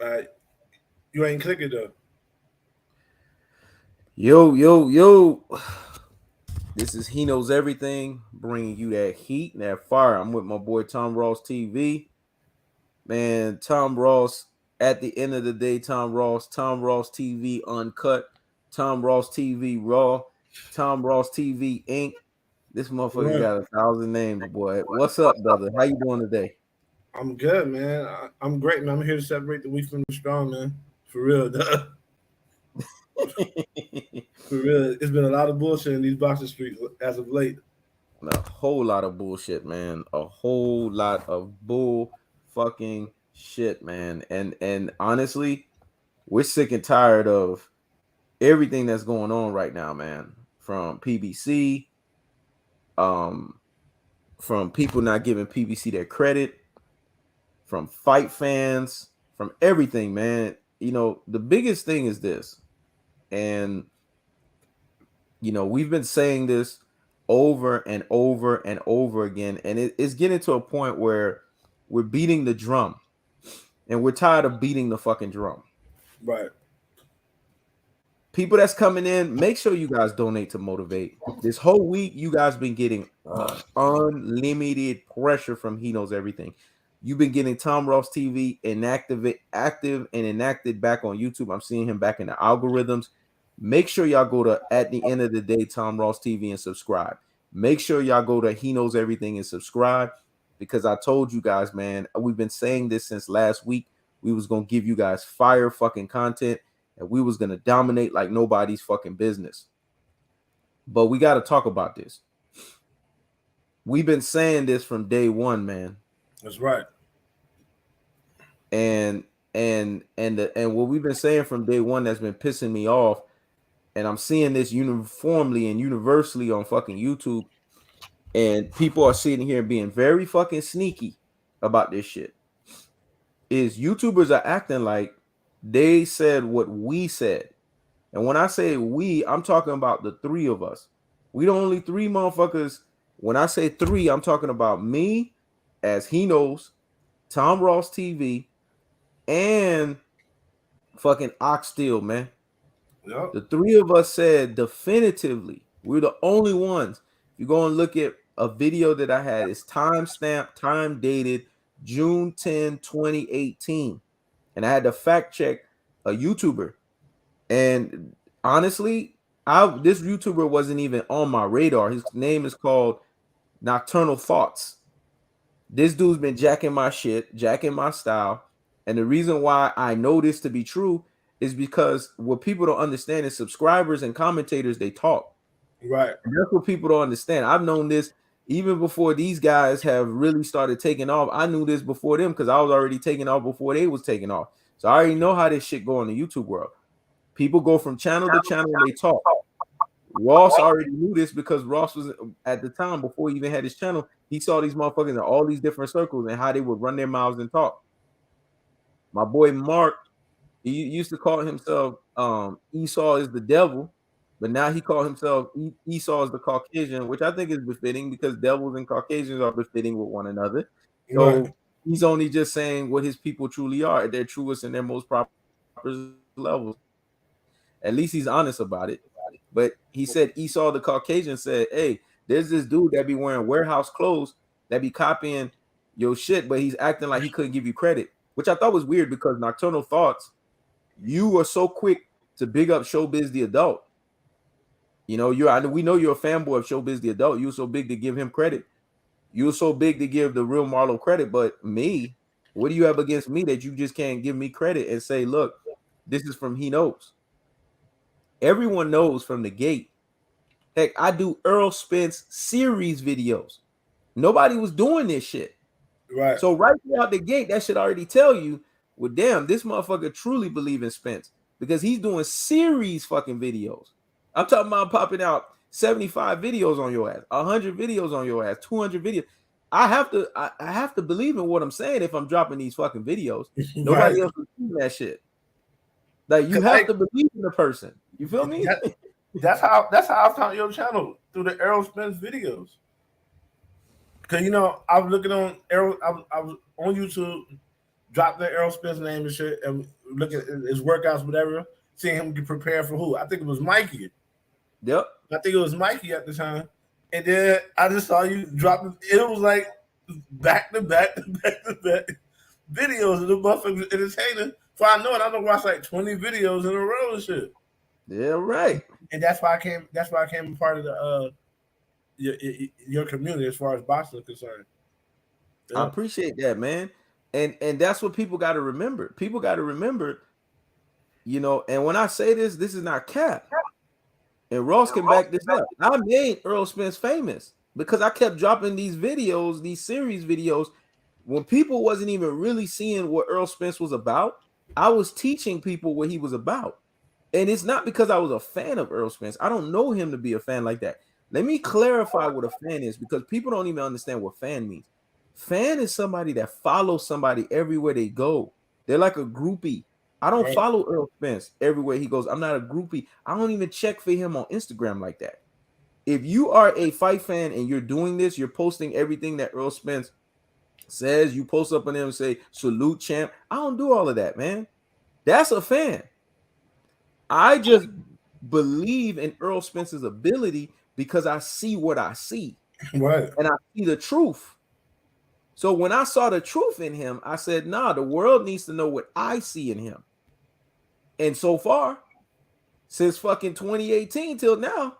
Uh, you ain't clicking though. Yo, yo, yo. This is He Knows Everything, bringing you that heat and that fire. I'm with my boy Tom Ross TV. Man, Tom Ross, at the end of the day, Tom Ross TV Uncut, Tom Ross TV Raw, Tom Ross TV Inc. This motherfucker Right. got 1,000 names, boy. What's up, brother? How you doing today? I'm good, man. I'm great, man. I'm here to separate the weak from the strong, man. For real, duh. For real. It's been a lot of bullshit in these boxing streets as of late. A whole lot of bullshit, man. A whole lot of bull fucking shit, man. And honestly, we're sick and tired of everything that's going on right now, man. From PBC, um, from people not giving PBC their credit, from fight fans, from everything, man. The biggest thing is this, and we've been saying this over and over and over again, and it's getting to a point where we're beating the drum, and we're tired of beating the fucking drum. Right. People that's coming in, make sure you guys donate to motivate. This whole week, you guys been getting unlimited pressure from He Knows Everything. You've been getting Tom Ross TV active and enacted back on YouTube. I'm seeing him back in the algorithms. Make sure y'all go to At the End of the Day Tom Ross TV and subscribe. Make sure y'all go to He Knows Everything and subscribe, because I told you guys, man, we've been saying this since last week. We was gonna give you guys fire fucking content, and we was gonna dominate like nobody's fucking business. But we got to talk about this. We've been saying this from day one, man. That's right. And what we've been saying from day one that's been pissing me off, and I'm seeing this uniformly and universally on fucking YouTube, and people are sitting here being very fucking sneaky about this shit, is YouTubers are acting like they said what we said. And when I say we, I'm talking about the three of us. We the only three motherfuckers. When I say three, I'm talking about me, as He Knows, Tom Ross TV, and fucking Oxtail, man. Yep. The three of us said definitively, we're the only ones. If you go and look at a video that I had, it's time stamped, time dated June 10, 2018. And I had to fact check a YouTuber. And honestly, this YouTuber wasn't even on my radar. His name is called Nocturnal Thoughts. This dude's been jacking my shit, jacking my style. And the reason why I know this to be true is because what people don't understand is subscribers and commentators, they talk. Right. And that's what people don't understand. I've known this even before these guys have really started taking off. I knew this before them because I was already taking off before they was taking off. So I already know how this shit go in the YouTube world. People go from channel to channel and they talk. Ross already knew this because Ross was, at the time, before he even had his channel, he saw these motherfuckers in all these different circles and how they would run their mouths and talk. My boy Mark, he used to call himself Esau is the devil, but now he called himself Esau is the Caucasian, which I think is befitting because devils and Caucasians are befitting with one another. Right. So he's only just saying what his people truly are, at their truest and their most proper levels. At least he's honest about it. But he said Esau the Caucasian said, hey, there's this dude that be wearing warehouse clothes that be copying your shit, but he's acting like he couldn't give you credit, which I thought was weird because Nocturnal Thoughts, you are so quick to big up Showbiz the Adult. We know you're a fanboy of Showbiz the Adult. You're so big to give him credit. You're so big to give the real Marlo credit. But me, what do you have against me that you just can't give me credit and say, look, this is from He Knows? Everyone knows from the gate. Heck, I do Errol Spence series videos. Nobody was doing this shit. Right. So right out the gate, that should already tell you, well, damn, this motherfucker truly believe in Spence because he's doing series fucking videos. I'm talking about popping out 75 videos on your ass, 100 videos on your ass, 200 videos. I have to believe in what I'm saying if I'm dropping these fucking videos. Right. Nobody else is doing that shit. Like, you have to believe in the person. You feel me? That's how I found your channel, through the Errol Spence videos. Cause I was looking on Errol. I was on YouTube, drop the Errol Spence name and shit, and look at his workouts, whatever. Seeing him get prepared for who? I think it was Mikey. Yep. I think it was Mikey at the time. And then I just saw you drop it. It was like back to back to back to back videos of the motherfuckers entertaining. So I know it. I don't watch like 20 videos in a row and shit. Yeah, right. And that's why I came. That's why I came a part of the your community as far as boxing is concerned. Yeah. I appreciate that, man. And that's what people got to remember. People got to remember, you know. And when I say this is not cap. And Ross can back this up. I made Errol Spence famous because I kept dropping these videos, these series videos, when people wasn't even really seeing what Errol Spence was about. I was teaching people what he was about. And it's not because I was a fan of Errol Spence. I don't know him to be a fan like that. Let me clarify what a fan is, because people don't even understand what fan means. Fan is somebody that follows somebody everywhere they go. They're like a groupie. I don't follow Errol Spence everywhere he goes. I'm not a groupie. I don't even check for him on Instagram like that. If you are a fight fan and you're doing this, you're posting everything that Errol Spence says. You post up on him and say, salute, champ. I don't do all of that, man. That's a fan. I just believe in Errol Spence's ability because I see what I see. Right. And I see the truth. So when I saw the truth in him, I said, nah, the world needs to know what I see in him. And so far, since fucking 2018 till now,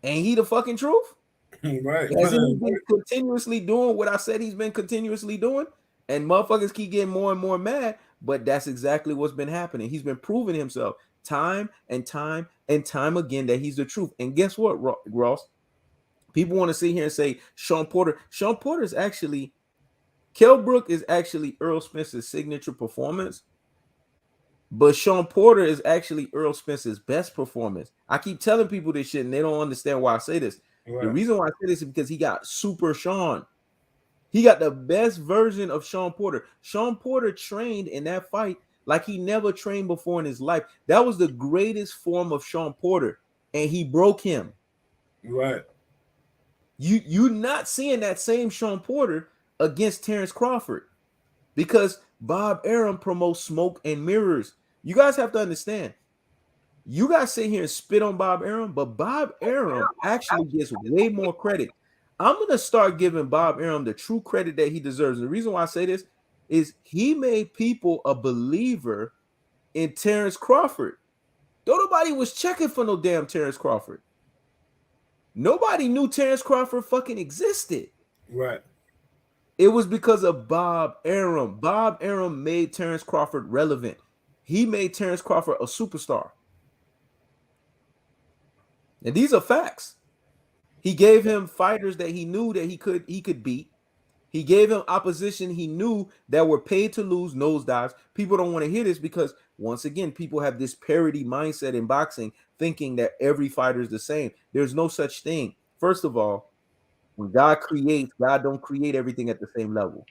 ain't he the fucking truth? Right. Hasn't he been continuously doing what I said he's been continuously doing? And motherfuckers keep getting more and more mad, but that's exactly what's been happening. He's been proving himself time and time and time again that he's the truth. And guess what, Ross? People want to sit here and say Sean Porter. Sean Porter is actually, Kell Brook is actually Errol Spence's signature performance. But Sean Porter is actually Errol Spence's best performance. I keep telling people this shit and they don't understand why I say this. Right. The reason why I say this is because he got Super Sean. He got the best version of Sean Porter. Sean Porter trained in that fight like he never trained before in his life. That was the greatest form of Sean Porter, and he broke him. Right. You're not seeing that same Sean Porter against Terence Crawford because Bob Arum promotes smoke and mirrors. You guys have to understand. You guys sit here and spit on Bob Arum, but Bob Arum actually gets way more credit. I'm going to start giving Bob Arum the true credit that he deserves. And the reason why I say this is he made people a believer in Terence Crawford. Though nobody was checking for no damn Terence Crawford. Nobody knew Terence Crawford fucking existed. Right. It was because of Bob Arum. Bob Arum made Terence Crawford relevant. He made Terence Crawford a superstar. And these are facts. He gave him fighters that he knew that he could beat. He gave him opposition he knew that were paid to lose, nosedives. People don't want to hear this because, once again, people have this parity mindset in boxing, thinking that every fighter is the same. There's no such thing. First of all, when God creates, God don't create everything at the same level.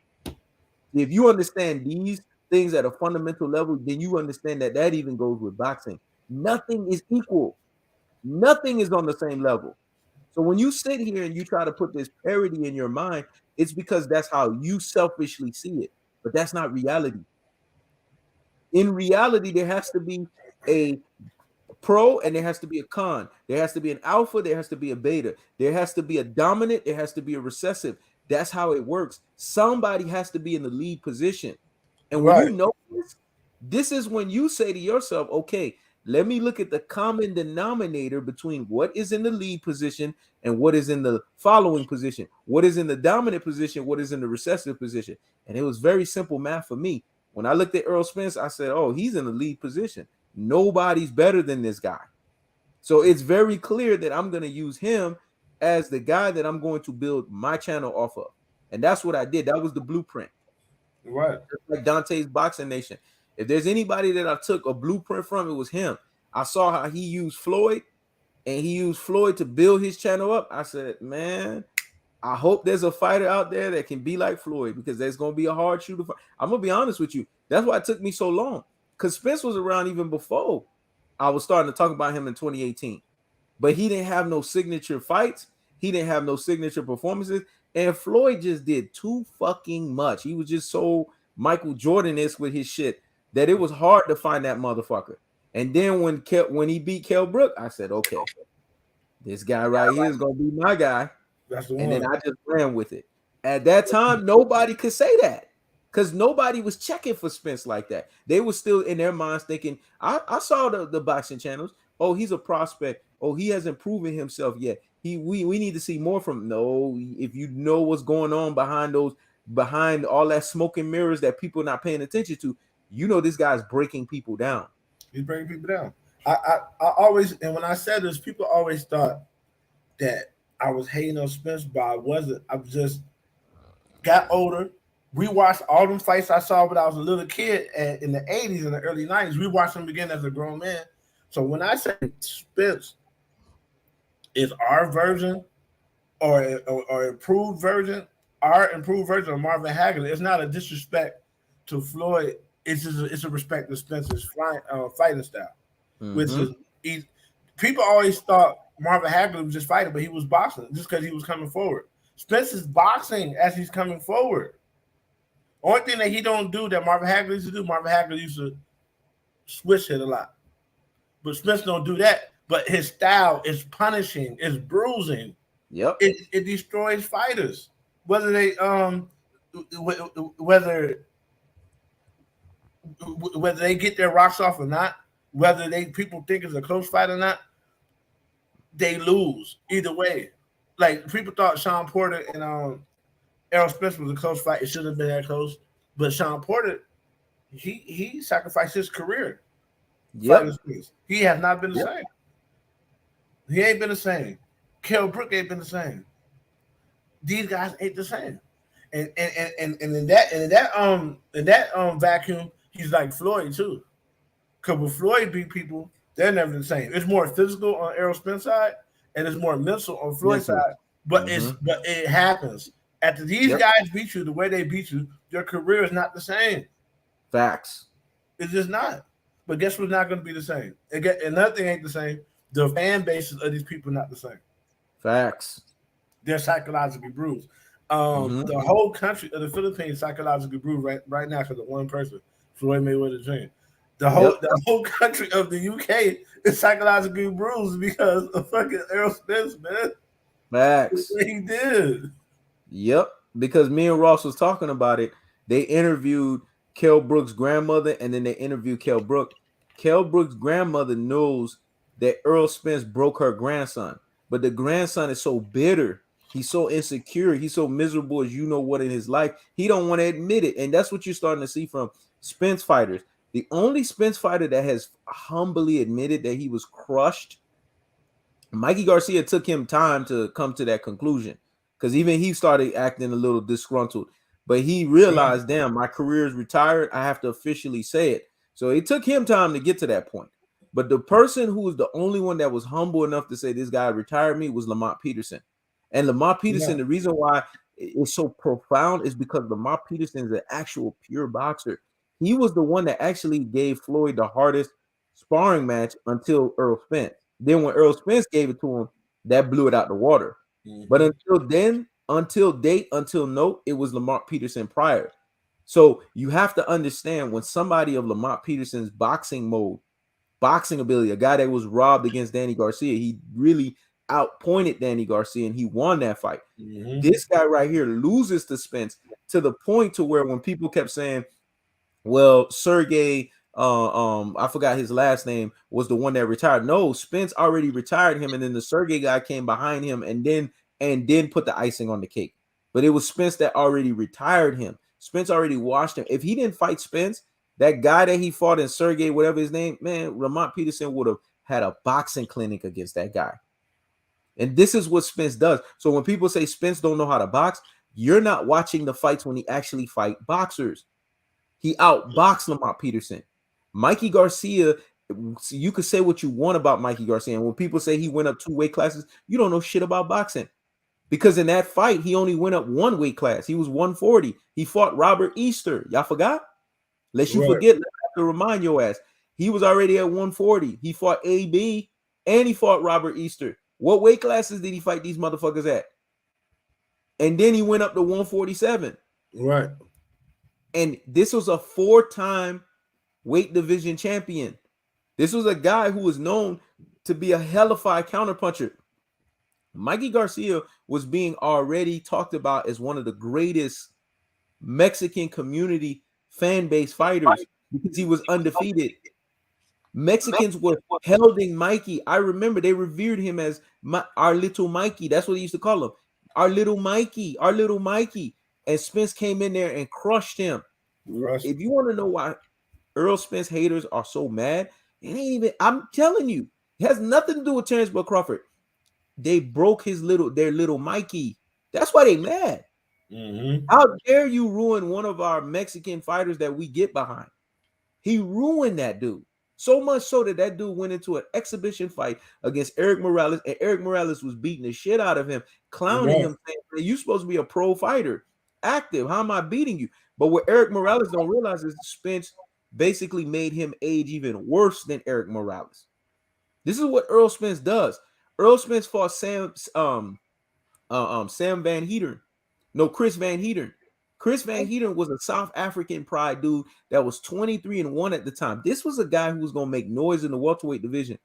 If you understand these things at a fundamental level, then you understand that that even goes with boxing. Nothing is equal. Nothing is on the same level. So when you sit here and you try to put this parity in your mind, it's because that's how you selfishly see it. But that's not reality. In reality, there has to be a pro and there has to be a con. There has to be an alpha, there has to be a beta. There has to be a dominant, there has to be a recessive. That's how it works. Somebody has to be in the lead position. And when you know this is when you say to yourself, okay, let me look at the common denominator between what is in the lead position and what is in the following position. What is in the dominant position, what is in the recessive position. And it was very simple math for me. When I looked at Errol Spence, I said, oh, he's in the lead position. Nobody's better than this guy. So it's very clear that I'm going to use him as the guy that I'm going to build my channel off of. And that's what I did. That was the blueprint. Right. Just like Dante's Boxing Nation. If there's anybody that I took a blueprint from, it was him. I saw how he used Floyd, and he used Floyd to build his channel up. I said, man, I hope there's a fighter out there that can be like Floyd, because there's going to be a hard shooter. I'm going to be honest with you. That's why it took me so long, because Spence was around even before I was starting to talk about him in 2018. But he didn't have no signature fights. He didn't have no signature performances. And Floyd just did too fucking much. He was just so Michael Jordan is with his shit, that it was hard to find that motherfucker. And then when he beat Kell Brook, I said, okay, this guy right here is gonna be my guy. That's the And one. then I just ran with it. At that time, nobody could say that because nobody was checking for Spence like that. They were still in their minds thinking, I saw the boxing channels. Oh, he's a prospect. Oh, he hasn't proven himself yet. We need to see more from him. No, if you know what's going on behind all that smoke and mirrors that people are not paying attention to, you know this guy's breaking people down. He's bringing people down. I always, and when I said this, people always thought that I was hating on Spence, but I wasn't. I just got older. We watched all them fights I saw when I was a little kid in the 80s and the early 90s. We watched them again as a grown man. So when I say Spence is our version or improved version, our improved version of Marvin Hagler, it's not a disrespect to Floyd. It's a respect to Spence's fighting style, which is people always thought Marvin Hagler was just fighting, but he was boxing just because he was coming forward. Spence is boxing as he's coming forward. Only thing that he don't do that Marvin Hagler used to do, Marvin Hagler used to switch hit a lot. But Spence don't do that. But his style is punishing, is bruising. Yep. It destroys fighters. Whether they whether they get their rocks off or not, whether people think it's a close fight or not, they lose either way. Like people thought Sean Porter and Errol Spence was a close fight. It shouldn't have been that close. But Sean Porter, he sacrificed his career. Yep. He has not been the same. He ain't been the same. Kell Brook ain't been the same. These guys ain't the same. And in that vacuum, he's like Floyd too. Because when Floyd beat people, they're never the same. It's more physical on Errol Spence's side, and it's more mental on Floyd's side. But it happens. After these guys beat you the way they beat you, your career is not the same. Facts. It's just not. But guess what's not going to be the same? Another thing ain't the same. The fan bases of these people are not the same. Facts. They're psychologically bruised. The whole country of the Philippines psychologically bruised right now because of one person, Floyd Mayweather Jr. The whole country of the UK is psychologically bruised because of fucking Errol Spence, man. Facts. What he did. Yep. Because me and Ross was talking about it. They interviewed Kell Brook's grandmother, and then they interviewed Kell Brook. Kell Brook's grandmother knows that Errol Spence broke her grandson, but the grandson is so bitter. He's so insecure. He's so miserable as you know what in his life. He don't want to admit it, and that's what you're starting to see from Spence fighters. The only Spence fighter that has humbly admitted that he was crushed, Mikey Garcia took him time to come to that conclusion because even he started acting a little disgruntled. But he realized, damn, my career is retired. I have to officially say it. So it took him time to get to that point. But the person who was the only one that was humble enough to say this guy retired me was Lamont Peterson. And Lamont Peterson, the reason why it's so profound is because Lamont Peterson is an actual pure boxer. He was the one that actually gave Floyd the hardest sparring match until Errol Spence. Then when Errol Spence gave it to him, that blew it out the water. But until then, until note, it was Lamont Peterson prior. So you have to understand when somebody of Lamont Peterson's boxing ability, a guy that was robbed against Danny Garcia, he really outpointed Danny Garcia and he won that fight. This guy right here loses to Spence to the point to where when people kept saying, well, Sergey, I forgot his last name, was the one that retired. No, Spence already retired him, and then the Sergey guy came behind him and then put the icing on the cake. But it was Spence that already retired him. Spence already washed him. If he didn't fight Spence, that guy that he fought in Sergey, whatever his name, man, Lamont Peterson would have had a boxing clinic against that guy. And this is what Spence does. So when people say Spence don't know how to box, you're not watching the fights when he actually fight boxers. He outboxed Lamont Peterson. Mikey Garcia, you could say what you want about Mikey Garcia. And when people say he went up 2 weight classes, you don't know shit about boxing. Because in that fight, he only went up 1 weight class. He was 140. He fought Robert Easter. Y'all forgot? Lest you forget, I have to remind your ass. He was already at 140. He fought AB and he fought Robert Easter. What weight classes did he fight these motherfuckers at? And then he went up to 147. Right. And this was a 4-time weight division champion. This was a guy who was known to be a hellified counterpuncher. Mikey Garcia was being already talked about as one of the greatest Mexican community fan base fighters because he was undefeated. Mexicans were holding Mikey. I remember they revered him as our little Mikey. That's what they used to call him. Our little Mikey, our little Mikey. And Spence came in there and crushed him. If you want to know why Errol Spence haters are so mad, it ain't even, I'm telling you, it has nothing to do with Terence Bud Crawford. They broke their little Mikey. That's why they mad. Mm-hmm. How dare you ruin one of our Mexican fighters that we get behind? He ruined that dude. So much so that dude went into an exhibition fight against Eric Morales, and Eric Morales was beating the shit out of him, clowning him, saying, "You're supposed to be a pro fighter, active. How am I beating you?" But what Eric Morales don't realize is Spence basically made him age even worse than Eric Morales. This is what Errol Spence does. Errol Spence fought Sam Van Heeteren. No, Chris Van Heeteren. Chris Van Heeteren was a South African pride dude that was 23-1 at the time. This was a guy who was going to make noise in the welterweight division.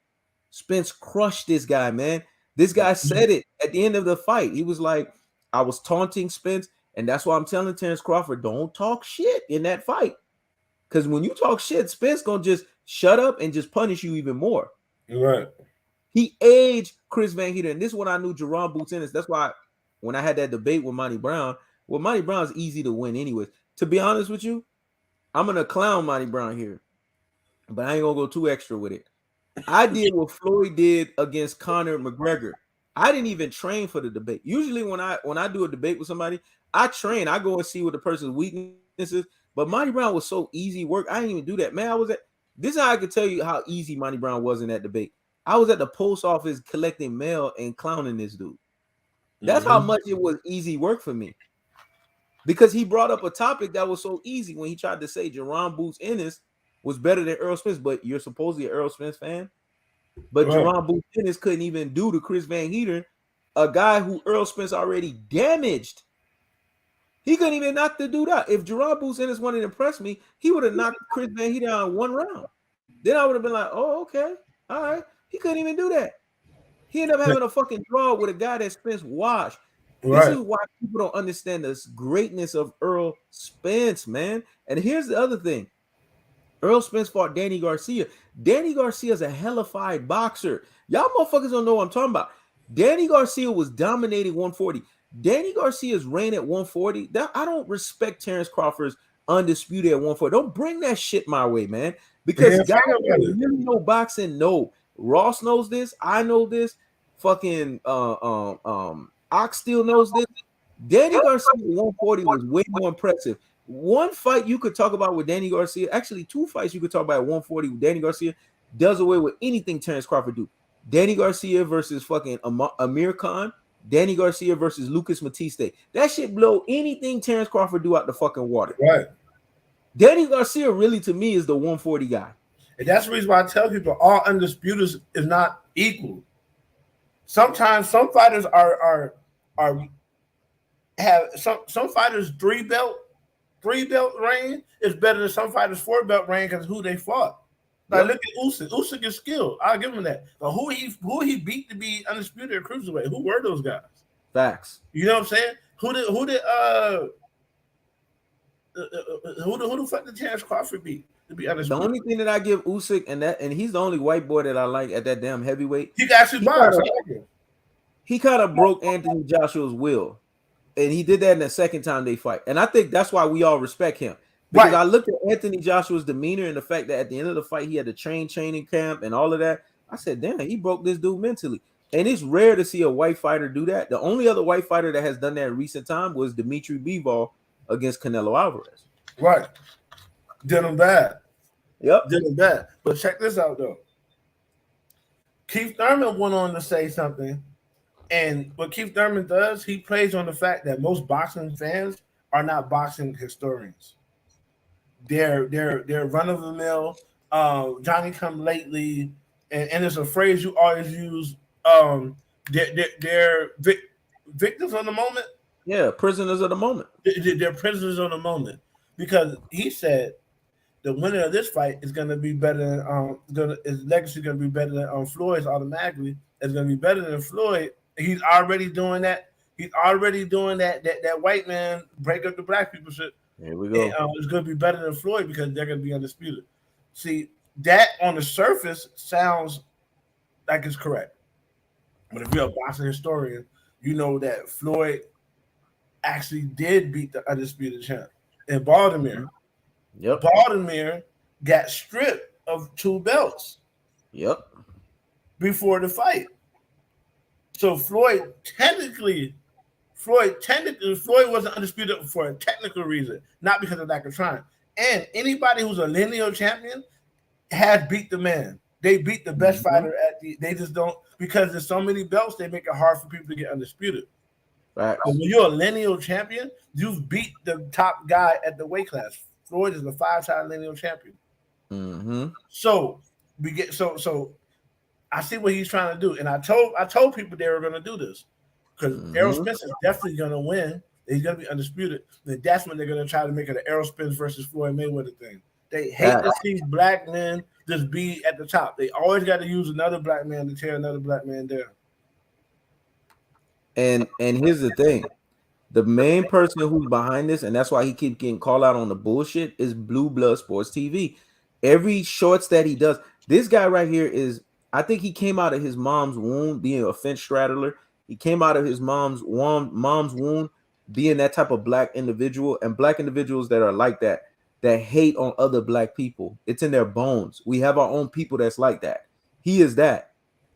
Spence crushed this guy, man. This guy said it at the end of the fight. He was like, I was taunting Spence, and that's why I'm telling Terence Crawford, don't talk shit in that fight. Because when you talk shit, Spence going to just shut up and just punish you even more. Right. He aged Chris Van Heeteren. And this is when I knew Jerome Boots Ennis. That's why when I had that debate with Monty Brown, well, Monty Brown's easy to win anyways. To be honest with you, I'm going to clown Monty Brown here, but I ain't going to go too extra with it. I did what Floyd did against Conor McGregor. I didn't even train for the debate. Usually when I do a debate with somebody, I train. I go and see what the person's weakness is. But Monty Brown was so easy work. I didn't even do that. Man, this is how I could tell you how easy Monty Brown was in that debate. I was at the post office collecting mail and clowning this dude. That's how much it was easy work for me. Because he brought up a topic that was so easy when he tried to say Jerome Boots Ennis was better than Errol Spence, but you're supposedly an Errol Spence fan. But Jerome Boots Ennis couldn't even do to Chris Van Heeteren, a guy who Errol Spence already damaged. He couldn't even knock the dude out. If Jerome Boots Ennis wanted to impress me, he would have knocked Chris Van Heeteren out in one round. Then I would have been like, oh, okay, all right. He couldn't even do that. He ended up having a fucking draw with a guy that Spence washed. This is why people don't understand the greatness of Errol Spence, man. And here's the other thing. Errol Spence fought Danny Garcia. Danny Garcia is a hellified boxer. Y'all motherfuckers don't know what I'm talking about. Danny Garcia was dominating 140. Danny Garcia's reign at 140. I don't respect Terence Crawford's undisputed at 140. Don't bring that shit my way, man. Because guys who really know boxing know. Ross knows this. I know this. Fucking Ox still knows this. Danny Garcia at 140 was way more impressive. One fight you could talk about with Danny Garcia, actually 2 fights you could talk about at 140 with Danny Garcia, does away with anything Terence Crawford do. Danny Garcia versus fucking Amir Khan, Danny Garcia versus Lucas Matiste. That shit blow anything Terence Crawford do out the fucking water. Right. Danny Garcia really to me is the 140 guy. And that's the reason why I tell people all undisputed is not equal. Sometimes some fighters have some fighters 3-belt reign is better than some fighters 4-belt reign because who they fought. Like look at Usyk. Usyk is skilled. I'll give him that. But who he beat to be undisputed at cruiserweight? Who were those guys? Facts. You know what I'm saying? Who the fuck did Terence Crawford beat to be undisputed? The only thing that I give Usyk and he's the only white boy that I like at that damn heavyweight. He got actually boxed. He kind of broke Anthony Joshua's will. And he did that in the second time they fight. And I think that's why we all respect him. Because I looked at Anthony Joshua's demeanor and the fact that at the end of the fight, he had to training camp and all of that. I said, damn, he broke this dude mentally. And it's rare to see a white fighter do that. The only other white fighter that has done that in recent time was Dimitri Bivol against Canelo Alvarez. Right. Did him bad. Yep. Did him bad. But check this out, though. Keith Thurman went on to say something. And what Keith Thurman does, he plays on the fact that most boxing fans are not boxing historians. They're run-of-the-mill, Johnny come lately, and it's a phrase you always use. They're victims of the moment. Yeah, prisoners of the moment. They're prisoners of the moment. because he said the winner of this fight is going to be better than his legacy going to be better than Floyd's automatically. It's going to be better than Floyd. He's already doing that. He's already doing that white man break up the black people shit. Here we go. It's going to be better than Floyd because they're going to be undisputed. See, that on the surface sounds like it's correct. But if you're a boxing historian, you know that Floyd actually did beat the undisputed champ in Baltimore. Yep. Baltimore got stripped of 2 belts. Yep. Before the fight. So Floyd wasn't undisputed for a technical reason, not because of lack of trying. And anybody who's a lineal champion has beat the man. They beat the best fighter they just don't, because there's so many belts, they make it hard for people to get undisputed. Right. So when you're a lineal champion, you've beat the top guy at the weight class. Floyd is a 5-time lineal champion. So we get so I see what he's trying to do, and I told people they were going to do this because Errol Spence is definitely going to win. He's going to be undisputed. And that's when they're going to try to make it an Errol Spence versus Floyd Mayweather thing. They hate to see black men just be at the top. They always got to use another black man to tear another black man down. And here's the thing. The main person who's behind this, and that's why he keeps getting called out on the bullshit, is Blue Blood Sports TV. Every shorts that he does, this guy right here is, I think he came out of his mom's womb being a fence straddler. He came out of his mom's womb being that type of black individual, and black individuals that are like that hate on other black people. It's in their bones. We have our own people that's like that. He is that.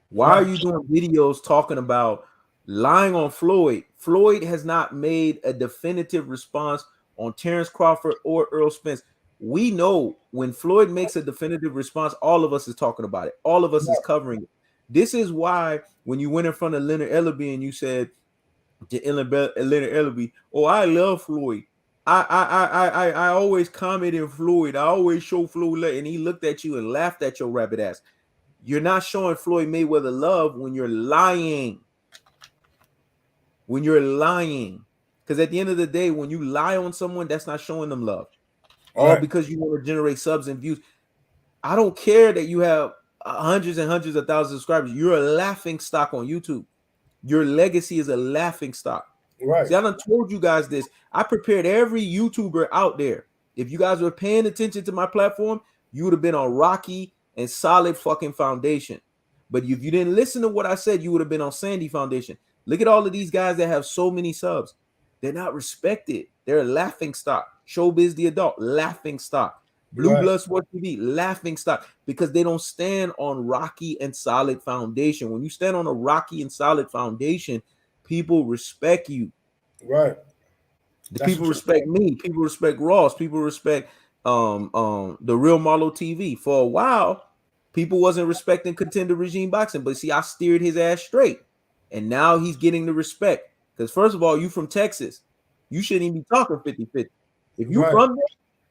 Why are you doing videos talking about lying on Floyd? Floyd has not made a definitive response on Terence Crawford or Errol Spence. We know when Floyd makes a definitive response, all of us is talking about it. All of us is covering it. This is why when you went in front of Leonard Ellerby and you said to Leonard Ellerby, "Oh, I love Floyd. I always comment in Floyd. I always show Floyd," and he looked at you and laughed at your rabbit ass. You're not showing Floyd Mayweather love when you're lying. When you're lying. Because at the end of the day, when you lie on someone, that's not showing them love. All because you want to generate subs and views. I don't care that you have hundreds and hundreds of thousands of subscribers. You're a laughing stock on YouTube. Your legacy is a laughing stock. Right. See, I done told you guys this. I prepared every YouTuber out there. If you guys were paying attention to my platform, you would have been on rocky and solid fucking foundation. But if you didn't listen to what I said, you would have been on sandy foundation. Look at all of these guys that have so many subs. They're not respected. They're a laughing stock. Showbiz the Adult, laughing stock. Blue Blood Sports TV, laughing stock, because they don't stand on rocky and solid foundation. When you stand on a rocky and solid foundation, people respect you. Right. People respect me. People respect Ross. People respect the Real Marlo TV. For a while, people wasn't respecting Contender Regime Boxing, but see, I steered his ass straight, and now he's getting the respect. Because first of all, you from Texas, you shouldn't even be talking 50-50. If you from there,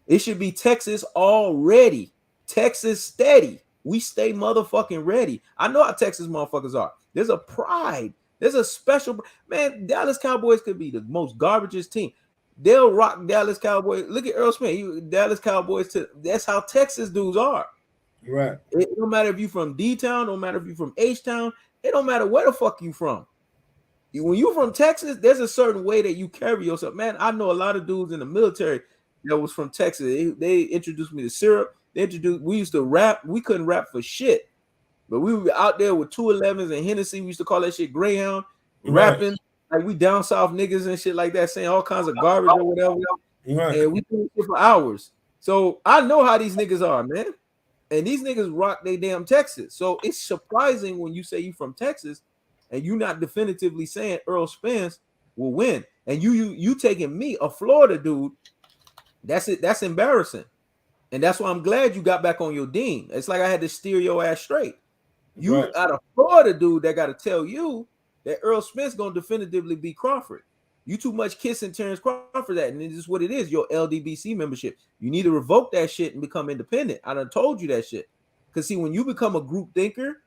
it should be Texas already. Texas steady. We stay motherfucking ready. I know how Texas motherfuckers are. There's a pride. There's a special, man. Dallas Cowboys could be the most garbagest team. They'll rock Dallas Cowboys. Look at Errol Spence. Dallas Cowboys. That's how Texas dudes are. Right. It don't matter if you from D-Town. Don't matter if you from H-Town. It don't matter where the fuck you from. When you from Texas, there's a certain way that you carry yourself. Man, I know a lot of dudes in the military that was from Texas. They introduced me to syrup. We used to rap. We couldn't rap for shit. But we were out there with 211s and Hennessy. We used to call that shit Greyhound. Rapping like we down south niggas and shit like that, saying all kinds of garbage or whatever. And we did it for hours. So I know how these niggas are, man. And these niggas rock they damn Texas. So it's surprising when you say you from Texas and you not definitively saying Errol Spence will win. And you taking me, a Florida dude. That's it. That's embarrassing. And that's why I'm glad you got back on your dean. It's like I had to steer your ass straight. You got a Florida dude that got to tell you that Errol Spence gonna definitively beat Crawford. You too much kissing Terence Crawford that, and this is what it is. Your LDBC membership. You need to revoke that shit and become independent. I done told you that shit. Because see, when you become a group thinker,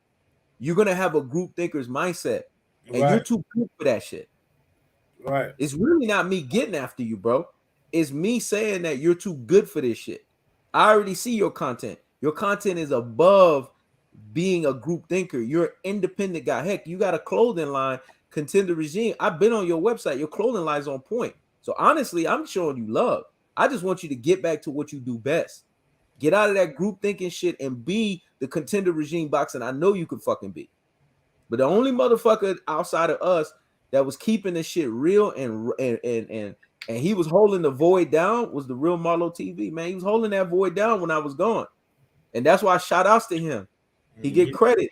you're gonna have a group thinker's mindset, and you're too good for that shit. Right. It's really not me getting after you, bro. it's me saying that you're too good for this shit. I already see your content. Your content is above being a group thinker. You're an independent guy. Heck, you got a clothing line, Contender Regime. I've been on your website. Your clothing line is on point. So honestly, I'm showing you love. I just want you to get back to what you do best. Get out of that group thinking shit and be the Contender Regime boxing I know you could fucking be. But the only motherfucker outside of us that was keeping this shit real and he was holding the void down was the real Marlo TV, man. He was holding that void down when I was gone. And that's why shout outs to him. He get credit.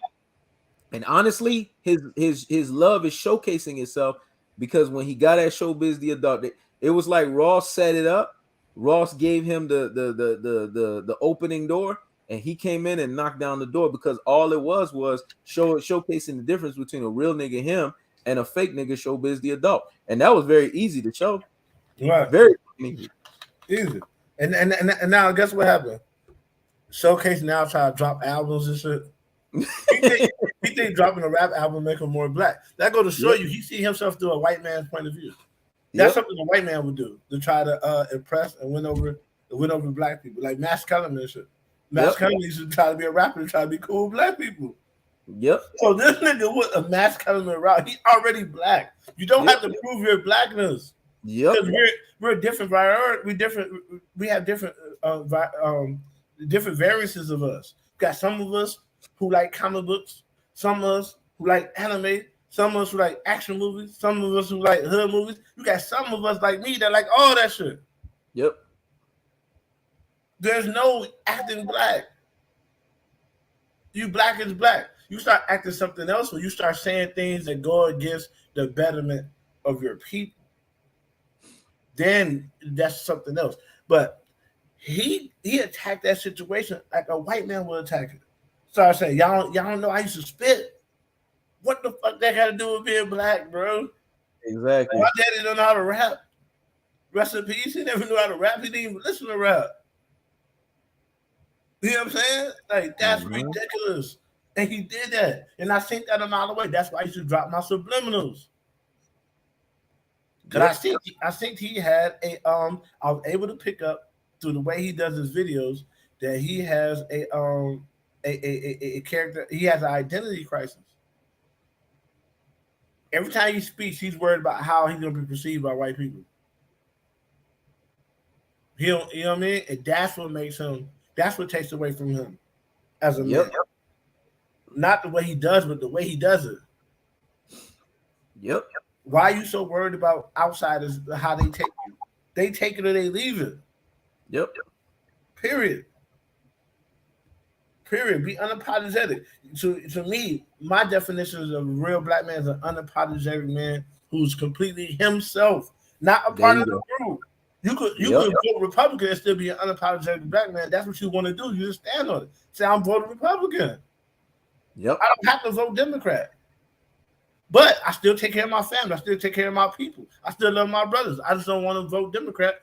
And honestly, his love is showcasing itself because when he got at Showbiz the Adult, it was like Ross set it up. Ross gave him the opening door, and he came in and knocked down the door because all it was showcasing the difference between a real nigga him and a fake nigga Showbiz the Adult. And that was very easy to show. Right. Very easy. And now guess what happened? Showcase now try to drop albums and shit. He think dropping a rap album make him more black. That go to show you he see himself through a white man's point of view. That's something a white man would do to try to impress and win over black people, like Max Kellerman and shit. Max Kellerman used to try to be a rapper and try to be cool with black people. Yep. So this nigga with a Max Kellerman route, he already black. You don't have to prove your blackness. Yep. We're different variety. We have different different variances of us. We got some of us who like comic books, some of us who like anime, some of us who like action movies, some of us who like hood movies. You got some of us like me that like all that shit. Yep. There's no acting black. You black is black. You start acting something else when you start saying things that go against the betterment of your people. Then that's something else. But he attacked that situation like a white man would attack it. Started saying, y'all don't know I used to spit. What the fuck that got to do with being black, bro? Exactly. My daddy don't know how to rap. Rest in peace. He never knew how to rap. He didn't even listen to rap. You know what I'm saying? Like, that's ridiculous. And he did that. And I think that a mile away. That's why I used to drop my subliminals. Because I think he had I was able to pick up through the way he does his videos that he has a character, he has an identity crisis. Every time he speaks, he's worried about how he's going to be perceived by white people. You know what I mean? And that's what takes away from him as a man. Not the way he does, but the way he does it. Yep. Why are you so worried about outsiders, how they take you? They take it or they leave it. Yep. Period. Be unapologetic. To me, my definition of a real black man is an unapologetic man who's completely himself, not a part of the group. You could vote Republican and still be an unapologetic black man. That's what you want to do. You just stand on it. Say, I'm voting Republican. Yep. I don't have to vote Democrat. But I still take care of my family. I still take care of my people. I still love my brothers. I just don't want to vote Democrat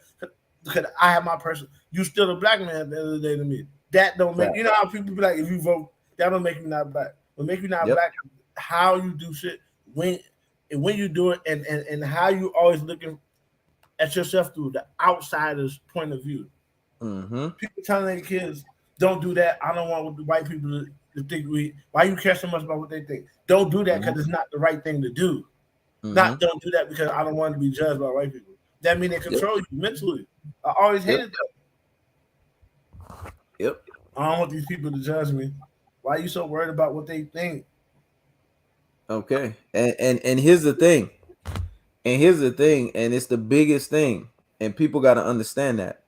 because I have my person. You still a black man at the end of the day to me. That don't make you know how people be like, if you vote, that don't make you not black. What make you not black, how you do shit, when you do it, and how you always looking at yourself through the outsider's point of view. People telling their kids, don't do that. I don't want the white people to think why you care so much about what they think. Don't do that because it's not the right thing to do. Don't do that because I don't want to be judged by white people. That means they control you mentally. I always hated that. Yep. I don't want these people to judge me. Why are you so worried about what they think? Okay. And here's the thing. And it's the biggest thing. And people got to understand that.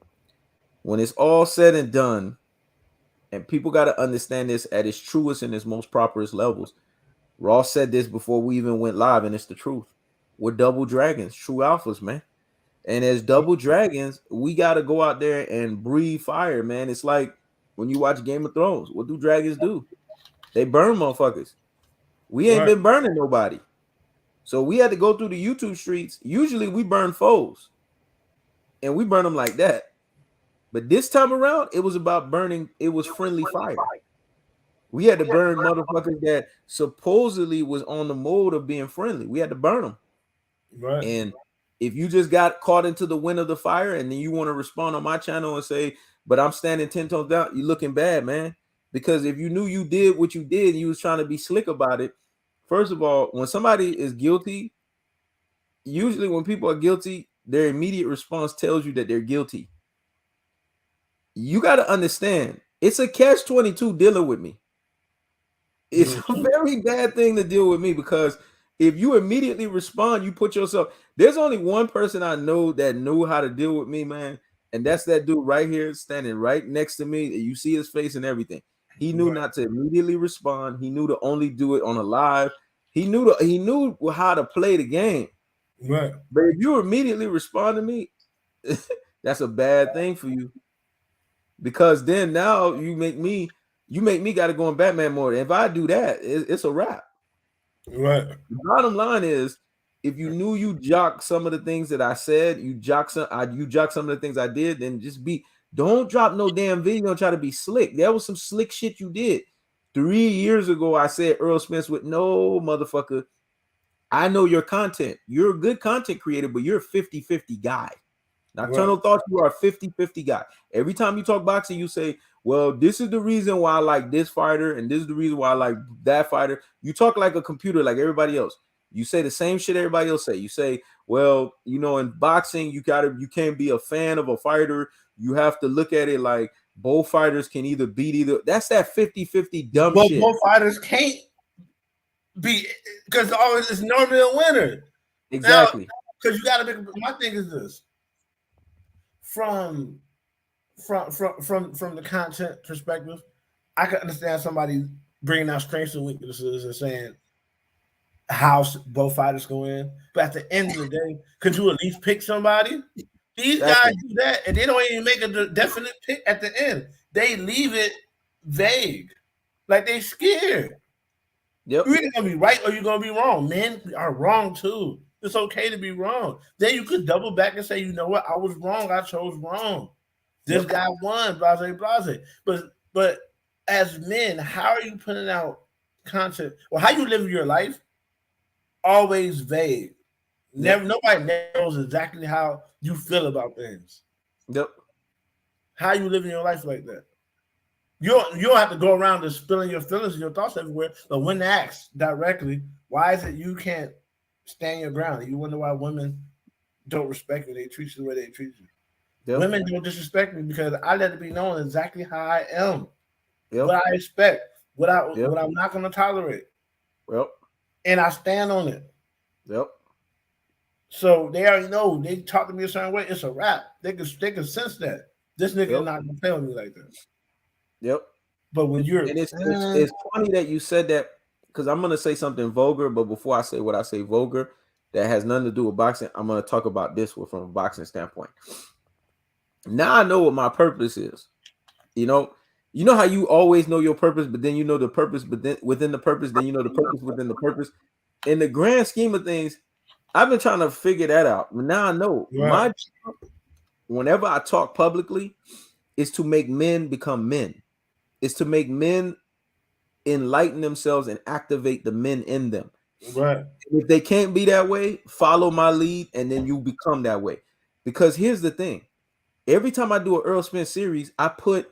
When it's all said and done, and people got to understand this at its truest and its most properest levels. Ross said this before we even went live, and it's the truth. We're double dragons, true alphas, man. And as double dragons, we got to go out there and breathe fire, man. It's like when you watch Game of Thrones. What do dragons do? They burn motherfuckers. We ain't been burning nobody. So we had to go through the YouTube streets. Usually we burn foes. And we burn them like that. But this time around, it was about burning. It was friendly fire. We had to burn motherfuckers that supposedly was on the mode of being friendly. We had to burn them. Right. And If you just got caught into the wind of the fire and then you want to respond on my channel and say, but I'm standing 10 toes down, you're looking bad, man. Because if you knew you did what you did and you was trying to be slick about it, first of all, when somebody is guilty, usually when people are guilty, their immediate response tells you that they're guilty. You got to understand, it's a catch-22 dealing with me. It's a very bad thing to deal with me because if you immediately respond, you put yourself. There's only one person I know that knew how to deal with me, man, and that's that dude right here, standing right next to me. You see his face and everything. He knew not to immediately respond. He knew to only do it on a live. He knew how to play the game. Right. But if you immediately respond to me, that's a bad thing for you. Because then now you make me got to go in Batman mode. If I do that, it's a wrap. Right. The bottom line is, if you knew you jocked some of the things that I said, you jocked some of the things I did, then don't drop no damn video and try to be slick. There was some slick shit you did. 3 years ago, I said Errol Spence with no motherfucker. I know your content. You're a good content creator, but you're a 50-50 guy. Nocturnal Thoughts, you are a 50-50 guy. Every time you talk boxing, you say, well, this is the reason why I like this fighter, and this is the reason why I like that fighter. You talk like a computer, like everybody else. You say the same shit everybody else say. You say, well, in boxing, you can't be a fan of a fighter. You have to look at it like both fighters can either beat either. That's that 50-50 dumb shit. Both fighters can't be, because always it's normally a winner. Exactly. Because you got to make. My thing is this. From the content perspective, I can understand somebody bringing out strengths and weaknesses and saying how both fighters go in. But at the end of the day, could you at least pick somebody? These guys do that, and they don't even make a definite pick at the end. They leave it vague, like they scared. Yep. You're either gonna be right or you're gonna be wrong. Men are wrong too. It's okay to be wrong. Then you could double back and say, you know what? I was wrong. I chose wrong. This guy won, blase. But as men, how are you putting out content? Well, how you live your life? Always vague. Nobody knows exactly how you feel about things. Yep. How you living your life like that? You don't have to go around just spilling your feelings and your thoughts everywhere. But when asked directly, why is it you can't stand your ground? You wonder why women don't respect you. They treat you the way they treat you. Yep. Women don't disrespect me because I let it be known exactly how I am. Yep. What I expect, what I'm not going to tolerate. Yep. And I stand on it. Yep. So they already know. They talk to me a certain way. It's a wrap. They can sense that this nigga is not going to play with me like that. Yep. But when you're, and it's funny that you said that, because I'm gonna say something vulgar, but before I say what I say vulgar, that has nothing to do with boxing, I'm gonna talk about this from a boxing standpoint. Now I know what my purpose is. You know how you always know your purpose, but then you know the purpose, but then within the purpose, then you know the purpose within the purpose. In the grand scheme of things, I've been trying to figure that out. Now I know my job, whenever I talk publicly, is to make men become men. Is to make men enlighten themselves and activate the men in them. Right. If they can't be that way, follow my lead, and then you become that way. Because here's the thing: every time I do an Errol Spence series, I put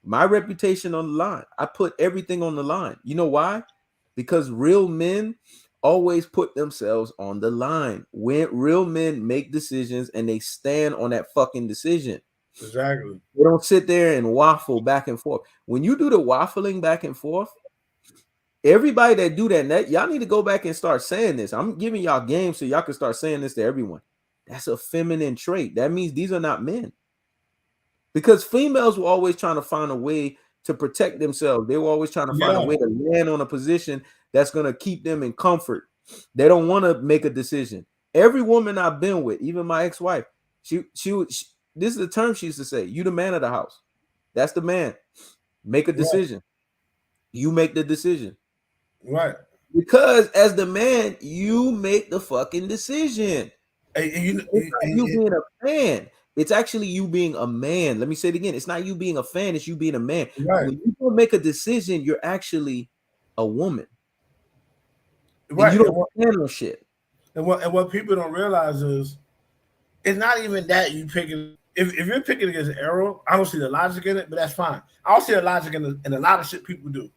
my reputation on the line. I put everything on the line. You know why? Because real men always put themselves on the line. When real men make decisions and they stand on that fucking decision. Exactly. They don't sit there and waffle back and forth. When you do the waffling back and forth, everybody that do that, y'all need to go back and start saying this. I'm giving y'all games so y'all can start saying this to everyone. That's a feminine trait. That means these are not men. Because females were always trying to find a way to protect themselves. They were always trying to find a way to land on a position that's going to keep them in comfort. They don't want to make a decision. Every woman I've been with, even my ex-wife, she this is the term she used to say: you the man of the house. That's the man. Make a decision. You make the decision. Right. Because as the man, you make the fucking decision. You being a fan. It's actually you being a man. Let me say it again. It's not you being a fan. It's you being a man. Right. When you don't make a decision, you're actually a woman. Right. And you don't stand on shit. And what people don't realize is it's not even that you picking. If you're picking against Errol, I don't see the logic in it, but that's fine. I don't see the logic in a lot of shit people do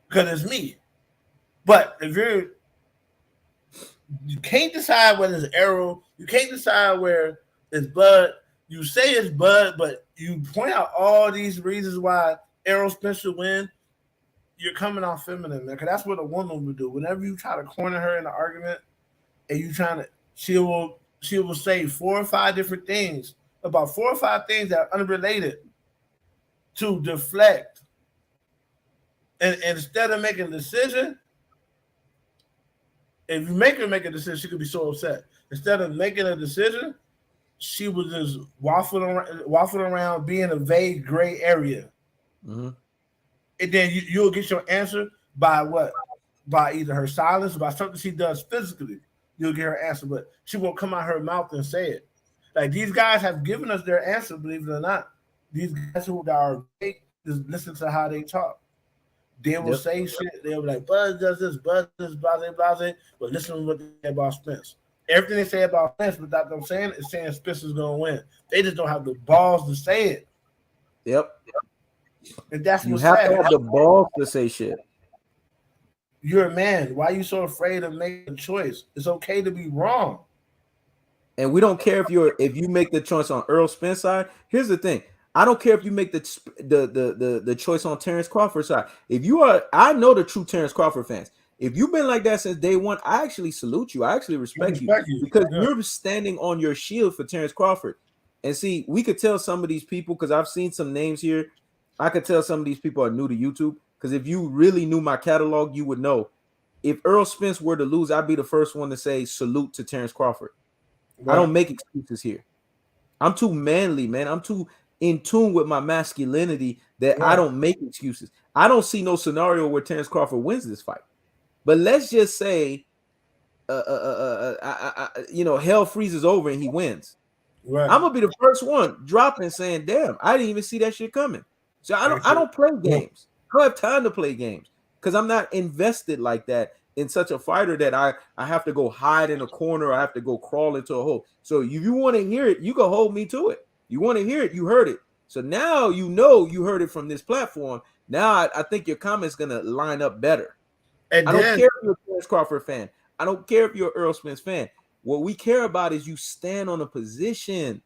because it's me. But if you can't decide whether it's Errol, you can't decide where it's Bud. You say it's Bud, but you point out all these reasons why Errol Spence should win. You're coming off feminine, man. Because that's what a woman would do. Whenever you try to corner her in an argument, and you trying to, she will say 4 or 5 different things about 4 or 5 things that are unrelated to deflect. And instead of making a decision, if you make her make a decision, she could be so upset. Instead of making a decision, she was just waffling around, being a vague gray area. Mm-hmm. And then you'll get your answer by what? By either her silence, by something she does physically. You'll get her answer, but she won't come out her mouth and say it. Like these guys have given us their answer, believe it or not. These guys who are fake, just listen to how they talk. They will say shit. They'll be like, Bud does this, Bud does blase, blase. But listen to what they say about Spence. Everything they say about Spence without them saying it is saying Spence is going to win. They just don't have the balls to say it. Yep. And that's you what's have sad. to have the balls to say shit. You're a man. Why are you so afraid of making a choice? It's okay to be wrong. And we don't care if you make the choice on Errol Spence side. Here's the thing. I don't care if you make the choice on Terence Crawford side. If you are, I know the true Terence Crawford fans. If you've been like that since day one, I actually salute you. I actually respect you because you're standing on your shield for Terence Crawford. And see, we could tell some of these people, because I've seen some names here. I could tell some of these people are new to YouTube, because if you really knew my catalog, you would know. If Errol Spence were to lose, I'd be the first one to say salute to Terence Crawford. Right. I don't make excuses here. I'm too manly, man. I'm too in tune with my masculinity that I don't make excuses. I don't see no scenario where Terence Crawford wins this fight. But let's just say, hell freezes over and he wins. Right. I'm gonna be the first one dropping, saying, "Damn, I didn't even see that shit coming." So I don't play games. I don't have time to play games because I'm not invested like that in such a fighter that I have to go hide in a corner. I have to go crawl into a hole. So if you want to hear it, you can hold me to it. You want to hear it, you heard it. So now you know you heard it from this platform. Now I think your comment's gonna line up better. And I don't care if you're a Terence Crawford fan. I don't care if you're an Errol Spence fan. What we care about is you stand on a position.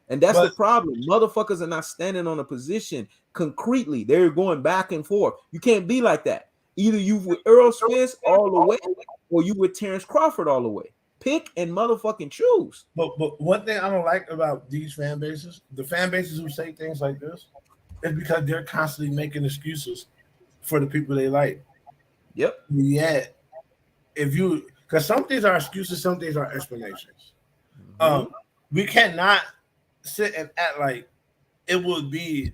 And that's the problem. Motherfuckers are not standing on a position concretely. They're going back and forth. You can't be like that. Either you with Errol Spence all the way or you with Terence Crawford all the way. Pick and motherfucking choose. But one thing I don't like about these fan bases, the fan bases who say things like this, is because they're constantly making excuses for the people they like. Yep. Yeah. Because some things are excuses, some things are explanations. Mm-hmm. We cannot sit and act like it would be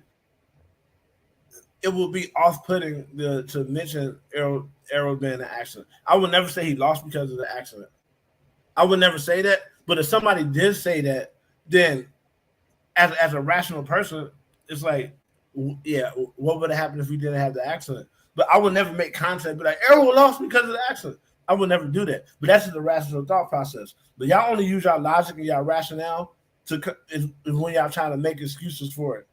off-putting to mention Errol being in an accident. I would never say he lost because of the accident. I would never say that. But if somebody did say that, then as a rational person, it's like, yeah, what would have happened if we didn't have the accident? But I would never make content be like, Errol lost because of the accident. I would never do that. But that's just a rational thought process. But y'all only use y'all logic and y'all rationale is when y'all trying to make excuses for it.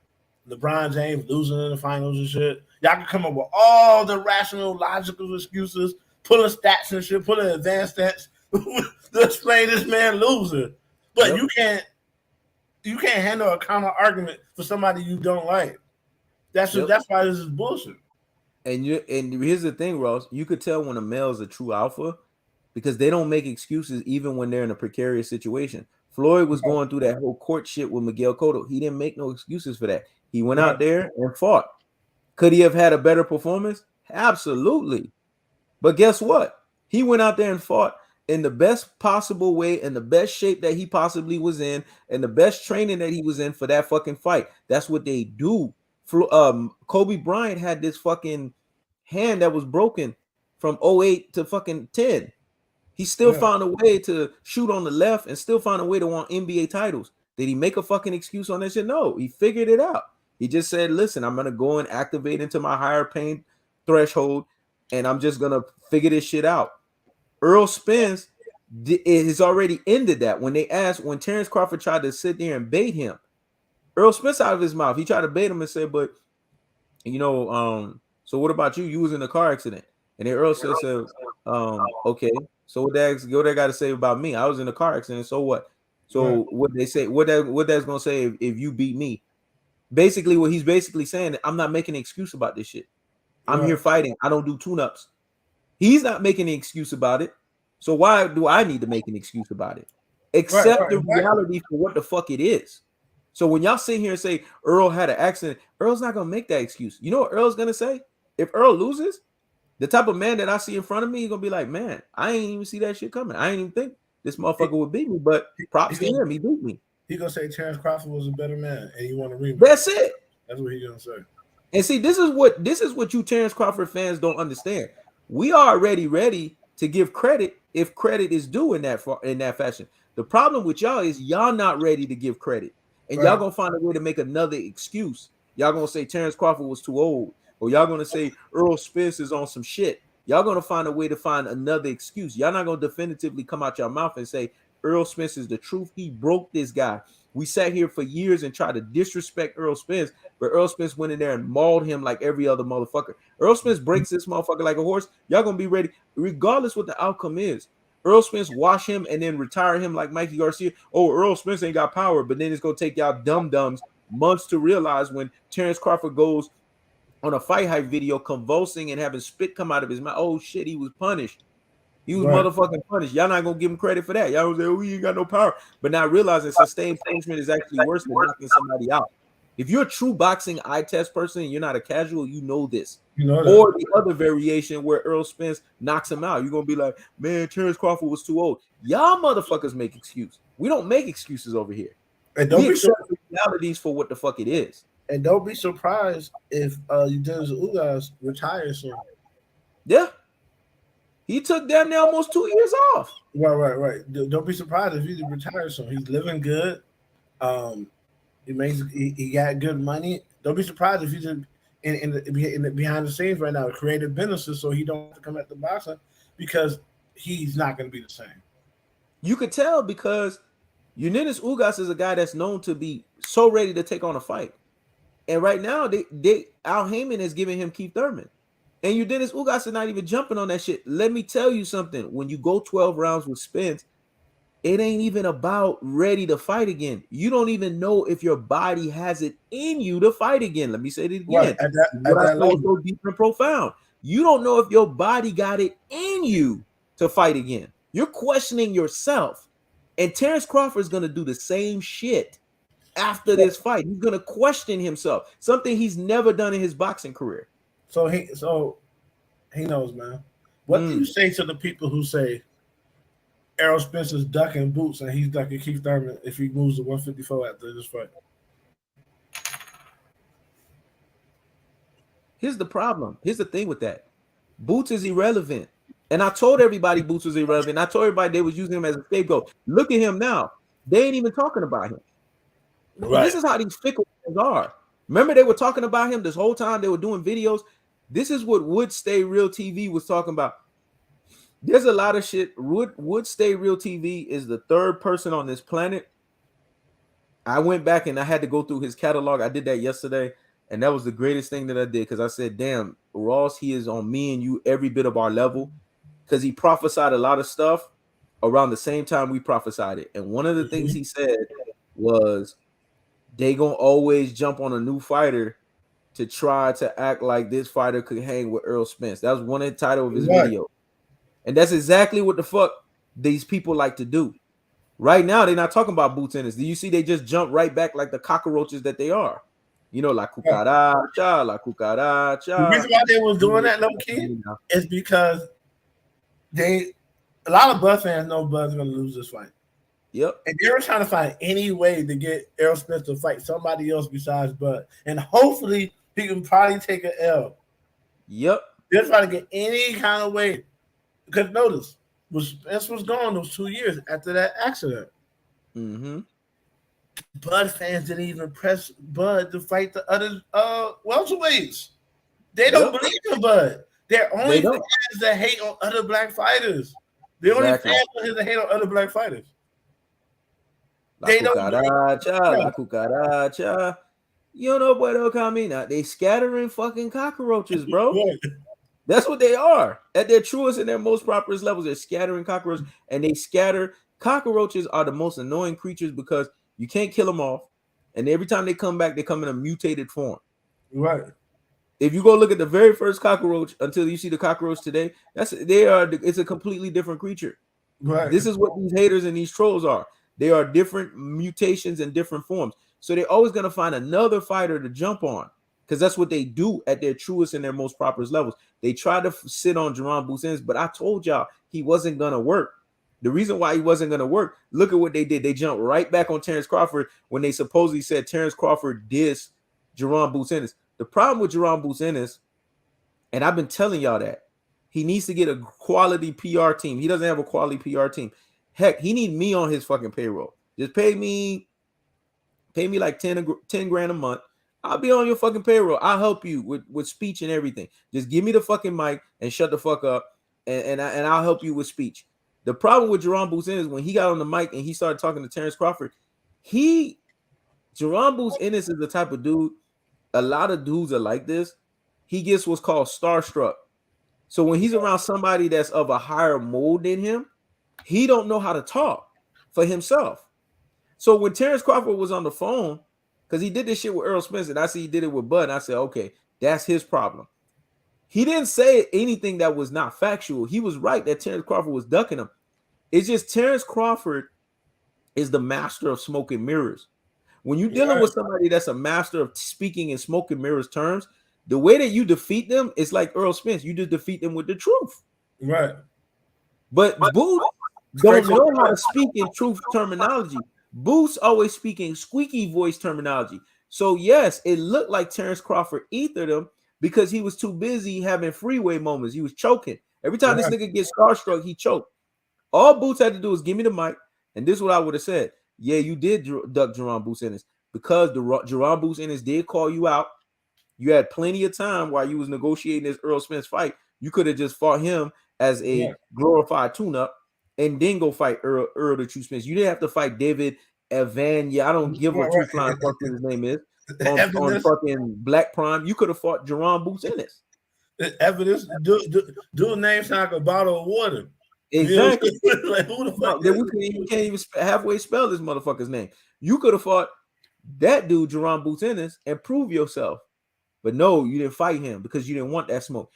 LeBron James losing in the finals and shit. Y'all can come up with all the rational, logical excuses, pulling stats and shit, pulling advanced stats to explain this man losing. But you can't handle a counter argument for somebody you don't like. That's why this is bullshit. And here's the thing, Ross. You could tell when a male is a true alpha because they don't make excuses even when they're in a precarious situation. Floyd was going through that whole court shit with Miguel Cotto. He didn't make no excuses for that. He went out there and fought. Could he have had a better performance? Absolutely. But guess what? He went out there and fought in the best possible way, in the best shape that he possibly was in, and the best training that he was in for that fucking fight. That's what they do. Kobe Bryant had this fucking hand that was broken from 08 to fucking 10. He still found a way to shoot on the left and still found a way to want NBA titles. Did he make a fucking excuse on that shit? No, he figured it out. He just said, listen, I'm going to go and activate into my higher pain threshold, and I'm just going to figure this shit out. Errol Spence it has already ended that. When Terence Crawford tried to sit there and bait him, Errol Spence out of his mouth, he tried to bait him and said, but so what about you? You was in a car accident. And then Earl said, okay, so what that got to say about me? I was in a car accident, so what? So what they say, what that's gonna say if you beat me? Basically, what he's basically saying, I'm not making an excuse about this shit. I'm here fighting. I don't do tune-ups. He's not making an excuse about it. So why do I need to make an excuse about it? Accept the reality for what the fuck it is. So when y'all sit here and say Earl had an accident, Earl's not gonna make that excuse. You know what Earl's gonna say? If Earl loses, the type of man that I see in front of me, he's gonna be like, man, I ain't even see that shit coming. I ain't even think this motherfucker would beat me, but props to him, he beat me. He gonna say Terence Crawford was a better man, and you want to rematch. That's it. That's what he gonna say. And see, this is what you Terence Crawford fans don't understand. We are already ready to give credit if credit is due in that fashion. The problem with y'all is y'all not ready to give credit, and y'all gonna find a way to make another excuse. Y'all gonna say Terence Crawford was too old, or y'all gonna say Errol Spence is on some shit. Y'all gonna find a way to find another excuse. Y'all not gonna definitively come out your mouth and say Errol Spence is the truth. He broke this guy. We sat here for years and tried to disrespect Errol Spence, but Errol Spence went in there and mauled him like every other motherfucker. Errol Spence breaks this motherfucker like a horse. Y'all gonna be ready, regardless what the outcome is. Errol Spence wash him and then retire him like Mikey Garcia. Oh, Errol Spence ain't got power, but then it's gonna take y'all dum-dums months to realize when Terence Crawford goes on a fight hype video convulsing and having spit come out of his mouth. Oh shit, he was punished. He was motherfucking punished. Y'all not gonna give him credit for that. Y'all gonna say, oh, he ain't got no power. But not realizing sustained punishment is actually worse than knocking somebody out. If you're a true boxing eye test person and you're not a casual, you know this. You know that. Or the other variation where Errol Spence knocks him out. You're gonna be like, man, Terence Crawford was too old. Y'all motherfuckers make excuses. We don't make excuses over here. And don't be realities for what the fuck it is. And don't be surprised if Dennis Ugas retires soon. Yeah. He took down there almost 2 years off. Right. Don't be surprised if he retires soon. He's living good. He got good money. Don't be surprised if he's in the behind the scenes right now, creative businesses, so he don't have to come at the boxing because he's not going to be the same. You could tell because Dennis Ugas is a guy that's known to be so ready to take on a fight, and right now Al Haymon is giving him Keith Thurman. And Dennis Ugas is not even jumping on that shit. Let me tell you something. When you go 12 rounds with Spence, it ain't even about ready to fight again. You don't even know if your body has it in you to fight again. Let me say it again. Right. At that level. So deep and profound. You don't know if your body got it in you to fight again. You're questioning yourself. And Terence Crawford is going to do the same shit after this fight. He's going to question himself. Something he's never done in his boxing career. So he knows, man. What do you say to the people who say Errol Spence is ducking boots and he's ducking Keith Thurman if he moves to 154 after this fight? Here's the problem. Here's the thing with that. Boots is irrelevant. And I told everybody Boots was irrelevant. I told everybody they was using him as a scapegoat. Look at him now. They ain't even talking about him. Right. This is how these fickle things are. Remember they were talking about him this whole time. They were doing videos. This is what Would Stay Real TV was talking about. There's a lot of shit. Would Stay Real TV is the third person on this planet. I went back and I had to go through his catalog. I did that yesterday, and that was the greatest thing that I did because I said, damn, Ross, he is on me and you every bit of our level because he prophesied a lot of stuff around the same time we prophesied it. And one of the things he said was they gonna always jump on a new fighter to try to act like this fighter could hang with Errol Spence. That was one of the title of his video. And that's exactly what the fuck these people like to do. Right now, they're not talking about boots in this. Do you see they just jump right back like the cockroaches that they are? You know, la cucaracha, la cucaracha. The reason why they was doing that, low key, is because a lot of Bud fans know Bud's going to lose this fight. Yep. And they were trying to find any way to get Errol Spence to fight somebody else besides Bud. And hopefully he can probably take an L. Yep. They're trying to get any kind of way. Because notice, Spence was gone those 2 years after that accident. Mm-hmm. Bud fans didn't even press Bud to fight the other welterweights. They don't believe in Bud. They're only fans that hate on other black fighters. The only Exactly. fan on his hate on other black fighters. La They don't. cucaracha, la cucaracha. You know puedo caminar. They scattering fucking cockroaches, bro. Right. That's what they are. At their truest and their most properest levels, they're scattering cockroaches, and they scatter. Cockroaches are the most annoying creatures because you can't kill them off, and every time they come back, they come in a mutated form. Right. If you go look at the very first cockroach until you see the cockroach today, it's a completely different creature. Right. This is what these haters and these trolls are. They are different mutations and different forms. So they're always going to find another fighter to jump on because that's what they do at their truest and their most properest levels. They try to sit on Jerome Business, but I told y'all he wasn't going to work. The reason why he wasn't going to work, look at what they did. They jumped right back on Terence Crawford when they supposedly said Terence Crawford dissed Jerome Business. The problem with Jerome Business, and I've been telling y'all that, he needs to get a quality PR team. He doesn't have a quality PR team. Heck, he need me on his fucking payroll. Just pay me like 10 grand a month. I'll be on your fucking payroll. I'll help you with speech and everything. Just give me the fucking mic and shut the fuck up, and I'll help you with speech. The problem with Jerome Business is when he got on the mic and he started talking to Terence Crawford, Jerome Business is the type of dude, a lot of dudes are like this. He gets what's called starstruck. So when he's around somebody that's of a higher mold than him, he don't know how to talk for himself. So when Terence Crawford was on the phone, because he did this shit with Errol Spence, and I see he did it with Bud, and I said, okay, that's his problem. He didn't say anything that was not factual. He was right that Terence Crawford was ducking him. It's just Terence Crawford is the master of smoke and mirrors. When you're dealing with somebody that's a master of speaking in smoke and mirrors terms, the way that you defeat them is like Errol Spence. You just defeat them with the truth. Right. But Boots don't know how to speak in truth terminology. Boots always speaking squeaky voice terminology. So yes, it looked like Terence Crawford ethered him because he was too busy having freeway moments. He was choking. Every time this nigga gets starstruck, he choked. All Boots had to do is give me the mic, and this is what I would have said. Yeah, you did duck Jerome Business because the Jerome Business did call you out. You had plenty of time while you was negotiating this Errol Spence fight. You could have just fought him as a glorified tune-up and then go fight Earl the True Spence. You didn't have to fight David Evan. Yeah, I don't give a two flying fuck what his name is. On fucking Black Prime, you could have fought Jerome Business. Evidence, dude name sound like a bottle of water. Exactly. Like, who the fuck? We can't even halfway spell this motherfucker's name. You could have fought that dude, Jerome Business, and prove yourself. But no, you didn't fight him because you didn't want that smoke.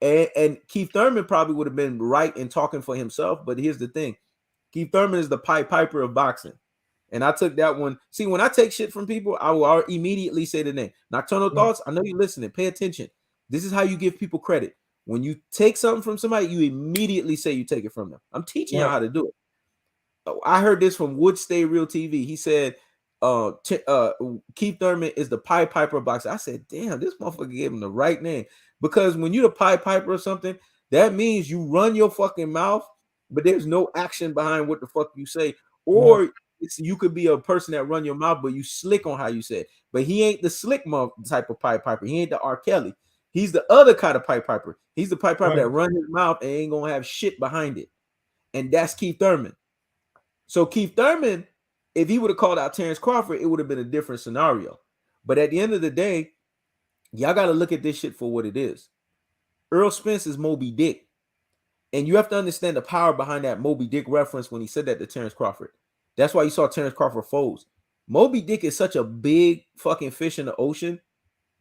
And Keith Thurman probably would have been right in talking for himself. But here's the thing. Keith Thurman is the Pied Piper of boxing. And I took that one. See, when I take shit from people, I will immediately say the name. Nocturnal Thoughts, I know you're listening. Pay attention. This is how you give people credit. When you take something from somebody, you immediately say you take it from them. I'm teaching you how to do it. I heard this from Wood Stay Real TV. He said, Keith Thurman is the Pied Piper of boxing. I said, damn, this motherfucker gave him the right name. Because when you're the Pied Piper or something, that means you run your fucking mouth, but there's no action behind what the fuck you say. Or you could be a person that run your mouth, but you slick on how you say it. But he ain't the slick mouth type of Pied Piper. He ain't the R. Kelly. He's the other kind of Pied Piper. He's the Pied Piper that run his mouth and ain't gonna have shit behind it. And that's Keith Thurman. So Keith Thurman, if he would have called out Terence Crawford, it would have been a different scenario. But at the end of the day, y'all got to look at this shit for what it is. Errol Spence is Moby Dick. And you have to understand the power behind that Moby Dick reference when he said that to Terence Crawford. That's why you saw Terence Crawford foes. Moby Dick is such a big fucking fish in the ocean.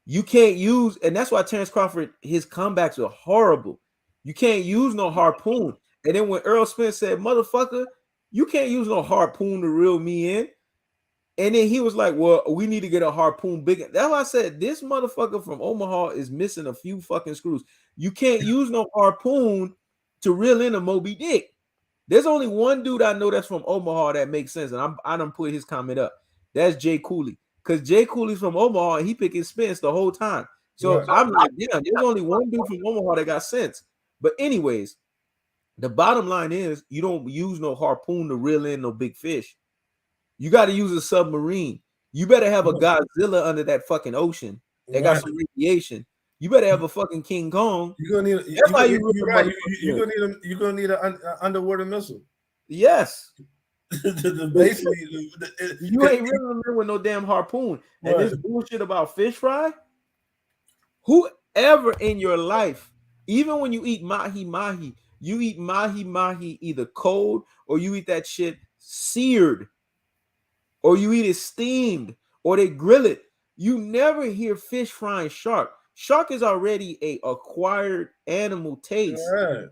You can't use, and that's why Terence Crawford, his comebacks are horrible. You can't use no harpoon. And then when Errol Spence said, motherfucker, you can't use no harpoon to reel me in. And then he was like, well, we need to get a harpoon bigger. That's why I said this motherfucker from Omaha is missing a few fucking screws. You can't use no harpoon to reel in a Moby Dick. There's only one dude I know that's from Omaha that makes sense. And I done put his comment up. That's Jay Cooley. Because Jay Cooley's from Omaha and he picking Spence the whole time. So I'm like, yeah, there's only one dude from Omaha that got sense. But anyways, the bottom line is you don't use no harpoon to reel in no big fish. You got to use a submarine. You better have a Godzilla under that fucking ocean that got some radiation. You better have a fucking King Kong. You're gonna need. That's how you You're right. You're gonna need an underwater missile. Yes. Basically, You ain't reeling in with no damn harpoon. And this bullshit about fish fry. Whoever in your life, even when you eat mahi, you eat mahi either cold or you eat that shit seared, or you eat it steamed, or they grill it. You never hear fish frying shark. Shark is already a acquired animal taste. Right.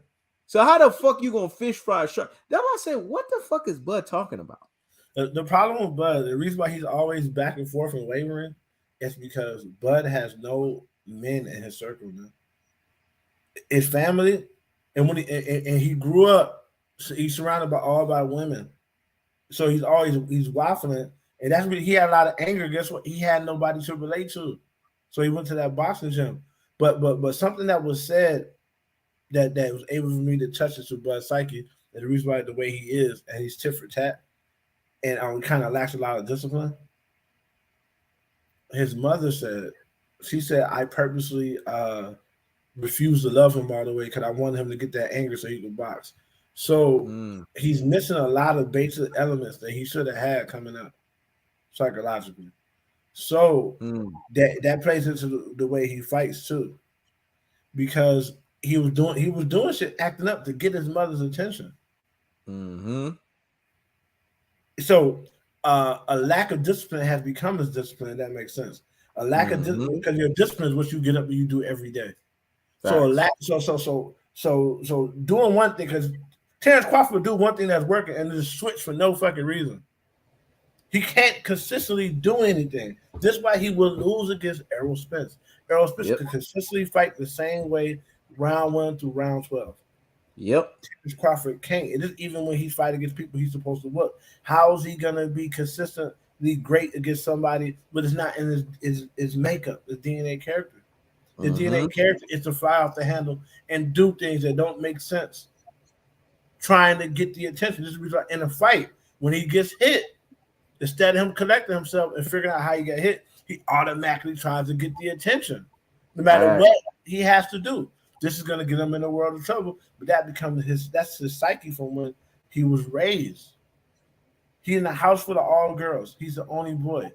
So how the fuck you gonna fish fry shark? That's why I said, what the fuck is Bud talking about? The problem with Bud, the reason why he's always back and forth and wavering, is because Bud has no men in his circle, man. His family, and when he grew up, he's surrounded by women. So he's waffling, and that's when he had a lot of anger. Guess what? He had nobody to relate to, so he went to that boxing gym. But something that was said that was able for me to touch it to Bud's psyche, and the reason why the way he is, and he's tit for tat, and kind of lacks a lot of discipline. His mother said, I purposely refused to love him, by the way, because I wanted him to get that anger so he could box. So he's missing a lot of basic elements that he should have had coming up psychologically. So that plays into the way he fights too, because he was doing shit, acting up to get his mother's attention. So a lack of discipline has become his discipline. That makes sense. A lack of discipline, because your discipline is what you get up and you do every day. So doing one thing, because Terence Crawford will do one thing that's working and just switch for no fucking reason. He can't consistently do anything. This is why he will lose against Errol Spence. Errol Spence can consistently fight the same way round 1 through round 12. Terence Crawford can't. It is even when he's fighting against people he's supposed to whoop. How is he gonna be consistently great against somebody, but it's not in his makeup, his DNA character? The DNA character is to fly off the handle and do things that don't make sense, trying to get the attention. This is in a fight, when he gets hit, instead of him collecting himself and figuring out how he got hit, he automatically tries to get the attention, no matter what he has to do. This is going to get him in a world of trouble, but that's his psyche from when he was raised. He's in a house full of all girls. He's the only boy.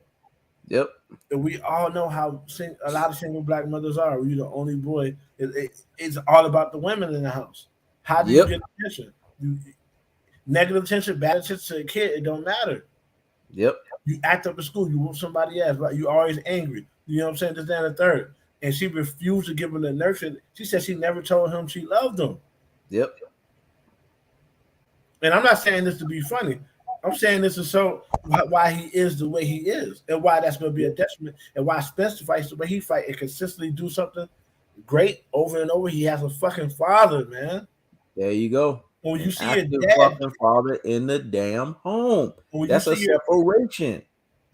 And we all know how a lot of single black mothers are. You're the only boy. It's all about the women in the house. How do you get attention? Negative attention, bad attention to a kid, it don't matter. You act up at school, you whoop somebody else, right? You're always angry. You know what I'm saying? This, that, and the third. And she refused to give him the nurture. She said she never told him she loved him. And I'm not saying this to be funny. I'm saying this is so why he is the way he is, and why that's going to be a detriment, and why Spencer fights the way he fights and consistently do something great over and over. He has a fucking father, man. There you go. When you see your dad, fucking father in the damn home, that's a separation.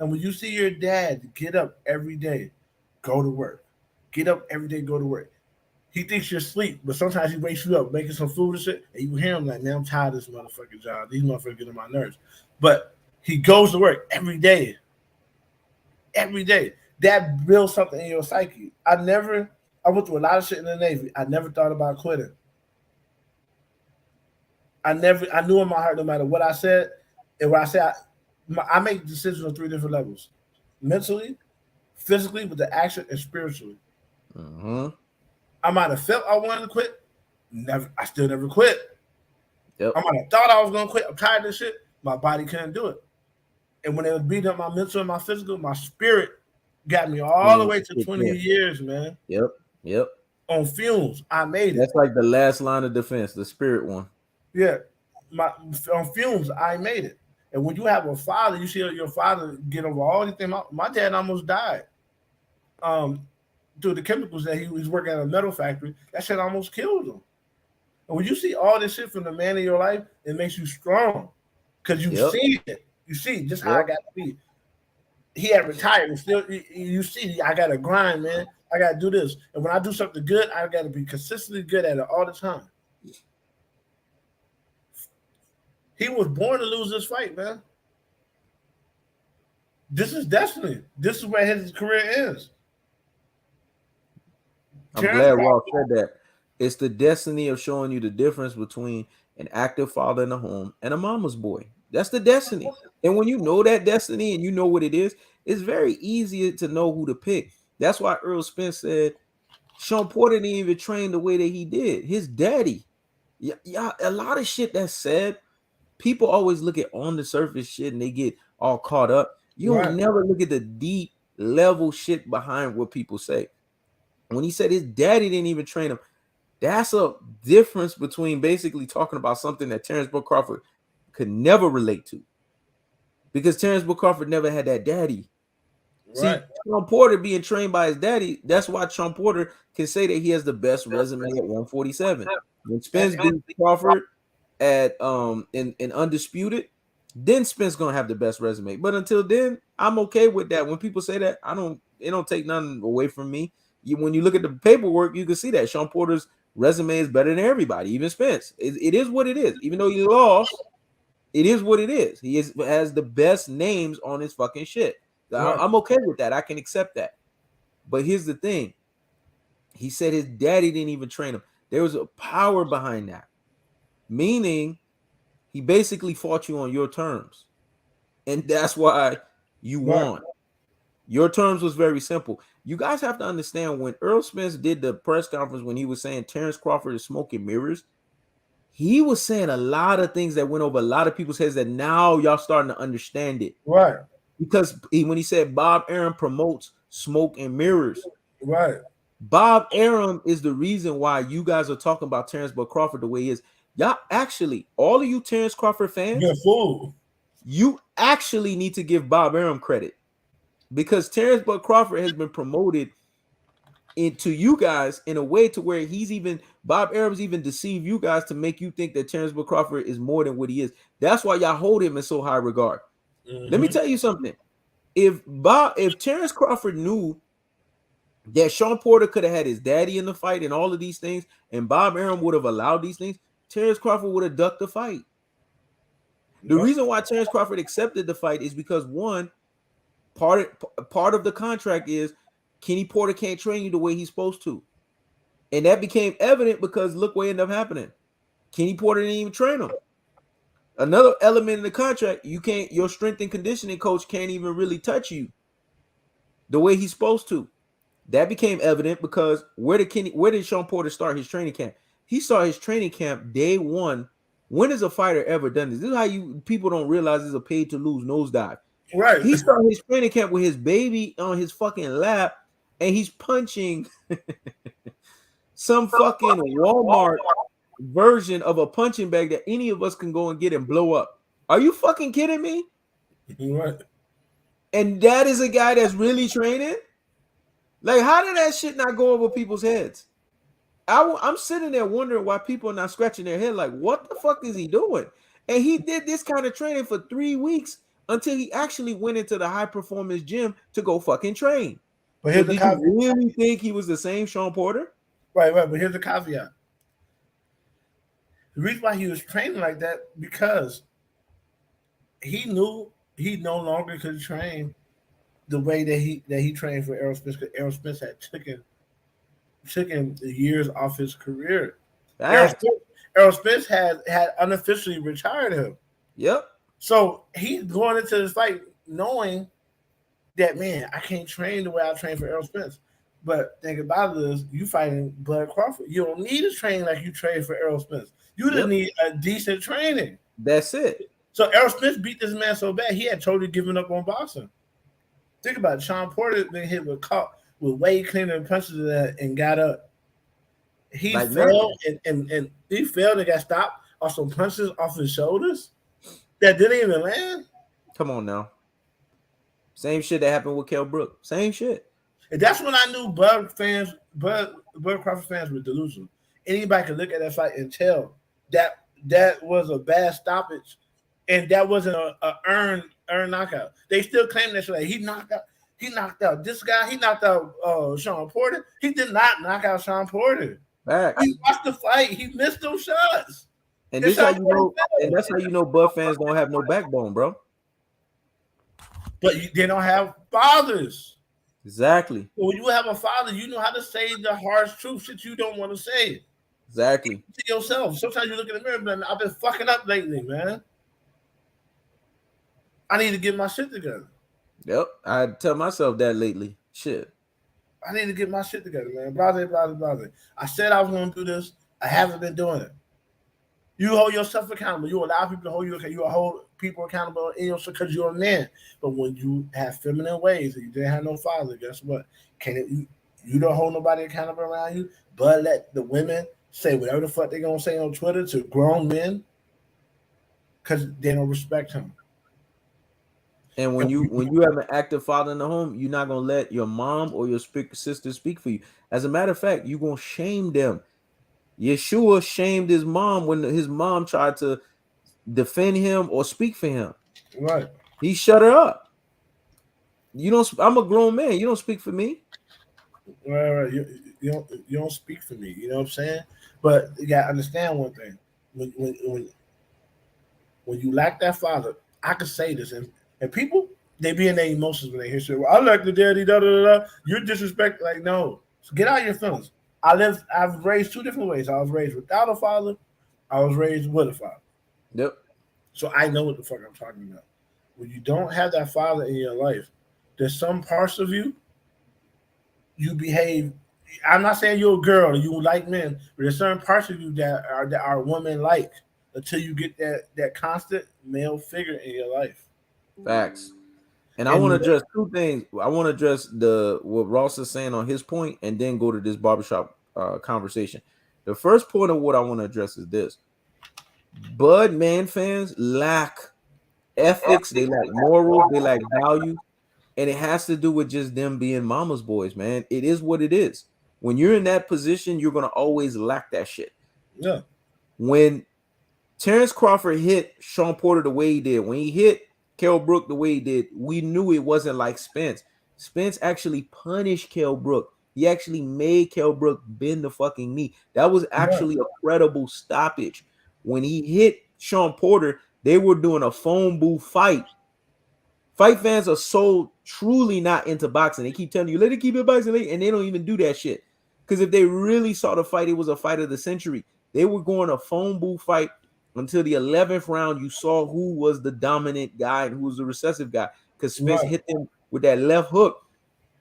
And when you see your dad get up every day, go to work, get up every day, go to work. He thinks you're asleep, but sometimes he wakes you up making some food and shit, and you hear him like, man, I'm tired of this motherfucking job. These motherfuckers get on my nerves. But he goes to work every day. Every day. That builds something in your psyche. I went through a lot of shit in the Navy. I never thought about quitting. I knew in my heart, no matter what I said, and what I said, I make decisions on 3 different levels: mentally, physically, with the action, and spiritually. I might have felt I wanted to quit. I still never quit. I might have thought I was going to quit. I'm tired of this shit. My body couldn't do it. And when it was beating up my mental and my physical, my spirit got me all the way to 20 years, man. On fumes, I made it. That's like the last line of defense, the spirit one. Yeah. On fumes, I made it. And when you have a father, you see your father get over all these things. My dad almost died. Through the chemicals that he was working at a metal factory, that shit almost killed him. And when you see all this shit from the man in your life, it makes you strong, because you see it. You see just how I got to be. He had retired, and still you see I got to grind, man. I got to do this, and when I do something good, I got to be consistently good at it all the time. He was born to lose this fight, man. This is destiny. This is where his career ends. I'm glad Walt said that. It's the destiny of showing you the difference between an active father in the home and a mama's boy. That's the destiny. And when you know that destiny and you know what it is, it's very easy to know who to pick. That's why Errol Spence said Sean Porter didn't even train the way that he did. His daddy. Yeah, a lot of shit that's said, people always look at on the surface shit and they get all caught up. You don't never look at the deep level shit behind what people say. When he said his daddy didn't even train him, that's a difference between basically talking about something that Terence Bud Crawford could never relate to. Because Terence Bud Crawford never had that daddy. See, Sean Porter being trained by his daddy, that's why Sean Porter can say that he has the best resume at 147. When Spence beat Crawford at in Undisputed, then Spence gonna have the best resume. But until then, I'm okay with that. When people say that, it don't take nothing away from me. When you look at the paperwork, you can see that Sean Porter's resume is better than everybody, even Spence. It is what it is. Even though he lost, it is what it is. He has the best names on his fucking shit. I'm okay with that. I can accept that. But here's the thing. He said his daddy didn't even train him. There was a power behind that. Meaning he basically fought you on your terms. And that's why you won. Your terms was very simple. You guys have to understand when Errol Spence did the press conference when he was saying Terence Crawford is smoking mirrors, he was saying a lot of things that went over a lot of people's heads that now y'all starting to understand it. Right. Because when he said Bob Arum promotes smoke and mirrors. Right. Bob Arum is the reason why you guys are talking about Terence Bud Crawford the way he is. Y'all actually, all of you Terence Crawford fans, you actually need to give Bob Arum credit. Because Terence Bud Crawford has been promoted into you guys in a way to where Bob Arum's even deceived you guys to make you think that Terence Bud Crawford is more than what he is. That's why y'all hold him in so high regard. Let me tell you something. If Terence Crawford knew that Sean Porter could have had his daddy in the fight and all of these things, and Bob Arum would have allowed these things, Terence Crawford would have ducked the fight. The reason why Terence Crawford accepted the fight is because one, part of the contract is Kenny Porter can't train you the way he's supposed to. And that became evident because look what ended up happening. Kenny Porter didn't even train him. Another element in the contract, your strength and conditioning coach can't even really touch you the way he's supposed to. That became evident because where did Sean Porter start his training camp? He started his training camp day one. When has a fighter ever done this? This is how people don't realize it's a paid to lose nosedive. Right. He started his training camp with his baby on his fucking lap, and he's punching some fucking Walmart version of a punching bag that any of us can go and get and blow up. Are you fucking kidding me? Right. And that is a guy that's really training? Like, how did that shit not go over people's heads? I'm sitting there wondering why people are not scratching their head like, what the fuck is he doing? And he did this kind of training for 3 weeks until he actually went into the high performance gym to go fucking train. But so did you really think he was the same Sean Porter? Right. But here's the caveat. The reason why he was training like that, because he knew he no longer could train the way that he trained for Errol Spence, because Errol Spence had taken years off his career. Errol Spence had unofficially retired him. Yep. So he's going into this fight knowing that, man, I can't train the way I trained for Errol Spence. But think about it is, you fighting Bud Crawford. You don't need to train like you trained for Errol Spence. You just need a decent training. That's it. So Errol Spence beat this man so bad, he had totally given up on boxing. Think about it. Sean Porter been hit with way cleaner punches than that and got up. He fell and he failed and got stopped off some punches off his shoulders that didn't even land. Come on now. Same shit that happened with Kell Brook. Same shit. And that's when I knew Bud Crawford fans were delusional. Anybody could look at that fight and tell that was a bad stoppage, and that wasn't a earned knockout. They still claim that shit. Like, he knocked out this guy. He knocked out Sean Porter. He did not knock out Sean Porter. Back. He watched the fight. He missed those shots. And this how you know. And that's how you know Bud fans don't have no backbone, bro. But they don't have fathers. Exactly. But when you have a father, you know how to say the harsh truth, shit you don't want to say Exactly. to yourself. Sometimes you look in the mirror, man, I've been fucking up lately, man. I need to get my shit together. Yep. I tell myself that lately. Shit. I need to get my shit together, man. Blase, blase, blase. I said I was going to do this. I haven't been doing it. You hold yourself accountable. You allow people to hold you accountable. You hold people accountable in yourself because you're a man. But when you have feminine ways and you didn't have no father, guess what? Can it, you don't hold nobody accountable around you, but let the women say whatever the fuck they gonna say on Twitter to grown men because they don't respect him. And when And you have an active father in the home, you're not gonna let your mom or your sister speak for you. As a matter of fact, you're gonna shame them. Yeshua shamed his mom when his mom tried to defend him or speak for him. right, He shut her up. You don't. I'm a grown man. You don't speak for me. right. You don't speak for me. You know what I'm saying? But you gotta understand one thing. When you lack that father, I could say this, and people they be in their emotions when they hear shit. Well, I like the daddy, da da da. Da. You're disrespect. Like no, so get out of your feelings. I've raised two different ways. I was raised without a father. I was raised with a father. Yep. So I know what the fuck I'm talking about. When you don't have that father in your life, there's some parts of you you behave. I'm not saying you're a girl, you like men, but there's certain parts of you that are women like until you get that constant male figure in your life. Facts. And I want to And address two things. I want to address what Ross is saying on his point, and then go to this barbershop conversation. The first point of what I want to address is this: Bud man fans lack ethics, they lack morals, they lack values, and it has to do with just them being mama's boys, man. It is what it is. When you're in that position, you're gonna always lack that shit. yeah, When Terence Crawford hit Sean Porter the way he did, when he hit Kell Brook the way he did, we knew it wasn't like Spence. Spence actually punished Kell Brook. He actually made Kell Brook bend the fucking knee. That was yeah, actually a credible stoppage. When he hit Sean Porter, they were doing a phone booth fight. Fight fans are so truly not into boxing. They keep telling you, let it keep it boxing, and they don't even do that shit. Because if they really saw the fight, it was a fight of the century. They were going a phone booth fight until the 11th round. You saw who was the dominant guy and who was the recessive guy. Because Spence right, hit them with that left hook,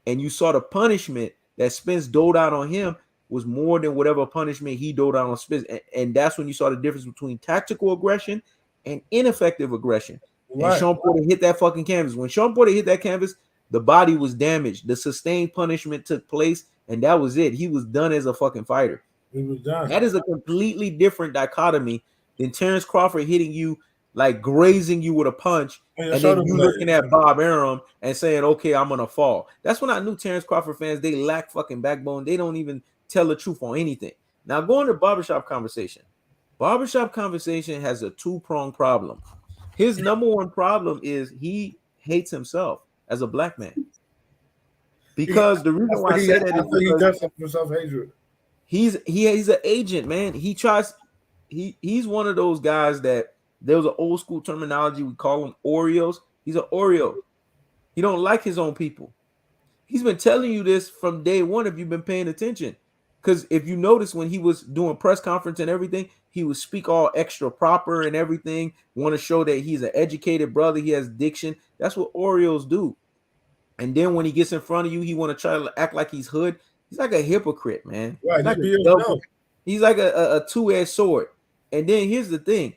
and you saw the punishment that Spence doled out on him was more than whatever punishment he doled out on Spence. And that's when you saw the difference between tactical aggression and ineffective aggression. And right. Sean Porter hit that fucking canvas. When Sean Porter hit that canvas, the body was damaged. The sustained punishment took place, and that was it. He was done as a fucking fighter. It was done. That is a completely different dichotomy than Terence Crawford hitting you, like grazing you with a punch, And your and then shoulder you blade. looking at Bob Arum and saying, okay, I'm gonna fall. That's when I knew Terence Crawford fans, they lack fucking backbone. They don't even tell the truth on anything. Now, going to barbershop conversation. Barbershop conversation has a two-pronged problem. His number one problem is he hates himself as a black man. Because the reason why I say that is He because does something for self hatred. he's an agent, man. He's one of those guys that there was an old school terminology, we call them Oreos. He's an Oreo. He don't like his own people. He's been telling you this from day one if you've been paying attention. Because if you notice when he was doing press conference and everything, he would speak all extra proper and everything, want to show that he's an educated brother, he has diction. That's what Oreos do. And then when he gets in front of you, he want to try to act like he's hood. He's like a hypocrite, man. Right, He's like just a be yourself. double. He's like a two-edged sword. And then here's the thing: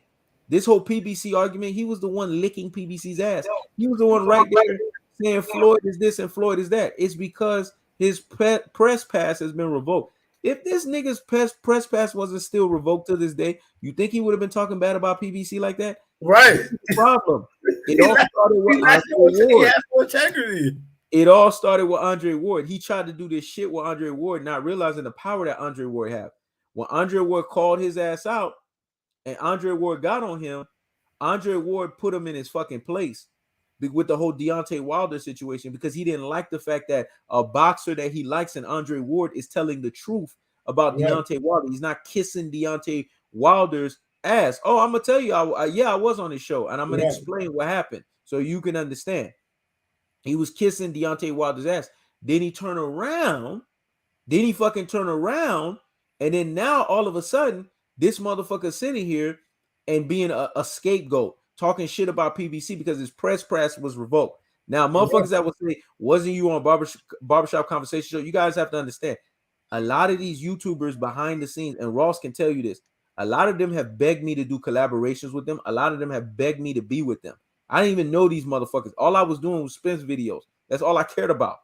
this whole PBC argument, he was the one licking PBC's ass. He was the one right there saying Floyd is this and Floyd is that. It's because his press pass has been revoked. If this nigga's press pass wasn't still revoked to this day, you think he would have been talking bad about PBC like that? Right. This is the problem. It He all started with he Andre Ward. has no integrity. It all started with Andre Ward. He tried to do this shit with Andre Ward, not realizing the power that Andre Ward had. When Andre Ward called his ass out and Andre Ward got on him, Andre Ward put him in his fucking place with the whole Deontay Wilder situation because he didn't like the fact that a boxer that he likes in Andre Ward is telling the truth about Right. Deontay Wilder. He's not kissing Deontay Wilder's ass. Oh, I'm going to tell you, I was on his show, and I'm going to explain what happened so you can understand. He was kissing Deontay Wilder's ass. Then he turned around. Then he fucking turned around. And then now all of a sudden, this motherfucker sitting here and being a scapegoat, talking shit about PBC because his press was revoked. Now, motherfuckers that will say, wasn't you on Barbershop Conversation Show? You guys have to understand, a lot of these YouTubers behind the scenes, and Ross can tell you this, a lot of them have begged me to do collaborations with them. A lot of them have begged me to be with them. I didn't even know these motherfuckers. All I was doing was Spence videos. That's all I cared about.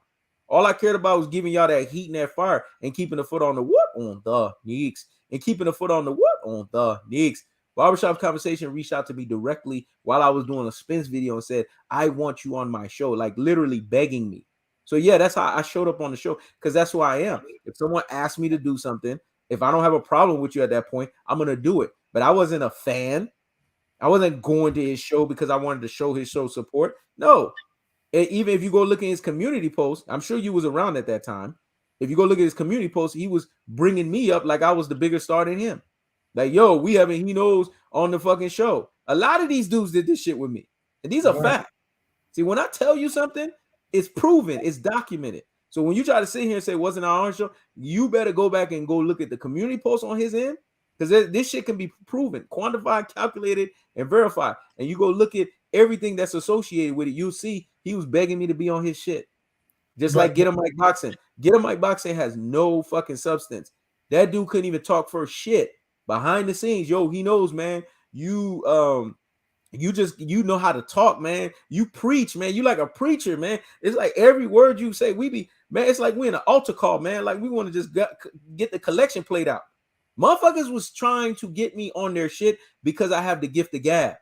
All I cared about was giving y'all that heat and that fire and keeping the foot on the what on the Knicks. And keeping the foot on the what on the Knicks. Barbershop Conversation reached out to me directly while I was doing a Spence video and said, I want you on my show, like literally begging me. So yeah, that's how I showed up on the show, because that's who I am. If someone asked me to do something, if I don't have a problem with you at that point, I'm going to do it. But I wasn't a fan. I wasn't going to his show because I wanted to show his show support. No. Even if you go look at his community post, I'm sure you was around at that time. If you go look at his community post, he was bringing me up like I was the bigger star than him. Like, yo, we having He Knows on the fucking show. A lot of these dudes did this shit with me. And these are facts. See, when I tell you something, it's proven, it's documented. So when you try to sit here and say, wasn't our own show, you better go back and go look at the community post on his end, because this shit can be proven, quantified, calculated, and verified. And you go look at everything that's associated with it, you'll see he was begging me to be on his shit. Just like Get 'em Mike Boxing. Get 'em Mike Boxing has no fucking substance. That dude couldn't even talk for shit. Behind the scenes, yo, he knows, man. You know how to talk, man. You preach, man. You like a preacher, man. It's like every word you say, it's like we in an altar call, man. Like we want to just get the collection plate out. Motherfuckers was trying to get me on their shit because I have the gift of gab.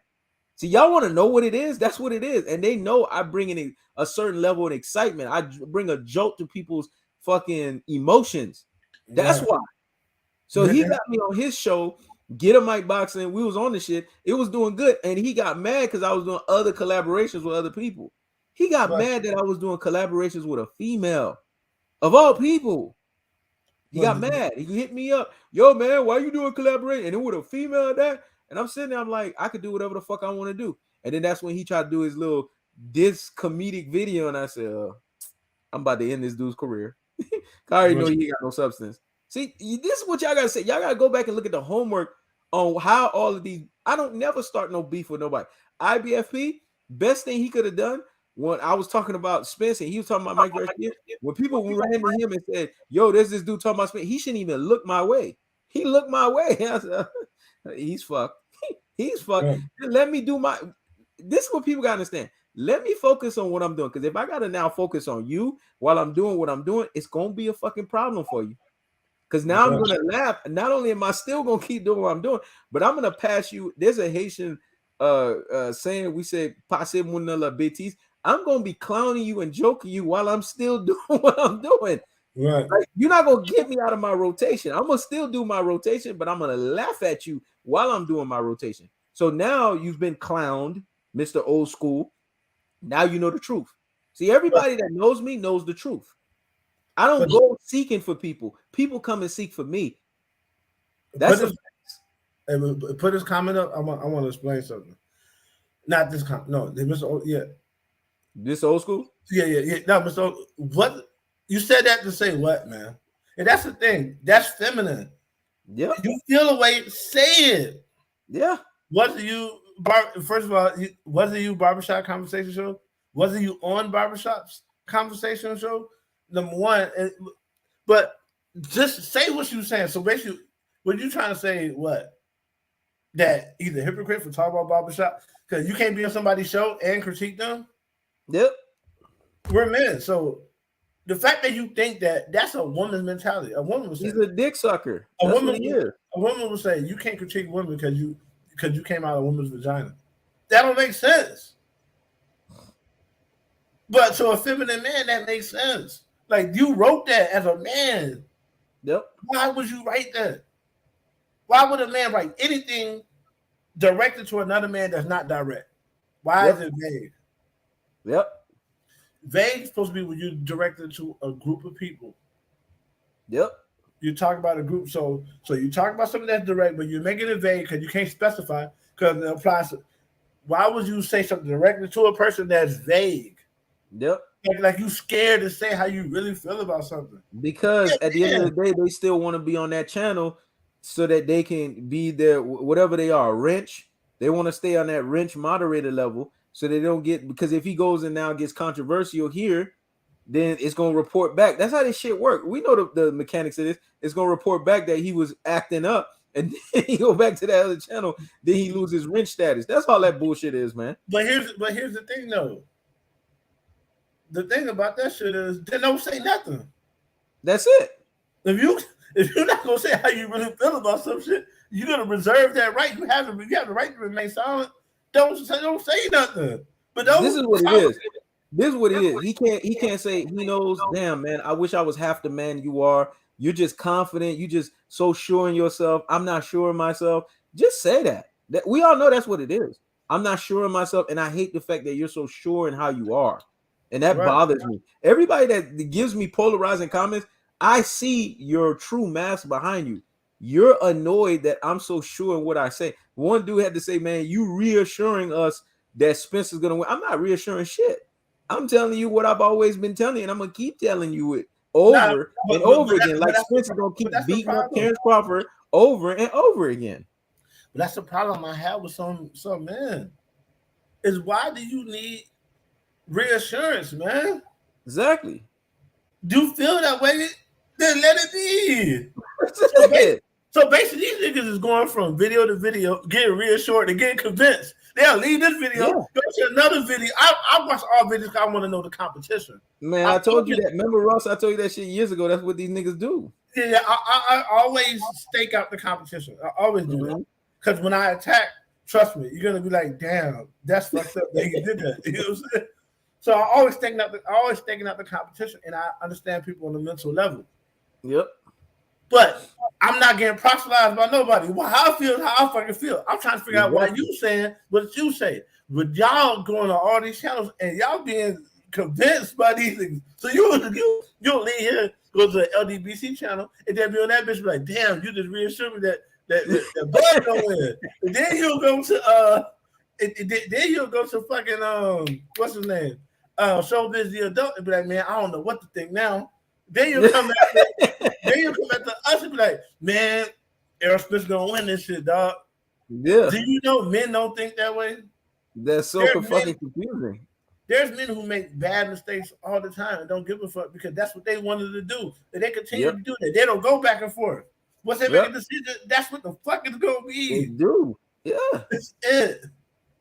See, y'all want to know what it is? That's what it is. And they know I bring in a certain level of excitement. I bring a jolt to people's fucking emotions. That's why. So he got me on his show, Get 'em Mike Boxing. We was on the shit. It was doing good. And he got mad because I was doing other collaborations with other people. He got mad that I was doing collaborations with a female. Of all people. He got mad. He hit me up. Yo, man, why you doing collaboration? And then with a female at that? And I'm sitting there, I'm like, I could do whatever the fuck I want to do. And then that's when he tried to do his little comedic video. And I said, I'm about to end this dude's career. I already know he ain't got no substance. See, this is what y'all gotta say. Y'all gotta go back and look at the homework on how all of these. I don't never start no beef with nobody. IBFP, best thing he could have done when I was talking about Spence and he was talking about Mike Garcia. When people ran to him and said, "Yo, there's this dude talking about Spence," he shouldn't even look my way. He looked my way. I said, he's fucked. He's fucked. Yeah. Let me do my. This is what people gotta understand. Let me focus on what I'm doing, because if I gotta now focus on you while I'm doing what I'm doing, it's gonna be a fucking problem for you. Because now I'm gonna laugh. Not only am I still gonna keep doing what I'm doing, but I'm gonna pass you. There's a Haitian saying, we say "Passez moi la bêtise." I'm gonna be clowning you and joking you while I'm still doing what I'm doing. Right. Like, you're not gonna get me out of my rotation. I'm gonna still do my rotation, but I'm gonna laugh at you while I'm doing my rotation. So now you've been clowned, Mr. Old School. Now you know the truth. See, everybody that knows me knows the truth. I don't go seeking for people. People come and seek for me. That's put this comment up. I want to explain something. Not this comment. No, Mr. This Old School? Yeah. No, Mr. What you said that to say what, man? And that's the thing. That's feminine. Yeah. You feel a way, say it. Yeah. First of all, wasn't you Barbershop Conversation Show? Wasn't you on Barbershop's Conversation Show? Number one, but just say what you're saying. So basically, what you trying to say? What? That either hypocrite for talking about barbershop because you can't be on somebody's show and critique them. Yep, we're men. So the fact that you think that's a woman's mentality. A woman was he's a dick sucker. A woman will say you can't critique women because you came out of a woman's vagina. That don't make sense. But to a feminine man, that makes sense. Like, you wrote that as a man. Yep. Why would you write that? Why would a man write anything directed to another man that's not direct? Why is it vague? Yep. Vague is supposed to be when you directed to a group of people. Yep. You talk about a group, so you talk about something that's direct, but you're making it vague because you can't specify because it applies to. Why would you say something directly to a person that's vague? Yep. Like you scared to say how you really feel about something. Because at the end of the day, they still want to be on that channel so that they can be there, whatever they are, wrench. They want to stay on that wrench moderator level so they don't get, because if he goes and now gets controversial here, then it's going to report back. That's how this shit work. We know the mechanics of this. It's going to report back that he was acting up, and then he go back to that other channel. Then he loses wrench status. That's all that bullshit is, man. But here's the thing, though. The thing about that shit is they don't say nothing. That's it. If you're not gonna say how you really feel about some shit, you're gonna reserve that right. You have the right to remain silent. Don't say nothing. But this is what it is. This is what it is. He can't say he knows. Damn, man, I wish I was half the man you are. You're just confident. You just so sure in yourself. I'm not sure in myself. Just say that. That we all know that's what it is. I'm not sure in myself, and I hate the fact that you're so sure in how you are, and that bothers me. Everybody that gives me polarizing comments, I see your true mask behind you. You're annoyed that I'm so sure in what I say. One dude had to say, man, you reassuring us that Spence is going to win. I'm not reassuring shit. I'm telling you what I've always been telling you, and I'm going to keep telling you it over and over again. Like Spence is going to keep beating up Terence Crawford over and over again. But that's the problem I have with some men. Is why do you need reassurance, man? Exactly. Do you feel that way? Then let it be. So basically, these niggas is going from video to video, getting reassured and getting convinced. They'll leave this video, go to another video. I watch all videos because I want to know the competition. Man, I told you that. Remember, Ross, I told you that shit years ago. That's what these niggas do. Yeah, I always stake out the competition. I always do that. Because when I attack, trust me, you're going to be like, damn, that's fucked up that you did that. You know what I'm saying? So I always taking out the competition, and I understand people on the mental level. Yep. But I'm not getting proselytized by nobody. Well, how I feel, how I fucking feel. I'm trying to figure out why you saying what you say. But y'all going on all these channels and y'all being convinced by these things. So you'll leave here, go to the LDBC channel, and then be on that bitch be like, damn, you just reassured me that Bud don't win. And then you'll go to then you'll go to fucking what's his name? Showbiz the Adult and be like, man, I don't know what to think now. Then you'll come back to us and be like, man, Errol Spence gonna win this shit, dog. Yeah. Do you know men don't think that way? That's so fucking confusing. There's men who make bad mistakes all the time and don't give a fuck because that's what they wanted to do. And they continue to do that. They don't go back and forth. Once they make a decision, that's what the fuck is gonna be. They do. Yeah. That's it.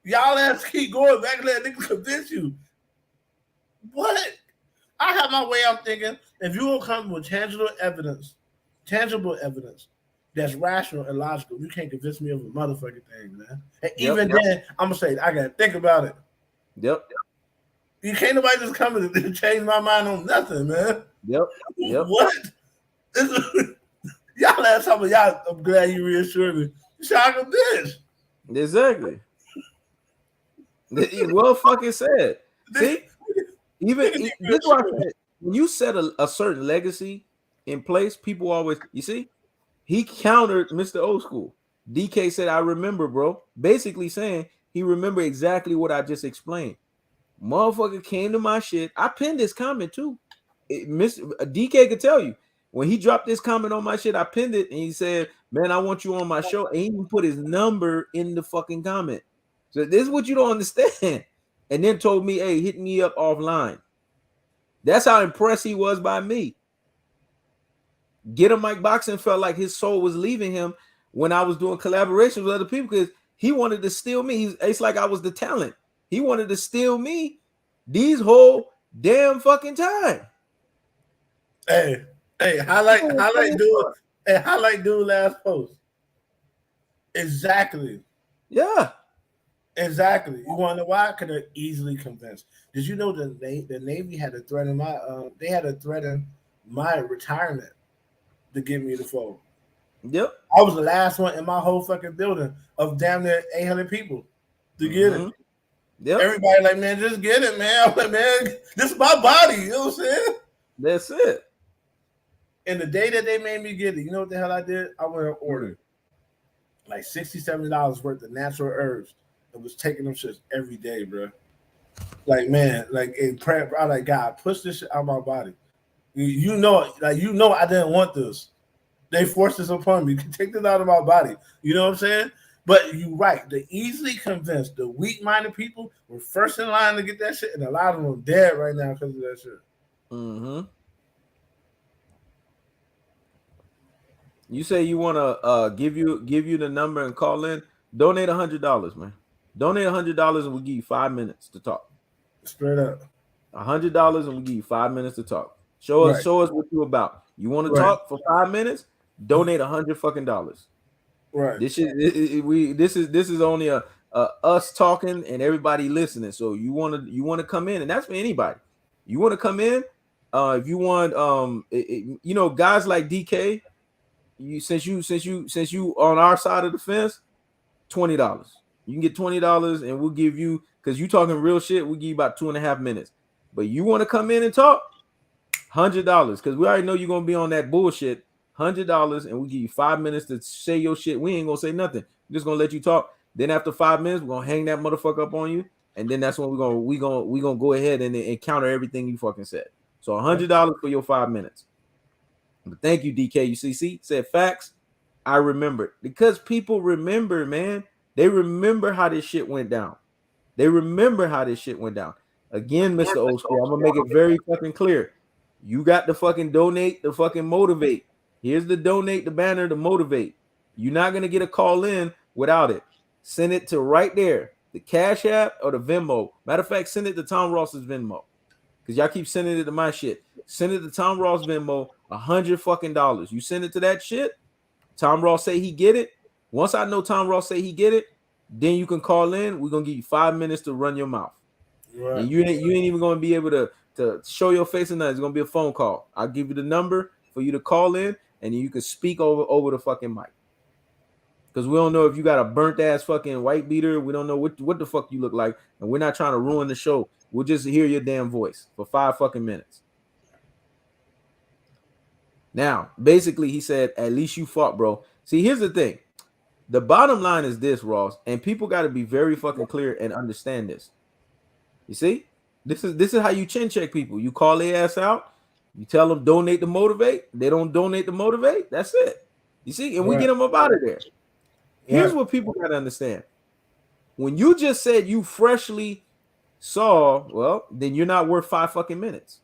Y'all ass keep going back and let niggas convince you. What? I have my way I'm thinking. If you will come with tangible evidence that's rational and logical, you can't convince me of a motherfucking thing, man. And even then, I'm gonna say I gotta think about it. Yep. You can't nobody just come and change my mind on nothing, man. Yep. What? Y'all ask something, y'all. I'm glad you reassured me. You sound like a bitch. Exactly. Well fucking said. See? Even this is what I said. When you set a certain legacy in place, people always, you see, he countered Mr. Old School. DK said, I remember, bro. Basically saying he remembered exactly what I just explained. Motherfucker came to my shit. I pinned this comment too. DK could tell you. When he dropped this comment on my shit, I pinned it and he said, man, I want you on my show. And he even put his number in the fucking comment. So this is what you don't understand. And then told me, hey, hit me up offline. That's how impressed he was by me. Get a Mike Boxing felt like his soul was leaving him when I was doing collaborations with other people because he wanted to steal me. It's like I was the talent. He wanted to steal me these whole damn fucking time. Hey, highlight dude last post. Exactly. Yeah. Exactly. You want to know why? Because they're easily convinced. Did you know the Navy had to threaten my retirement to give me the phone? Yep. I was the last one in my whole fucking building of damn near 800 people to get it. Yep. Everybody like, man, just get it, man. I'm like, man, this is my body. You know what I'm saying? That's it. And the day that they made me get it, you know what the hell I did? I went and ordered like $60, $70 worth of natural herbs and was taking them shits every day, bro. Like man, like in prayer, I like God, push this shit out of my body. You know, like you know, I didn't want this. They forced this upon me. Take this out of my body. You know what I'm saying? But you're right. The easily convinced, the weak-minded people were first in line to get that shit, and a lot of them are dead right now because of that shit. Mm-hmm. You say you want to give you the number and call in. Donate $100, man. Donate $100 and we'll give you 5 minutes to talk. Straight up. $100 and we'll give you 5 minutes to talk. Show us what you about. You want to talk for 5 minutes? Donate $100 fucking. Right. This is only a us talking and everybody listening. So you want to come in, and that's for anybody. You want to come in, if you want guys like DK. Since you on our side of the fence, $20. You can get $20 and we'll give you, because you talking real shit, we'll give you about 2.5 minutes. But you want to come in and talk, $100, because we already know you're gonna be on that bullshit. $100 and we'll give you 5 minutes to say your shit. We ain't gonna say nothing. We're just gonna let you talk. Then after 5 minutes, we're gonna hang that motherfucker up on you, and then that's when we gonna go ahead and counter everything you fucking said. So $100 for your 5 minutes. But thank you, DKUCC. Said facts. I remember, because people remember, man. They remember how this shit went down. They remember how this shit went down. Again, Mr. Old School, I'm gonna make it very fucking clear. You got to fucking donate to fucking motivate. Here's the donate, the banner to motivate. You're not gonna get a call in without it. Send it to right there, the Cash App or the Venmo. Matter of fact, send it to Tom Ross's Venmo, because y'all keep sending it to my shit. Send it to Tom Ross Venmo, $100 fucking dollars. You send it to that shit. Tom Ross say he get it. Once I know Tom Ross say he get it, then you can call in. We're gonna give you 5 minutes to run your mouth. Right. And you ain't even gonna be able to show your face or nothing. It's gonna be a phone call. I'll give you the number for you to call in, and you can speak over the fucking mic. Because we don't know if you got a burnt ass fucking white beater. We don't know what the fuck you look like, and we're not trying to ruin the show. We'll just hear your damn voice for 5 fucking minutes. Now, basically, he said, at least you fought, bro. See, here's the thing. The bottom line is this, Ross, and people got to be very fucking clear and understand this. You see? This is how you chin check people. You call their ass out. You tell them donate to motivate. They don't donate to motivate. That's it. You see? And we get them up out of there. Here's what people got to understand. When you just said you freshly saw, well, then you're not worth 5 fucking minutes.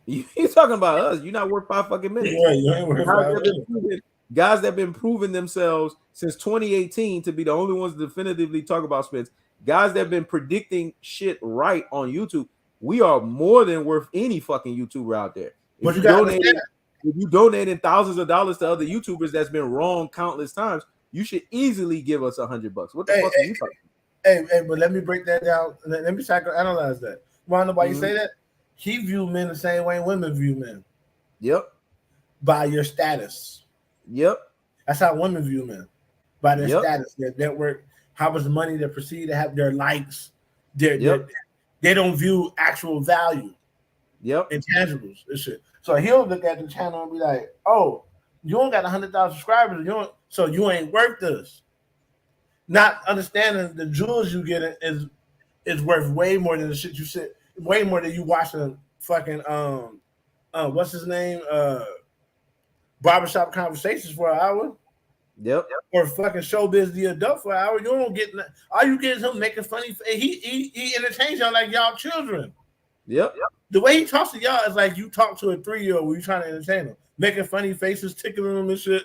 You're talking about us. You're not worth 5 fucking minutes. Yeah, you ain't worth 5 minutes. Guys that have been proving themselves since 2018 to be the only ones to definitively talk about Spence. Guys that have been predicting shit right on YouTube. We are more than worth any fucking YouTuber out there. If you donated thousands of dollars to other YouTubers that's been wrong countless times, you should easily give us $100. What the fuck are you talking about? Hey, but let me break that down. Let me psychoanalyze that. Why nobody say that? He view men the same way women view men. Yep. By your status. Yep. That's how women view men. By their status, their network, how much money they perceive to have, their likes. They don't view actual value. Yep. Intangibles. This shit. So he'll look at the channel and be like, "Oh, you don't got 100,000 subscribers. So you ain't worth this." Not understanding the jewels you get is worth way more than the shit you said. Way more than you watching fucking what's his name? Barbershop Conversations for an hour. Yep. Or fucking Showbiz the Adult for an hour. You don't get all you get is him making funny. He entertains y'all like y'all children. Yep. The way he talks to y'all is like you talk to a 3-year-old when you trying to entertain him, making funny faces, tickling them and shit.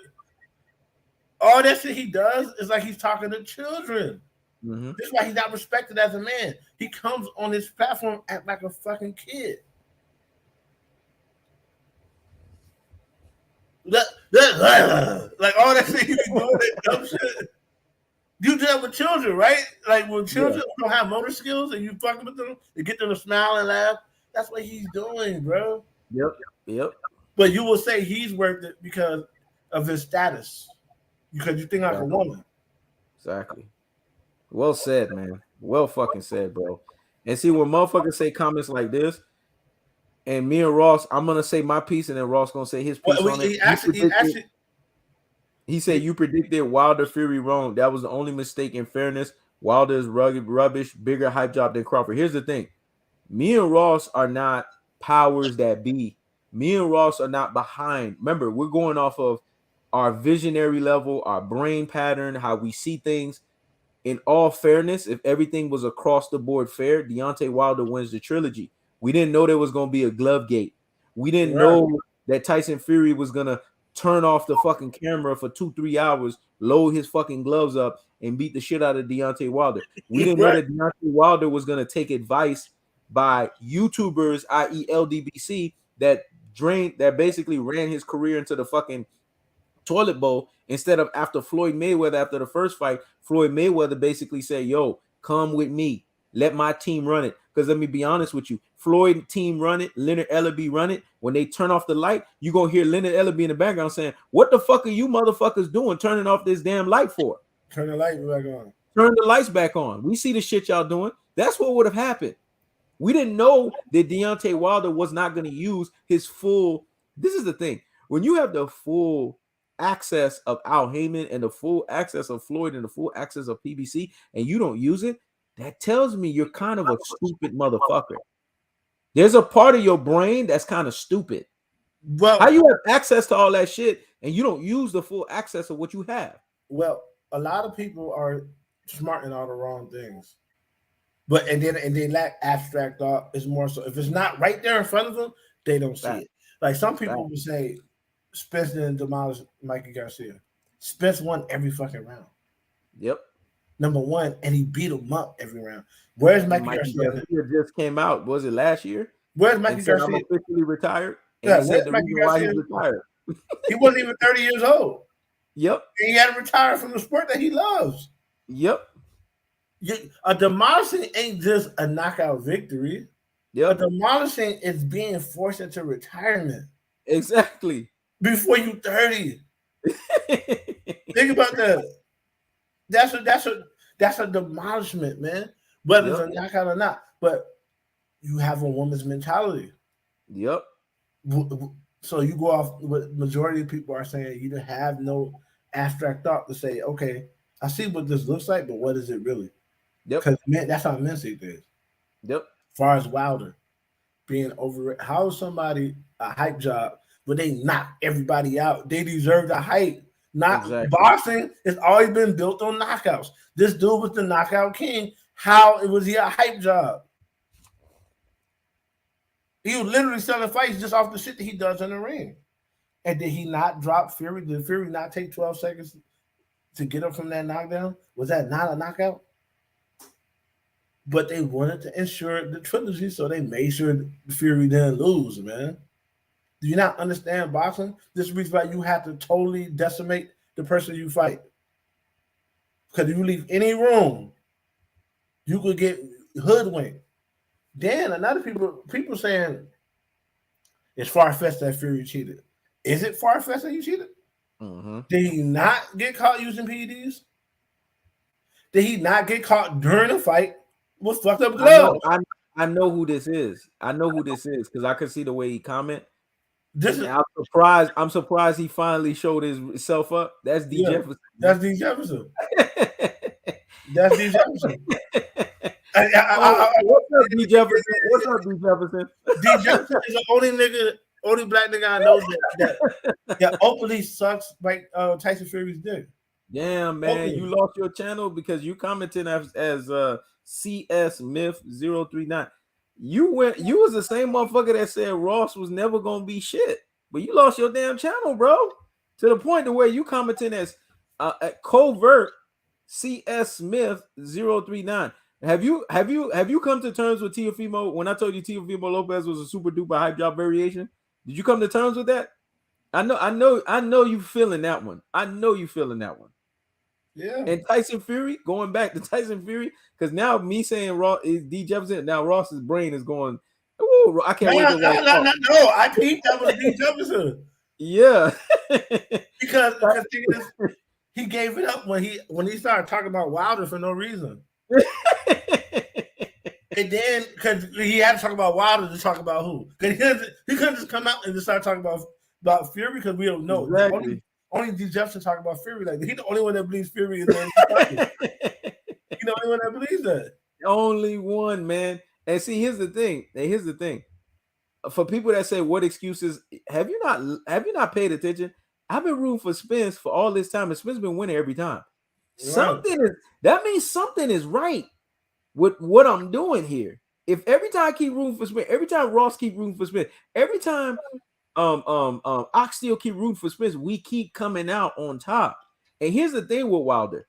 All that shit he does is like he's talking to children. Mm-hmm. That's why he's not respected as a man. He comes on his platform act like a fucking kid. Like all that shit you be doing, that dumb shit. You do that with children, right? Like when children don't have motor skills and you fucking with them, you get them to smile and laugh. That's what he's doing, bro. Yep. But you will say he's worth it because of his status. Because you think like a woman. Exactly. Well said, man. Well fucking said, bro. And see, when motherfuckers say comments like this, and me and Ross, I'm gonna say my piece, and then Ross gonna say his piece on it. He said you predicted Wilder Fury wrong. That was the only mistake in fairness. Wilder is rugged rubbish, bigger hype job than Crawford. Here's the thing. Me and Ross are not powers that be. Me and Ross are not behind. Remember, we're going off of our visionary level, our brain pattern, how we see things. In all fairness, if everything was across the board fair, Deontay Wilder wins the trilogy. We didn't know there was going to be a glove gate. We didn't know that Tyson Fury was going to turn off the fucking camera for 2-3 hours, load his fucking gloves up, and beat the shit out of Deontay Wilder. We didn't know that Deontay Wilder was going to take advice by YouTubers, i.e. LDBC, that basically ran his career into the fucking toilet bowl, instead of after Floyd Mayweather, after the first fight, Floyd Mayweather basically said, yo, come with me. Let my team run it. Because let me be honest with you, Floyd team run it, Leonard Ellerbe run it. When they turn off the light, you're going to hear Leonard Ellerbe in the background saying, what the fuck are you motherfuckers doing turning off this damn light for? Turn the light back on. Turn the lights back on. We see the shit y'all doing. That's what would have happened. We didn't know that Deontay Wilder was not going to use his full. This is the thing. When you have the full access of Al Haymon and the full access of Floyd and the full access of PBC, and you don't use it, that tells me you're kind of a stupid motherfucker. There's a part of your brain that's kind of stupid. Well, how you have access to all that shit and you don't use the full access of what you have? Well, a lot of people are smart in all the wrong things. But and they lack abstract thought. It's more so if it's not right there in front of them, they don't see it. Like some people would say, Spence didn't demolish Mikey Garcia. Spence won every fucking round. Yep. Number one, and he beat him up every round. Where's Mikey Garcia? Just came out. Was it last year? Where's Mikey Garcia? I'm officially retired. And he said the reason why he's retired. He wasn't even 30 years old. Yep. And he had to retire from the sport that he loves. Yep. A demolishing ain't just a knockout victory. Yep. A demolishing is being forced into retirement. Exactly. Before you 30. Think about that. That's a demolishment, man. Whether it's a knockout or not. But you have a woman's mentality. Yep. So you go off what majority of people are saying. You don't have no abstract thought to say, okay, I see what this looks like, but what is it really? Yep. Because that's how men see things. Yep. As far as Wilder being over, how is somebody a hype job, but they knock everybody out? They deserve the hype. Boxing has always been built on knockouts. This dude was the knockout king. How was he a hype job? He was literally selling fights just off the shit that he does in the ring. And did he not drop Fury? Did Fury not take 12 seconds to get up from that knockdown? Was that not a knockout? But they wanted to ensure the trilogy, so they made sure Fury didn't lose, man. Do you not understand boxing? This is the reason why you have to totally decimate the person you fight. Because if you leave any room, you could get hoodwinked. Then another people saying it's far-fetched that Fury cheated. Is it far-fetched that you cheated? Mm-hmm. Did he not get caught using PEDs? Did he not get caught during a fight with fucked up gloves? I know who this is. I know who this is because I can see the way he comment. I'm surprised he finally showed himself up. That's D. Jefferson. That's D. Jefferson. That's D. Jefferson. What's up, D. Jefferson? What's up, D. Jefferson? D. Jefferson is the only black nigga I know that openly sucks like Tyson Fury's dick. Damn, man, you lost your channel because you commented as CS Myth 039. You was the same motherfucker that said Ross was never gonna be shit, but you lost your damn channel, bro. To the point to where you commenting as covert CS Smith 039. Have you come to terms with Teofimo when I told you Teofimo Lopez was a super duper hype job variation? Did you come to terms with that? I know you feeling that one. I know you feeling that one. Yeah. And Tyson Fury, going back to Tyson Fury, because now me saying Ross is D Jefferson, now Ross's brain is going, ooh, I can't wait to watch. No, I peeped that was D Jefferson. Yeah. because he gave it up when he started talking about Wilder for no reason. And then because he had to talk about Wilder to talk about who? Because he couldn't just come out and just start talking about Fury because we don't know. Exactly. Only D. Jefferson talk about Fury. Like he's the only one that believes Fury is the only fighter. He's the only one that believes that. The only one, man. And see, here's the thing. And here's the thing. For people that say what excuses, have you not paid attention? I've been rooting for Spence for all this time, and Spence been winning every time. Right. That means something is right with what I'm doing here. If every time I keep rooting for Spence, every time Ross keep rooting for Spence, every time Oxtail keep rooting for Spence, we keep coming out on top. And here's the thing with Wilder.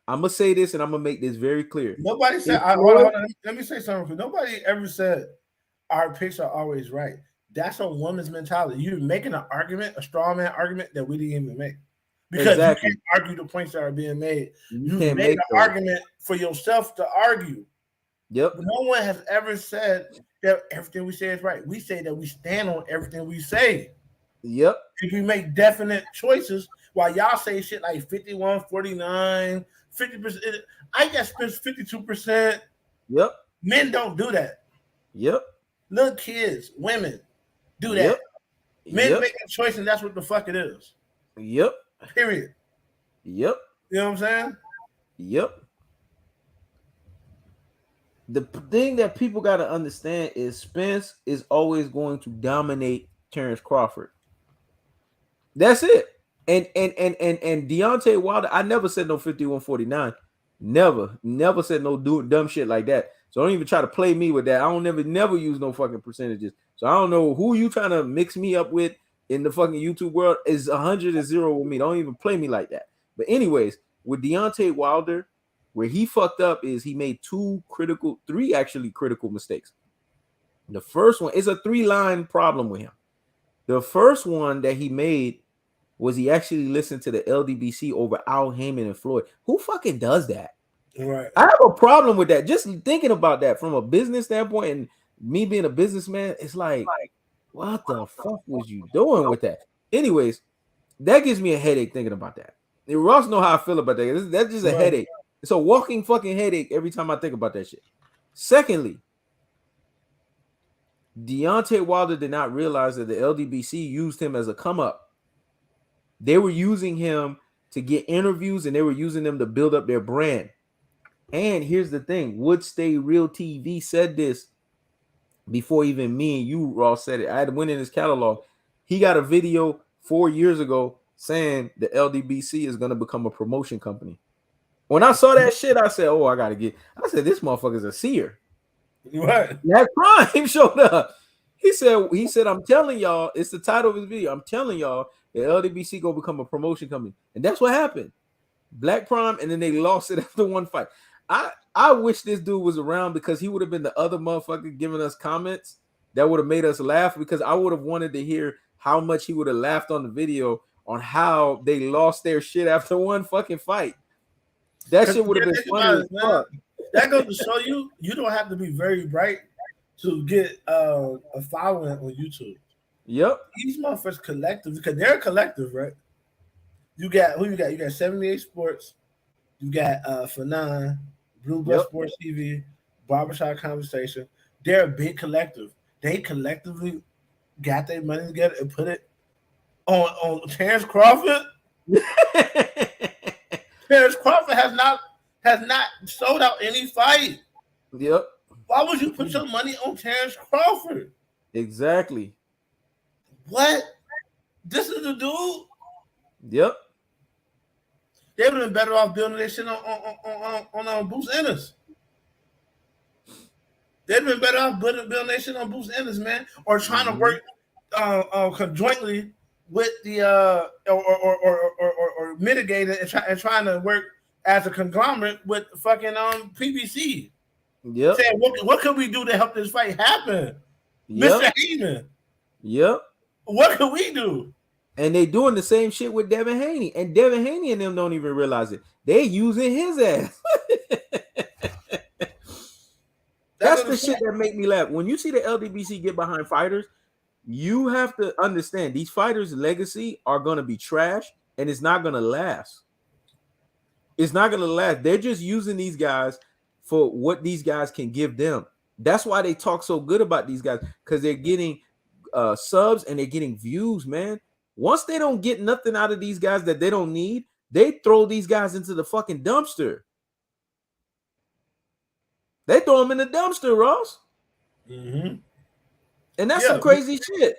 I'm gonna say this, and I'm gonna make this very clear. Nobody said. Hold on. Let me say something. Nobody ever said our picks are always right. That's a woman's mentality. You're making an argument, a straw man argument that we didn't even make. Because exactly. You can't argue the points that are being made. You made an argument for yourself to argue. Yep. But no one has ever said that everything we say is right. We say that we stand on everything we say. Yep. If we make definite choices, while y'all say shit like 51, 49, 50%, I guess spends 52%. Yep. Men don't do that. Yep. Little kids, women do that. Yep. Men make a choice, and that's what the fuck it is. Yep. Period. Yep. You know what I'm saying? Yep. The thing that people got to understand is Spence is always going to dominate Terence Crawford. That's it. And Deontay Wilder, I never said no 51-49. Never said no dumb shit like that. So don't even try to play me with that. I don't never use no fucking percentages. So I don't know who you trying to mix me up with in the fucking YouTube world. Is 100-0 with me. Don't even play me like that. But anyways, with Deontay Wilder, where he fucked up is he made three actually critical mistakes. The first one is a 3-line problem with him. The first one that he made was he actually listened to the LDBC over Al Haymon and Floyd. Who fucking does that? Right. I have a problem with that. Just thinking about that from a business standpoint and me being a businessman, it's like, what the fuck was you doing with that? Anyways, that gives me a headache thinking about that. And Ross know how I feel about that. That's just a headache. It's a walking fucking headache every time I think about that shit. Secondly, Deontay Wilder did not realize that the LDBC used him as a come up. They were using him to get interviews and they were using them to build up their brand. And here's the thing. Would Stay Real TV said this before even me and you, Ross, said it. I had went in his catalog. He got a video 4 years ago saying the LDBC is going to become a promotion company. When I saw that shit, I said, oh, I said, this motherfucker's a seer. Right. That Prime showed up. He said, I'm telling y'all, it's the title of his video. I'm telling y'all, the LDBC gonna become a promotion company. And that's what happened. Black Prime, and then they lost it after one fight. I wish this dude was around because he would have been the other motherfucker giving us comments that would have made us laugh, because I would have wanted to hear how much he would have laughed on the video on how they lost their shit after one fucking fight. That shit would have been funny as fuck. That goes to show you don't have to be very bright to get a following on YouTube. Yep. These motherfuckers collective, because they're a collective, right? You got who you got? You got 78 Sports, you got Fanon, Blue Blood Sports TV, Barbershop Conversation. They're a big collective. They collectively got their money together and put it on Terence Crawford. Terence Crawford has not sold out any fight. Yep. Why would you put your money on Terence Crawford? Exactly. What? This is the dude? Yep. They would have been better off building their shit on Bruce Ennis. They'd been better off building their shit on Bruce Ennis, man, or trying to work conjointly with the or mitigate it and trying to work as a conglomerate with fucking PBC. Yep. Saying what could we do to help this fight happen, Mr. Haymon? Yep. What could we do? And they doing the same shit with Devin Haney, and Devin Haney and them don't even realize it. They using his ass. That's the shit that make me laugh. When you see the LDBC get behind fighters, you have to understand these fighters' legacy are gonna be trash, and it's not gonna last. It's not gonna last. They're just using these guys for what these guys can give them. That's why they talk so good about these guys, because they're getting subs and they're getting views, man. Once they don't get nothing out of these guys that they don't need, they throw these guys into the fucking dumpster. They throw them in the dumpster, Ross. Mm-hmm. And that's Yeah, some crazy shit.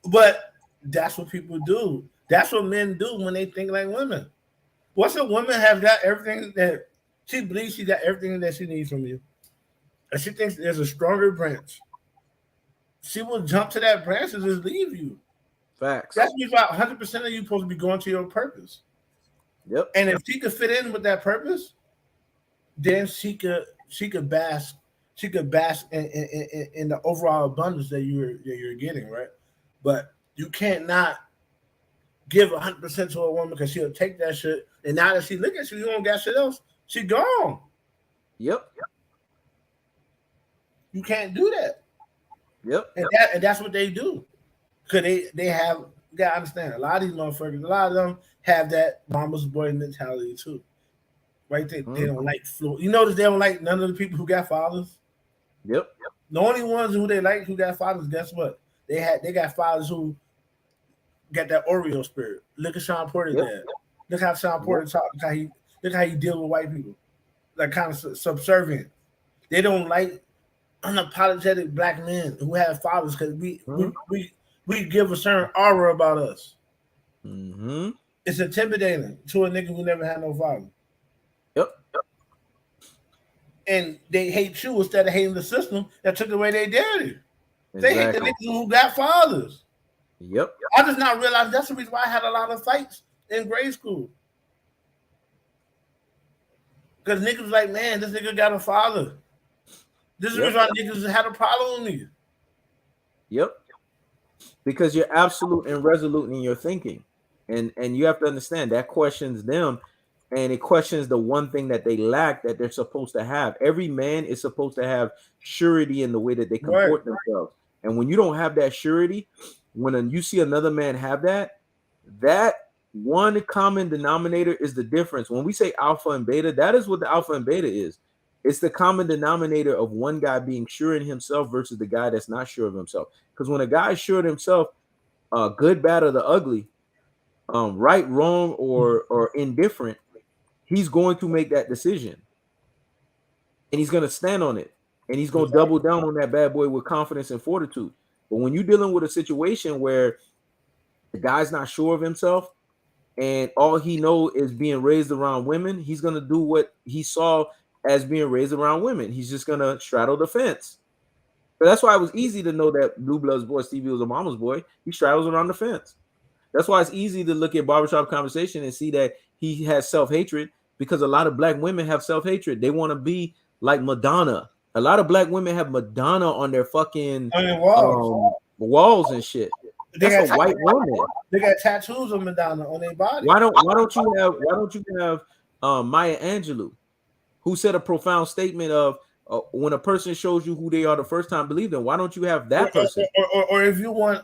but that's what people do. That's what men do when they think like women. Once a woman has got everything that she believes she got everything that she needs from you, and she thinks there's a stronger branch, she will jump to that branch and just leave you. Facts. That's about 100% of you supposed to be going to your purpose. Yep. And if she could fit in with that purpose, then she could bask in the overall abundance that you're getting, right? But you can't not give 100% to a woman because she'll take that shit. And now that she look at you, you don't got shit else. She gone. Yep. You can't do that. Yep. And that's what they do. Cause they have, you gotta understand, a lot of these motherfuckers, a lot of them have that mama's boy mentality too. Right? They don't like fluid. You notice they don't like none of the people who got fathers. Yep. The only ones who they like who got fathers, guess what? They got fathers who got that Oreo spirit. Look at Sean Porter dad. Look how Sean Porter talk. Look how he deal with white people. Like kind of subservient. They don't like unapologetic black men who have fathers because we give a certain aura about us. Mm-hmm. It's intimidating to a nigga who never had no father. Yep. And they hate you instead of hating the system that took away their daddy. Exactly. They hate the niggas who got fathers. Yep. I just not realize that's the reason why I had a lot of fights in grade school. Because niggas was like, man, this nigga got a father. This is why niggas had a problem with me. Yep. Because you're absolute and resolute in your thinking. And you have to understand that questions them, and it questions the one thing that they lack that they're supposed to have. Every man is supposed to have surety in the way that they comport themselves. And when you don't have that surety, when you see another man have that one common denominator is the difference. When we say alpha and beta, that is what the alpha and beta is. It's the common denominator of one guy being sure in himself versus the guy that's not sure of himself. Because when a guy is sure of himself, good, bad, or the ugly, right, wrong, or indifferent, he's going to make that decision. And he's going to stand on it. And he's going to double down on that bad boy with confidence and fortitude. But when you're dealing with a situation where the guy's not sure of himself and all he knows is being raised around women, he's going to do what he saw as being raised around women. He's just going to straddle the fence. So that's why it was easy to know that Blue Blood's boy, Stevie, was a mama's boy. He straddles around the fence. That's why it's easy to look at Barbershop Conversation and see that he has self-hatred, because a lot of black women have self-hatred. They want to be like Madonna. A lot of black women have Madonna on their fucking walls and shit. That's a white woman. They got tattoos of Madonna on their body. Why don't you have Maya Angelou, who said a profound statement of when a person shows you who they are the first time, believe them. Why don't you have that person? Or if you want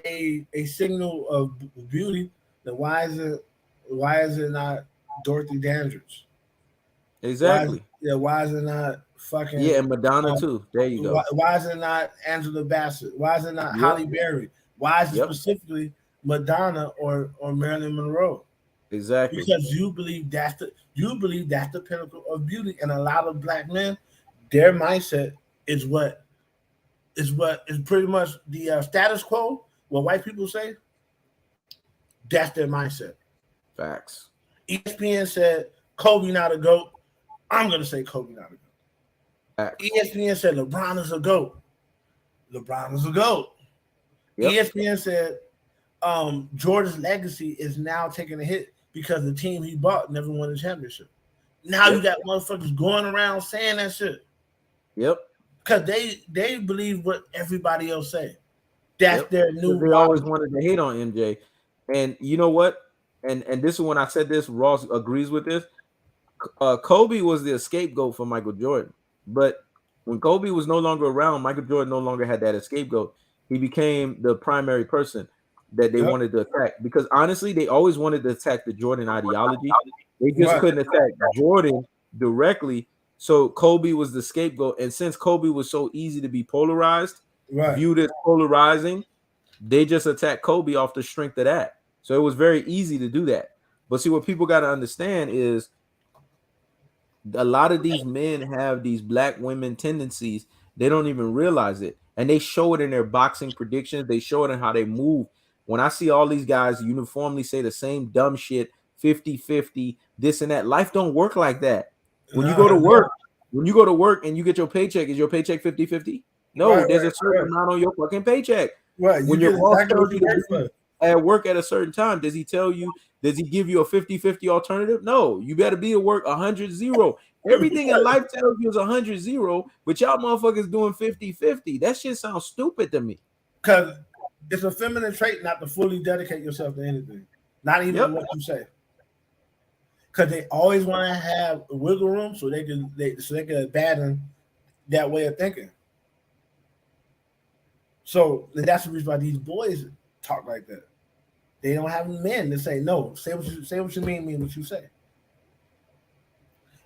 a signal of beauty, then why is it not Dorothy Dandridge? Exactly. Why is it not fucking and Madonna too? There you go. Why is it not Angela Bassett? Why is it not Halle Berry? Why is it specifically Madonna or Marilyn Monroe? Exactly. Because you believe that's the pinnacle of beauty, and a lot of black men, their mindset is what is pretty much the status quo. What white people say, that's their mindset. Facts. ESPN said Kobe not a GOAT. I'm gonna say Kobe not a GOAT. Facts. ESPN said LeBron is a GOAT. LeBron is a GOAT. ESPN said Jordan's legacy is now taking a hit because the team he bought never won a championship. Now you got motherfuckers going around saying that shit. Yep. Because they believe what everybody else say. That's their new. They always wanted to hate on MJ. And you know what? And this is when I said this, Ross agrees with this. Kobe was the scapegoat for Michael Jordan. But when Kobe was no longer around, Michael Jordan no longer had that scapegoat. He became the primary person that they wanted to attack. Because honestly, they always wanted to attack the Jordan ideology. They just couldn't attack Jordan directly. So Kobe was the scapegoat. And since Kobe was so easy to be polarized, viewed as polarizing, they just attacked Kobe off the strength of that. So it was very easy to do that. But see, what people got to understand is A lot of these men have these black women tendencies. They don't even realize it. And they show it in their boxing predictions. They show it in how they move. When I see all these guys uniformly say the same dumb shit, 50-50, this and that, life don't work like that. When you go to work, and you get your paycheck, is your paycheck 50-50? No, there's a certain amount on your fucking paycheck. Right. When your boss tells you to be at work at a certain time, does he give you a 50-50 alternative? No, you better be at work 100-0. Everything in life tells you is 100-0, but y'all motherfuckers doing 50-50. That shit sounds stupid to me. Because it's a feminine trait not to fully dedicate yourself to anything, not even what you say. Because they always want to have wiggle room so they can abandon that way of thinking. So that's the reason why these boys talk like that. They don't have men to say no. Say what you mean what you say.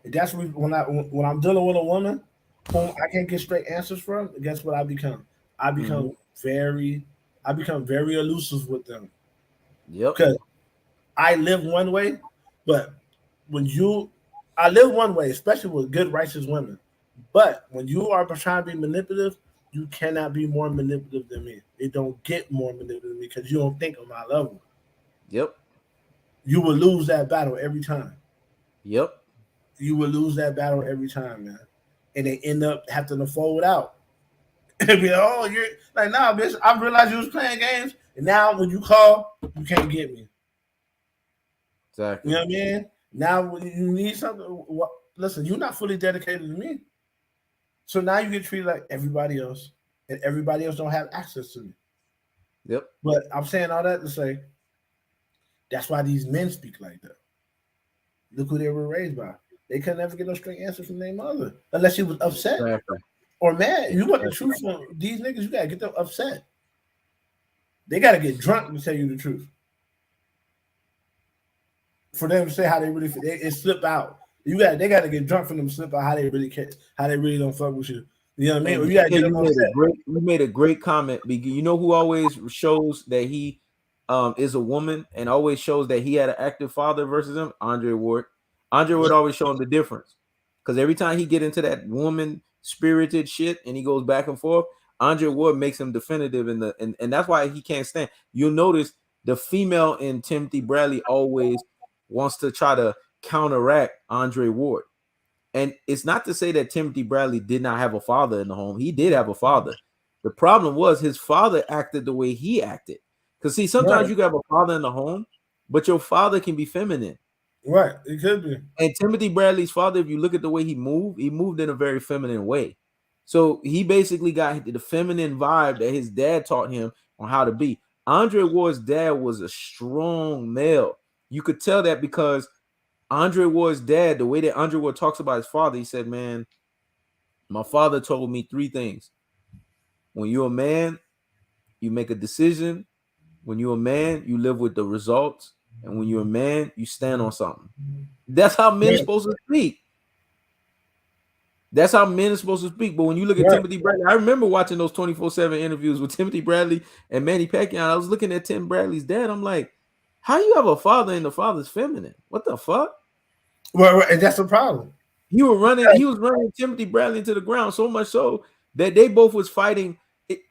And that's when I'm dealing with a woman whom I can't get straight answers from. Guess what I become? I become very elusive with them. Yep. Because I live one way, but I live one way, especially with good, righteous women. But when you are trying to be manipulative, you cannot be more manipulative than me. It don't get more manipulative than me because you don't think on my level. Yep. You will lose that battle every time. Yep. You will lose that battle every time, man. And they end up having to fold out. And be like, oh, you're like, nah, bitch, I realized you was playing games. And now when you call, you can't get me. Exactly. You know what I mean? Now when you need something, listen, you're not fully dedicated to me. So now you get treated like everybody else. And everybody else don't have access to me. Yep. But I'm saying all that to say, that's why these men speak like that. Look who they were raised by. They could never get no straight answer from their mother unless she was upset or mad. You want the truth from these niggas, you gotta get them upset. They gotta get drunk to tell you the truth. For them to say how they really feel, it slip out. They gotta get drunk for them to slip out how they really care, how they really don't fuck with you. You know what I mean? You made a great comment. You know who always shows that he is a woman and always shows that he had an active father versus him? Andre Ward. Andre Ward always show him the difference. Because every time he get into that woman spirited shit and he goes back and forth, Andre Ward makes him definitive and that's why he can't stand. You'll notice the female in Timothy Bradley always wants to try to counteract Andre Ward. And it's not to say that Timothy Bradley did not have a father in the home. He did have a father. The problem was his father acted the way he acted. Because see, sometimes you can have a father in the home, but your father can be feminine. Right, it could be. And Timothy Bradley's father, if you look at the way he moved in a very feminine way. So he basically got the feminine vibe that his dad taught him on how to be. Andre Ward's dad was a strong male. You could tell that because Andre Ward's dad, the way that Andre Ward talks about his father, he said, man, my father told me 3 things. When you're a man, you make a decision. When you're a man, you live with the results. And when you're a man, you stand on something. That's how men are supposed to speak. That's how men are supposed to speak. But when you look at Timothy Bradley, I remember watching those 24/7 interviews with Timothy Bradley and Manny Pacquiao. I was looking at Tim Bradley's dad. I'm like, how you have a father and the father's feminine? What the fuck? Well, and that's the problem. He was running Timothy Bradley into the ground so much so that they both was fighting.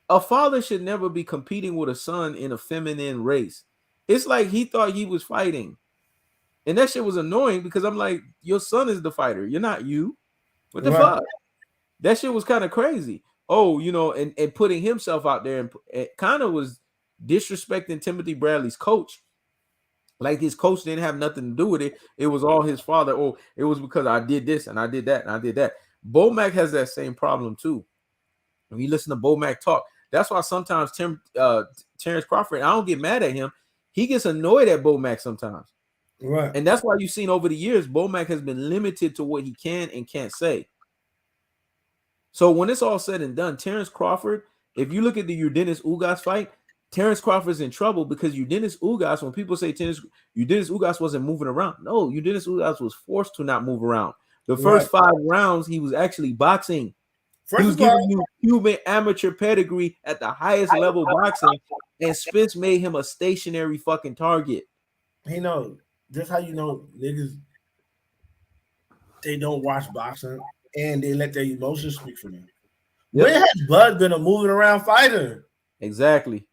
A father should never be competing with a son in a feminine race. It's like he thought he was fighting. And that shit was annoying because I'm like, your son is the fighter. You're not you. What the fuck? That shit was kind of crazy. Oh, and putting himself out there and it kind of was disrespecting Timothy Bradley's coach. Like his coach didn't have nothing to do with it. It was all his father. Oh, it was because I did this and I did that and I did that. Bo Mack has that same problem too. When you listen to Bo Mack talk, that's why sometimes Terence Crawford, I don't get mad at him. He gets annoyed at Bo Mack sometimes. Right. And that's why you've seen over the years, Bo Mack has been limited to what he can and can't say. So when it's all said and done, Terence Crawford, if you look at the Urdenis Ugas fight, Terence Crawford's in trouble because Urdenis Ugas, when people say Urdenis Ugas wasn't moving around. No, Urdenis Ugas was forced to not move around. The first 5 rounds, he was actually boxing. He was giving you Cuban amateur pedigree at the highest level boxing, and Spence made him a stationary fucking target. He knows. That's how you know niggas. they don't watch boxing and they let their emotions speak for them. Yep. When has Bud been a moving around fighter? Exactly.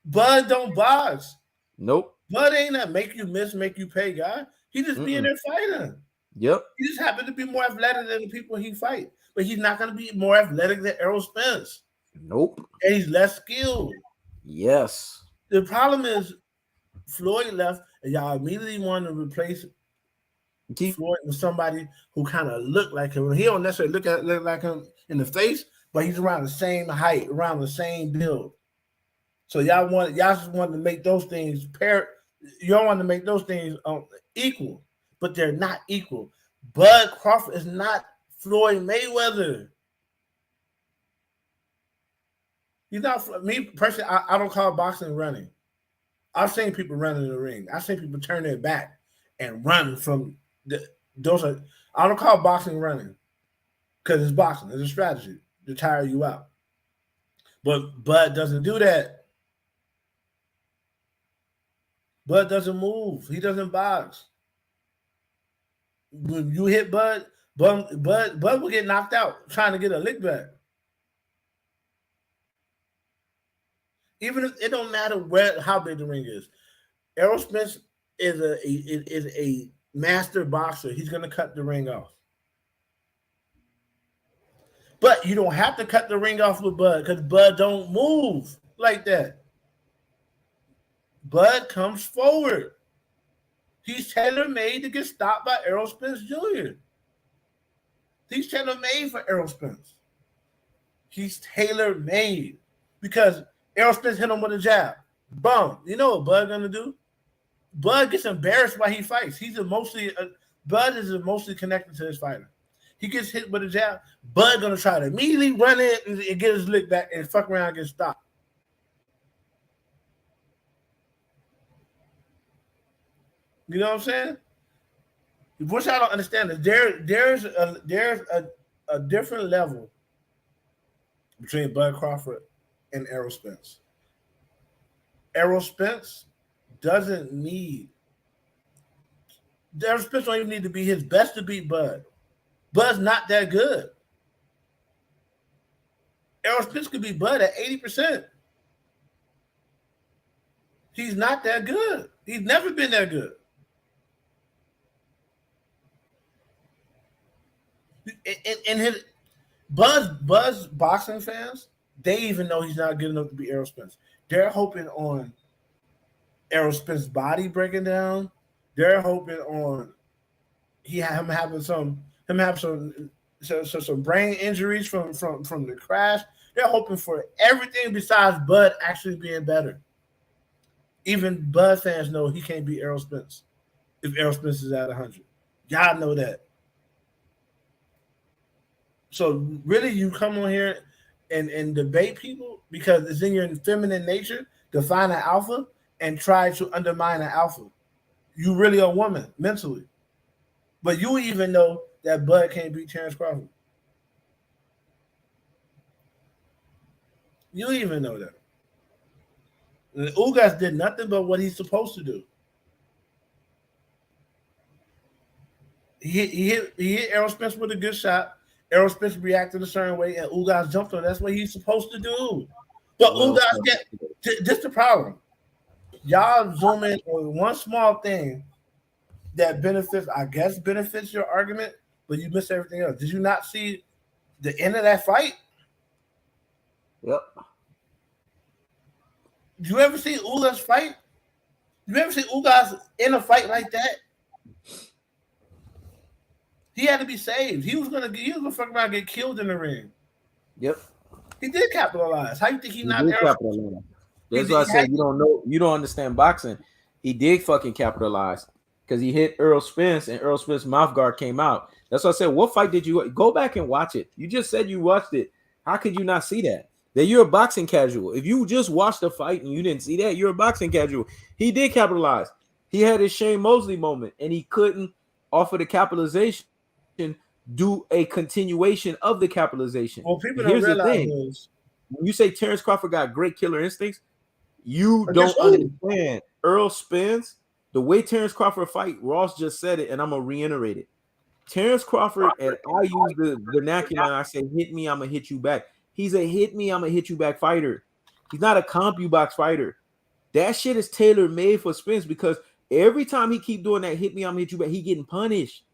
Bud don't box. Nope. Bud ain't that make you miss, make you pay guy. He just be in there fighting. Yep. He just happened to be more athletic than the people he fight. But he's not going to be more athletic than Errol Spence. Nope. And he's less skilled. Yes. The problem is Floyd left, and y'all immediately want to replace Floyd with somebody who kind of looked like him. He don't necessarily look like him in the face, but he's around the same height, around the same build. So y'all just want to make those things you don't want to make those things equal, but they're not equal. Bud Crawford is not Floyd Mayweather. He's not me personally. I don't call boxing running. I've seen people run in the ring. I've seen people turn their back and run from those. I don't call boxing running because it's boxing. It's a strategy to tire you out. But Bud doesn't do that. Bud doesn't move. He doesn't box. When you hit Bud will get knocked out trying to get a lick back. Even if it don't matter how big the ring is. Errol Spence is a master boxer. He's going to cut the ring off. But you don't have to cut the ring off with Bud because Bud don't move like that. Bud comes forward. He's tailor-made to get stopped by Errol Spence Jr. He's tailor-made for Errol Spence. He's tailor-made because Errol Spence hit him with a jab. Boom. You know what Bud gonna do? Bud gets embarrassed while he fights. Bud is emotionally connected to his fighter. He gets hit with a jab. Bud gonna try to immediately run in and get his lick back and fuck around and get stopped. You know what I'm saying? What I don't understand is there's a different level between Bud Crawford and Errol Spence. Errol Spence doesn't need. Errol Spence don't even need to be his best to beat Bud. Bud's not that good. Errol Spence could beat Bud at 80%. He's not that good. He's never been that good. And his Buzz boxing fans, they even know he's not good enough to be Errol Spence. They're hoping on Errol Spence's body breaking down. They're hoping on him having some brain injuries from the crash. They're hoping for everything besides Bud actually being better. Even Bud fans know he can't beat Errol Spence if Errol Spence is at 100. Y'all know that. So really, you come on here and debate people because it's in your feminine nature to find an alpha and try to undermine an alpha. You really a woman mentally, but you even know that Bud can't beat Terence Crawford. You even know that. And Ugas did nothing but what he's supposed to do. He hit Errol Spence with a good shot. Errol Spence reacted a certain way, and Ugas jumped on. That's what he's supposed to do. But Ugas, this the problem. Y'all zoom in on one small thing that benefits your argument, but you miss everything else. Did you not see the end of that fight? Yep. Did you ever see Ugas fight? You ever see Ugas in a fight like that? He had to be saved. He was gonna fuck around and get killed in the ring. Yep. He did capitalize. How you think he not capitalize? That's why I said you don't understand boxing. He did fucking capitalize because he hit Errol Spence and Errol Spence's mouth guard came out. That's why I said, what fight did you go back and watch it? You just said you watched it. How could you not see that? That you're a boxing casual. If you just watched the fight and you didn't see that, you're a boxing casual. He did capitalize. He had his Shane Mosley moment and he couldn't offer the capitalization. Do a continuation of the capitalization. Well, people don't realize when you say Terence Crawford got great killer instincts, you don't understand Errol Spence. The way Terence Crawford fight, Ross just said it, and I'm gonna reiterate it. Terence Crawford, and I use the vernacular and I say, hit me, I'm going to hit you back. He's a hit me, I'm going to hit you back fighter. He's not a CompuBox fighter. That shit is tailor-made for Spence because every time he keep doing that hit me, I'm going to hit you back, he getting punished.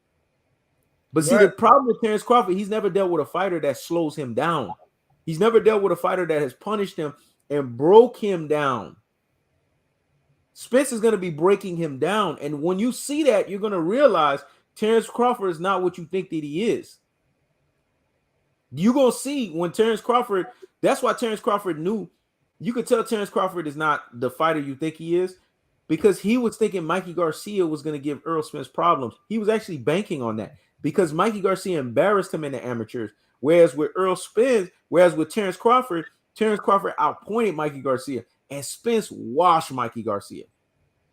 But see, the problem with Terence Crawford, he's never dealt with a fighter that slows him down. He's never dealt with a fighter that has punished him and broke him down. Spence is going to be breaking him down. And when you see that, you're going to realize Terence Crawford is not what you think that he is. You're going to see when Terence Crawford, that's why Terence Crawford knew. You could tell Terence Crawford is not the fighter you think he is because he was thinking Mikey Garcia was going to give Errol Spence problems. He was actually banking on that because Mikey Garcia embarrassed him in the amateurs. Whereas with Terence Crawford outpointed Mikey Garcia and Spence washed Mikey Garcia.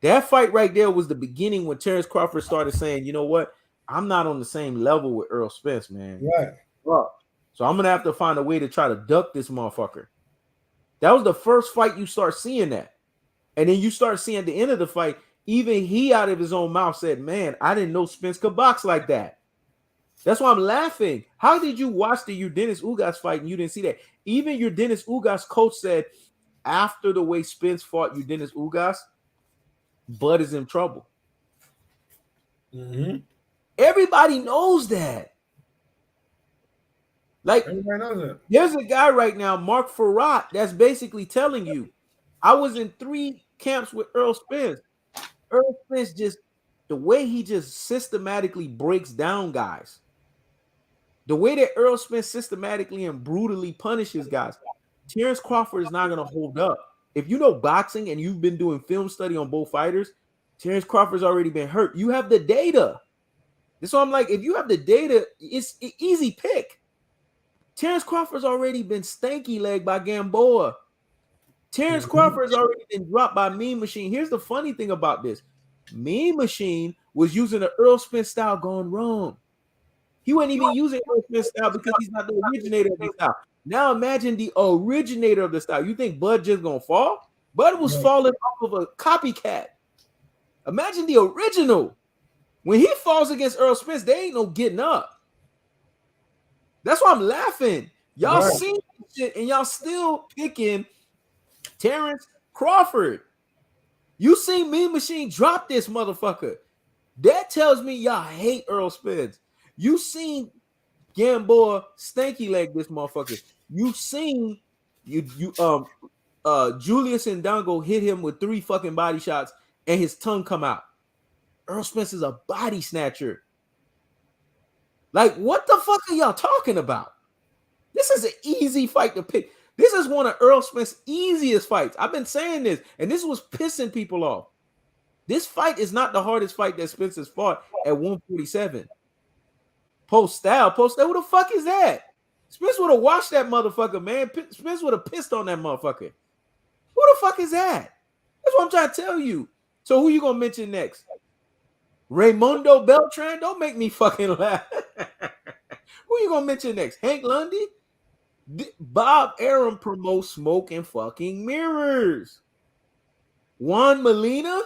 That fight right there was the beginning when Terence Crawford started saying, you know what? I'm not on the same level with Errol Spence, man. Right. Well, so I'm going to have to find a way to try to duck this motherfucker. That was the first fight you start seeing that. And then you start seeing at the end of the fight, even he out of his own mouth said, man, I didn't know Spence could box like that. That's why I'm laughing. How did you watch the Urdenis Ugas fight and you didn't see that? Even Urdenis Ugas coach said after the way Spence fought Urdenis Ugas, Bud is in trouble. Mm-hmm. Everybody knows that. Like, everybody knows that. There's a guy right now, Mark Farrat, that's basically telling you, I was in 3 camps with Errol Spence. Errol Spence just, the way he just systematically breaks down guys, the way that Errol Spence systematically and brutally punishes guys, Terence Crawford is not going to hold up. If you know boxing and you've been doing film study on both fighters, Terence Crawford's already been hurt. You have the data. So I'm like, if you have the data, it's an easy pick. Terence Crawford's already been stanky legged by Gamboa. Terence Crawford's already been dropped by Mean Machine. Here's the funny thing about this. Mean Machine was using the Errol Spence style going wrong. He wasn't even using Errol Spence style because he's not the originator of the style. Now imagine the originator of the style. You think Bud just gonna fall? Bud was falling off of a copycat. Imagine the original. When he falls against Errol Spence, they ain't no getting up. That's why I'm laughing. Y'all seen this shit and y'all still picking Terence Crawford. You seen Mean Machine drop this motherfucker. That tells me y'all hate Errol Spence. You seen Gamboa stanky leg this motherfucker. You seen Julius Ndongo hit him with 3 fucking body shots and his tongue come out. Errol Spence is a body snatcher. Like, what the fuck are y'all talking about? This is an easy fight to pick. This is one of Errol Spence's easiest fights. I've been saying this, and this was pissing people off. This fight is not the hardest fight that Spence has fought at 147. Post style, who the fuck is that? Spence would have watched that motherfucker, man. Spence would have pissed on that motherfucker. Who the fuck is that? That's what I'm trying to tell you. So who you gonna mention next? Raymundo Beltran? Don't make me fucking laugh. Who you gonna mention next? Hank Lundy? Bob Arum promotes smoke and fucking mirrors. Juan Molina?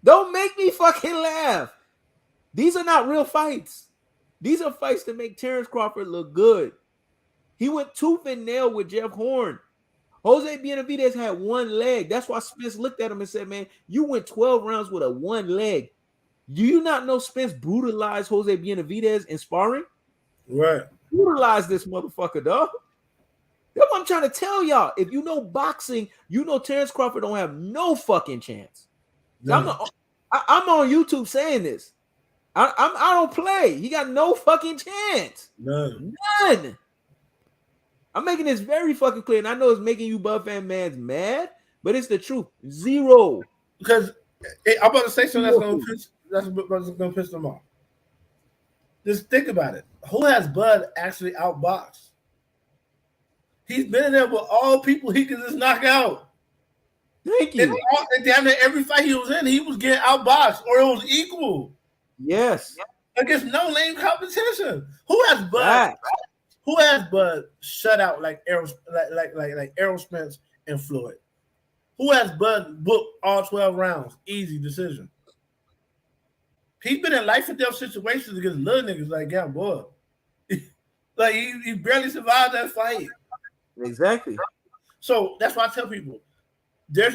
Don't make me fucking laugh. These are not real fights. These are fights to make Terence Crawford look good. He went tooth and nail with Jeff Horn. Jose Benavidez had 1 leg. That's why Spence looked at him and said, man, you went 12 rounds with a 1 leg. Do you not know Spence brutalized Jose Benavidez in sparring? Right. Brutalized this motherfucker, dog. That's what I'm trying to tell y'all. If you know boxing, you know Terence Crawford don't have no fucking chance. No. I'm on YouTube saying this. I don't play. He got no fucking chance. None. I'm making this very fucking clear, and I know it's making you Bud fan mans mad, but it's the truth. 0. Because I'm about to say something that's gonna piss them off. Just think about it. Who has Bud actually outboxed? He's been in there with all people he can just knock out. Thank you. And damn near every fight he was in, he was getting outboxed, or it was equal. Yes. Against no lane competition. Who has Bud? Who has Bud shut out like Errol Spence and Floyd? Who has Bud booked all 12 rounds? Easy decision. He's been in life and death situations against little niggas like yeah, boy. Like he barely survived that fight. Exactly. So that's why I tell people there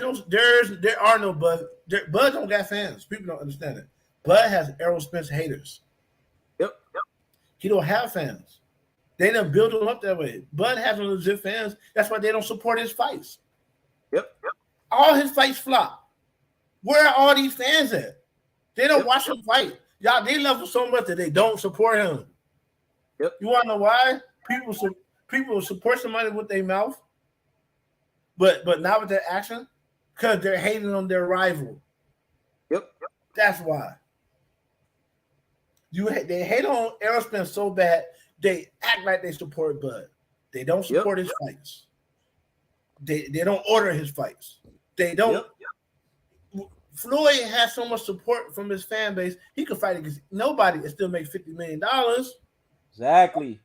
are no Bud. Bud don't got fans. People don't understand it. Bud has Errol Spence haters. Yep. He don't have fans. They done build him up that way. Bud has legit fans. That's why they don't support his fights. Yep. All his fights flop. Where are all these fans at? They don't watch him fight. Y'all, they love him so much that they don't support him. Yep. You want to know why? People support somebody with their mouth, but not with their action, because they're hating on their rival. Yep. That's why. They hate on Errol Spence so bad they act like they support Bud. They don't support his fights. They don't order his fights. They don't. Floyd has so much support from his fan base. He could fight against nobody and still make $50 million. Exactly.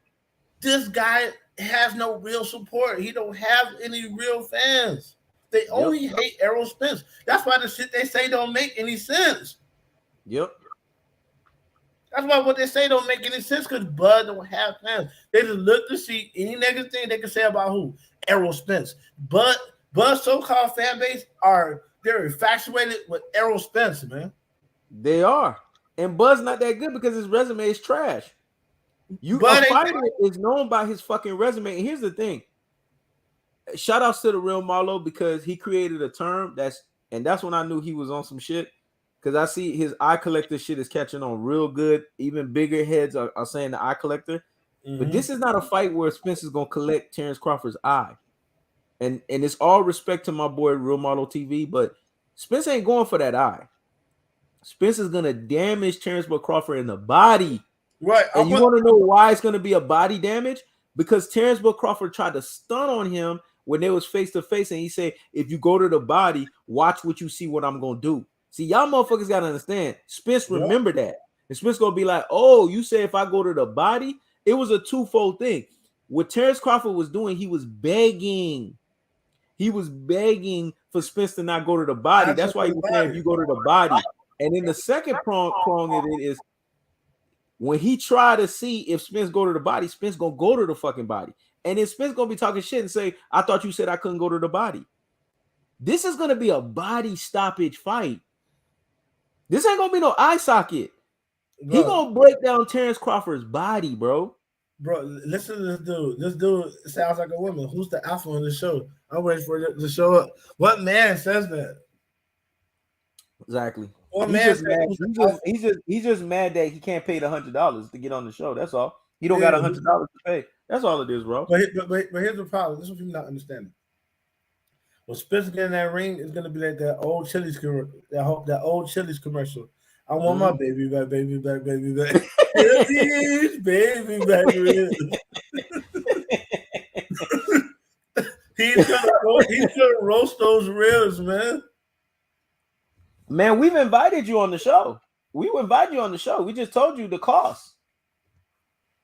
This guy has no real support. He don't have any real fans. They only hate Errol Spence. That's why the shit they say don't make any sense. Yep. That's why what they say don't make any sense because Bud don't have fans. They just look to see any negative thing they can say about who? Errol Spence. Bud's so-called fan base they're infatuated with Errol Spence, man. They are. And Bud's not that good because his resume is trash. A fighter is known by his fucking resume. And here's the thing. Shout outs to the real Marlo because he created a term that's when I knew he was on some shit. Because I see his eye collector shit is catching on real good. Even bigger heads are saying the eye collector. Mm-hmm. But this is not a fight where Spence is going to collect Terence Crawford's eye. And it's all respect to my boy Real Marlo TV, but Spence ain't going for that eye. Spence is going to damage Terence Crawford in the body. Right. And you want to know why it's going to be a body damage? Because Terence Crawford tried to stun on him when they was face-to-face, and he said, if you go to the body, watch what you see what I'm going to do. See, y'all motherfuckers got to understand. Spence remember that. And Spence going to be like, oh, you say if I go to the body? It was a twofold thing. What Terence Crawford was doing, he was begging. He was begging for Spence to not go to the body. That's why he was saying if you go to the body. And then the second prong of it is when he tried to see if Spence go to the body, Spence going to go to the fucking body. And then Spence going to be talking shit and say, I thought you said I couldn't go to the body. This is going to be a body stoppage fight. This ain't going to be no eye socket. Bro, he going to break down Terence Crawford's body, bro. Bro, listen to this dude. This dude sounds like a woman. Who's the alpha on the show? I'm waiting for it to show up. What man says that? Exactly. He's just mad that he can't pay the $100 to get on the show. That's all. He don't got $100 to pay. That's all it is, bro. But here's the problem. This is what people not understanding. When Spence get in that ring, it's gonna be like that old Chili's commercial. I want my baby back, baby back, baby back. Baby back. He's gonna roast those ribs, man. Man, we've invited you on the show. We will invite you on the show. We just told you the cost.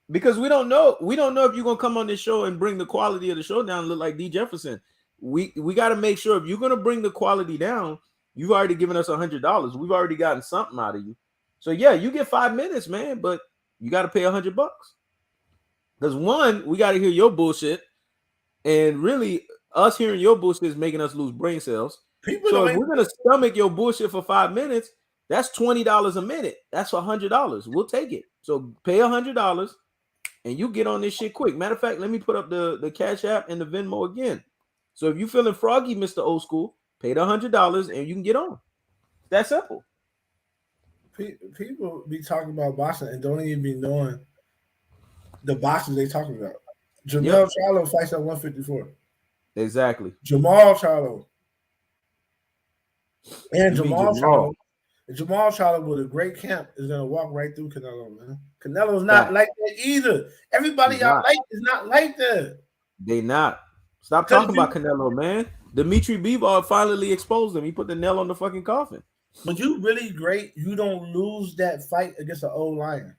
Because we don't know. We don't know if you're gonna come on this show and bring the quality of the show down and look like D. Jefferson. We got to make sure if you're gonna bring the quality down, you've already given us $100. We've already gotten something out of you. So yeah, you get 5 minutes, man, but you got to pay $100. Because one, we got to hear your bullshit, and really, us hearing your bullshit is making us lose brain cells. So if we're gonna stomach your bullshit for 5 minutes, that's $20 a minute. That's $100. We'll take it. So pay $100, and you get on this shit quick. Matter of fact, let me put up the Cash App and the Venmo again. So if you feeling froggy, Mr. Old School, pay the $100 and you can get on. That's simple. People be talking about boxing and don't even be knowing the boxers they talking about. Charlo fights at 154. Exactly. Jamal Charlo. And Jamal Charlo with a great camp is gonna walk right through Canelo, man. Canelo's not like that either. Everybody y'all like is not like that. They not. Stop talking about Canelo, man. Dimitri Bivol finally exposed him. He put the nail on the fucking coffin. When you really great, you don't lose that fight against an old lion.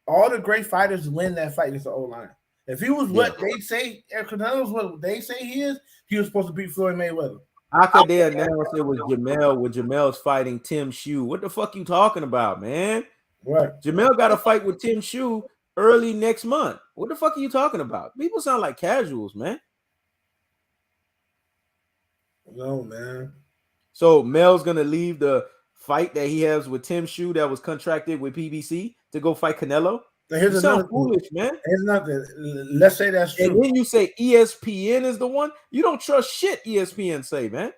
All the great fighters win that fight against an old lion. If he was what they say, Canelo's what they say he was supposed to beat Floyd Mayweather. How could they announce it was Jamel when Jamel's fighting Tim Shue? What the fuck you talking about, man? Right. Jamel got a fight with Tim Shue early next month. What the fuck are you talking about? People sound like casuals, man. No, man. So Mel's gonna leave the fight that he has with Tim Shue that was contracted with PBC to go fight Canelo. Now, here's You sound another foolish, man. Here's nothing. Let's say that's true. And then you say ESPN is the one. You don't trust shit ESPN say, man.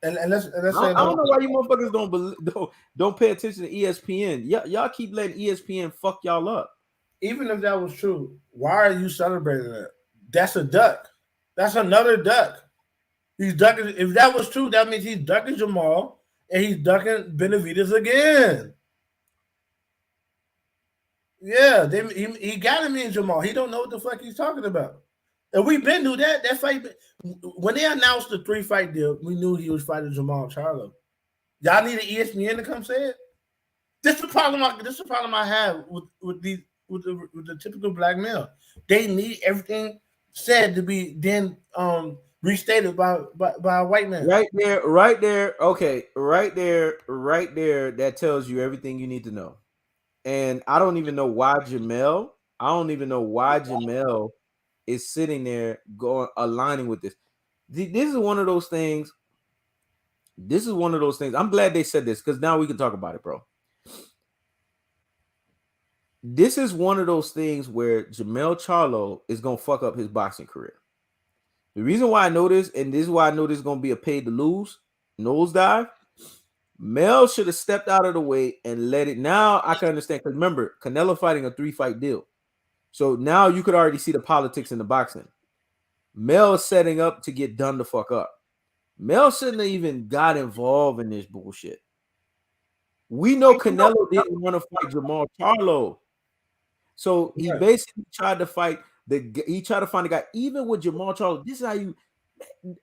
And let's say I don't know why you motherfuckers don't pay attention to ESPN. Y'all keep letting ESPN fuck y'all up. Even if that was true, why are you celebrating that? That's a duck. That's another duck. He's ducking. If that was true, that means he's ducking Jamal and he's ducking Benavidez again. Yeah, he got him in Jamal. He don't know what the fuck he's talking about. And we've been through that fight. When they announced the 3-fight deal, we knew he was fighting Jamal Charlo. Y'all need an ESPN to come say it. This is the problem. I have with the typical black male. They need everything said to be then restated by a white man. Right there. Okay, right there. That tells you everything you need to know. And I don't even know why Jamel is sitting there aligning with this. This is one of those things. I'm glad they said this because now we can talk about it, bro. This is one of those things where Jamel Charlo is gonna fuck up his boxing career. The reason why I know this, and this is why I know this is gonna be a paid to lose nosedive. Mel should have stepped out of the way and let it. Now I can understand because remember, Canelo fighting a 3-fight deal. So now you could already see the politics in the boxing. Mel is setting up to get done the fuck up. Mel shouldn't have even got involved in this bullshit. We know Canelo didn't want to fight Jamal Charlo. So he basically tried to find a guy, even with Jamal Charlo. This is how you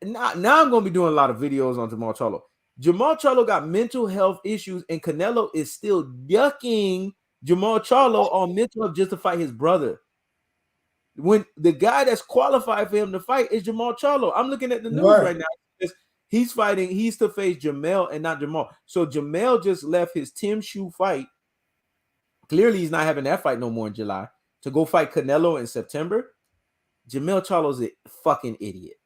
now I'm gonna be doing a lot of videos on Jamal Charlo. Jamal Charlo got mental health issues, and Canelo is still yucking Jamal Charlo on mental health just to fight his brother. When the guy that's qualified for him to fight is Jamal Charlo. I'm looking at the news right now. He's to face Jamel and not Jamal. So Jamel just left his Tim Shue fight. Clearly, he's not having that fight no more in July to go fight Canelo in September. Jamel Charlo's a fucking idiot.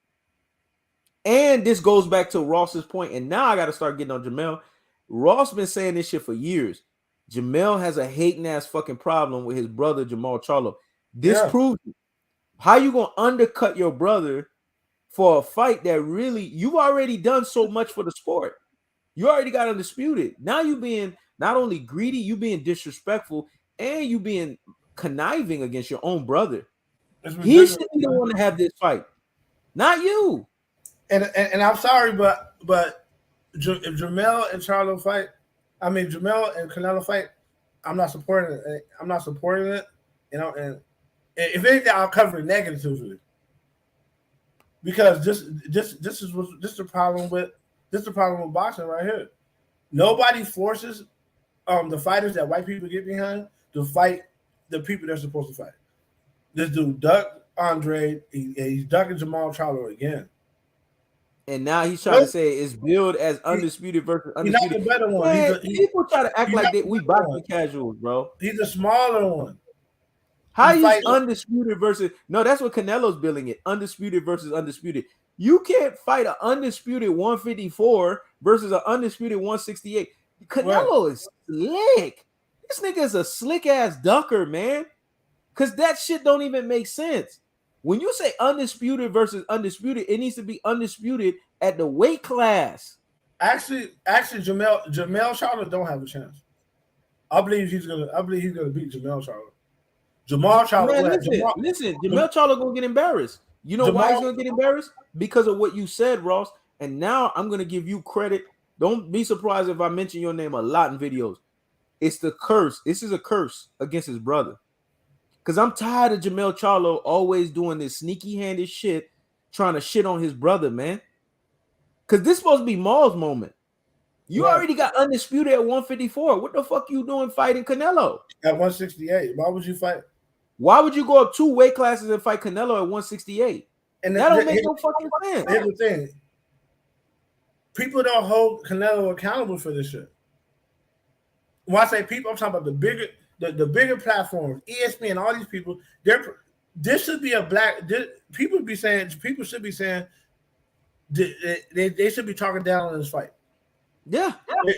And this goes back to Ross's point, and now I got to start getting on Jamel. Ross been saying this shit for years. Jamel has a hating ass fucking problem with his brother Jamal Charlo. This proves it. How you gonna undercut your brother for a fight that really you've already done so much for the sport? You already got undisputed. Now you being not only greedy, you being disrespectful, and you being conniving against your own brother. He should be the one to have this fight, not you. And I'm sorry, but if Jamel and Charlo fight, I mean Jamel and Canelo fight, I'm not supporting it. I'm not supporting it. You know, and if anything, I'll cover it negatively because this is the problem with boxing right here. Nobody forces the fighters that white people get behind to fight the people they're supposed to fight. This dude ducked Andre. He's ducking Jamal Charlo again. And now he's trying to say it's billed as undisputed versus undisputed. He's not the better one. Man, people try to act like we boxing casuals, bro. He's a smaller one. How is undisputed versus no? That's what Canelo's billing it. Undisputed versus undisputed. You can't fight an undisputed 154 versus an undisputed 168. Canelo is slick. This nigga is a slick ass ducker, man. Cause that shit don't even make sense. When you say undisputed versus undisputed, it needs to be undisputed at the weight class. Actually, Jamel Charlo don't have a chance. I believe he's gonna beat Jamel Charlo. Jamal Charlo. Man, listen, Jamel Charlo gonna get embarrassed. You know why he's gonna get embarrassed? Because of what you said, Ross. And now I'm gonna give you credit. Don't be surprised if I mention your name a lot in videos. It's the curse. This is a curse against his brother. Because I'm tired of Jamel Charlo always doing this sneaky-handed shit, trying to shit on his brother, man. Because this is supposed to be Maul's moment. You already got undisputed at 154. What the fuck you doing fighting Canelo? At 168. Why would you fight? Why would you go up 2 weight classes and fight Canelo at 168? And that don't make no fucking sense. Here's the thing. people don't hold Canelo accountable for this shit. When I say people, I'm talking about the bigger platforms, ESPN, all these people. This should be a black. People should be saying they should be talking down on this fight. Yeah,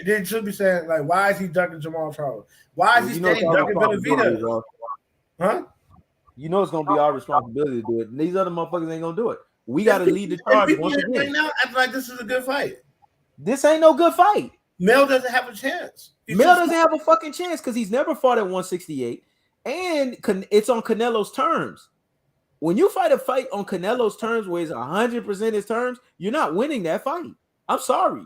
they should be saying like, why is he ducking Jamal Charlo? Why is he staying ducking Benavidez? Benavidez? Huh? You know it's gonna be our responsibility to do it. And these other motherfuckers ain't gonna do it. We got to lead the charge once again. Right now, act like this is a good fight. This ain't no good fight. Mel doesn't have a chance. Mel doesn't have a fucking chance because he's never fought at 168, and it's on Canelo's terms. When you fight a fight on Canelo's terms, where it's 100% his terms, you're not winning that fight. I'm sorry.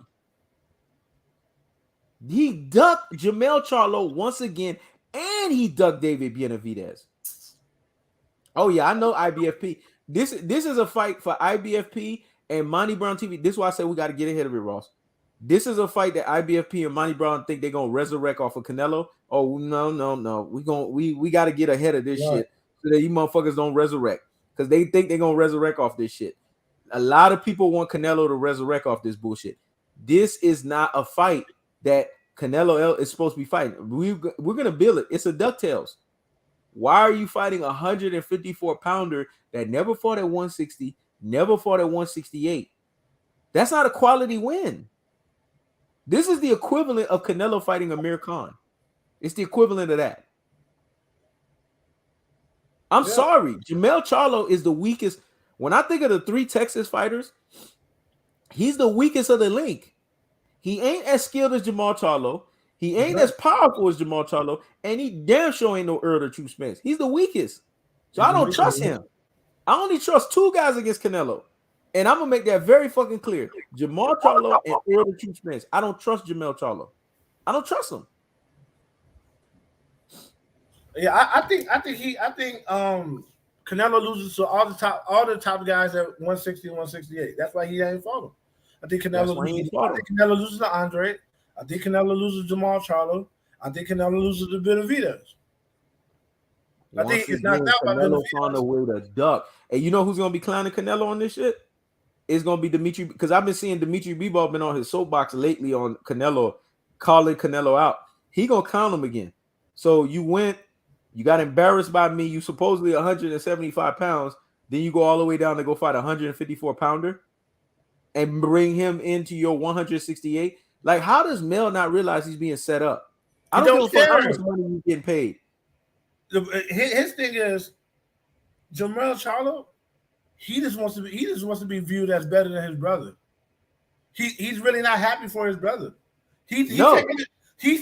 He ducked Jermell Charlo once again, and he ducked David Benavidez. Oh yeah, I know IBFP. This is a fight for IBFP and Monty Brown TV. This is why I say we got to get ahead of it, Ross. This is a fight that IBFP and Monty Brown think they're gonna resurrect off of Canelo. Oh no. We got to get ahead of this shit so that you motherfuckers don't resurrect because they think they're gonna resurrect off this shit. A lot of people want Canelo to resurrect off this bullshit. This is not a fight that Canelo is supposed to be fighting. We're gonna build it. It's a DuckTales. Why are you fighting a 154-pounder that never fought at 160, never fought at 168? That's not a quality win. This is the equivalent of Canelo fighting Amir Khan. It's the equivalent of that. I'm sorry. Jermell Charlo is the weakest. When I think of the three Texas fighters, he's the weakest of the link. He ain't as skilled as Jamal Charlo. He ain't as powerful as Jamal Charlo. And he damn sure ain't no Errol Spence. He's the weakest. So I don't trust him. I only trust two guys against Canelo. And I'm going to make that very fucking clear. Jamal Charlo and Errol Spence. I don't trust Jermell Charlo. I don't trust him. Yeah, I think Canelo loses to all the top guys at 160 and 168. That's why he ain't fought him. I think Canelo loses to Andre. I think Canelo loses to Jamal Charlo. I think Canelo loses to Benavidez. I think it's not that Canelo found a way to duck. And you know who's gonna be clowning Canelo on this shit? It's gonna be Dimitri, because I've been seeing Dimitri Bivol been on his soapbox lately on Canelo, calling Canelo out. He gonna clown him again. So you got embarrassed by me. You supposedly 175 pounds. Then you go all the way down to go fight a 154-pounder and bring him into your 168. Like, how does Mel not realize he's being set up? I don't give a fuck how much money he's getting paid. His thing is Jermell Charlo. He just wants to be viewed as better than his brother. He's really not happy for his brother. He's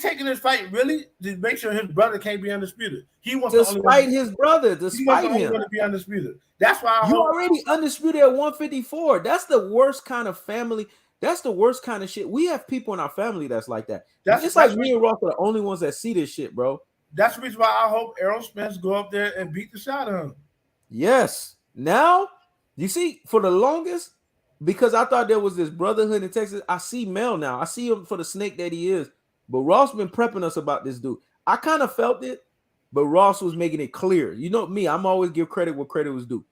taking this fight really to make sure his brother can't be undisputed. He wants to spite his brother, to spite him. To be undisputed. That's why you already undisputed at 154. That's the worst kind of family. That's the worst kind of shit. We have people in our family that's like that. It's like me and Ross are the only ones that see this shit, bro. That's the reason why I hope Errol Spence go up there and beat the shot of him. Yes. Now, you see, for the longest, because I thought there was this brotherhood in Texas, I see Mel now. I see him for the snake that he is. But Ross been prepping us about this dude. I kind of felt it, but Ross was making it clear. You know me, I'm always give credit where credit was due.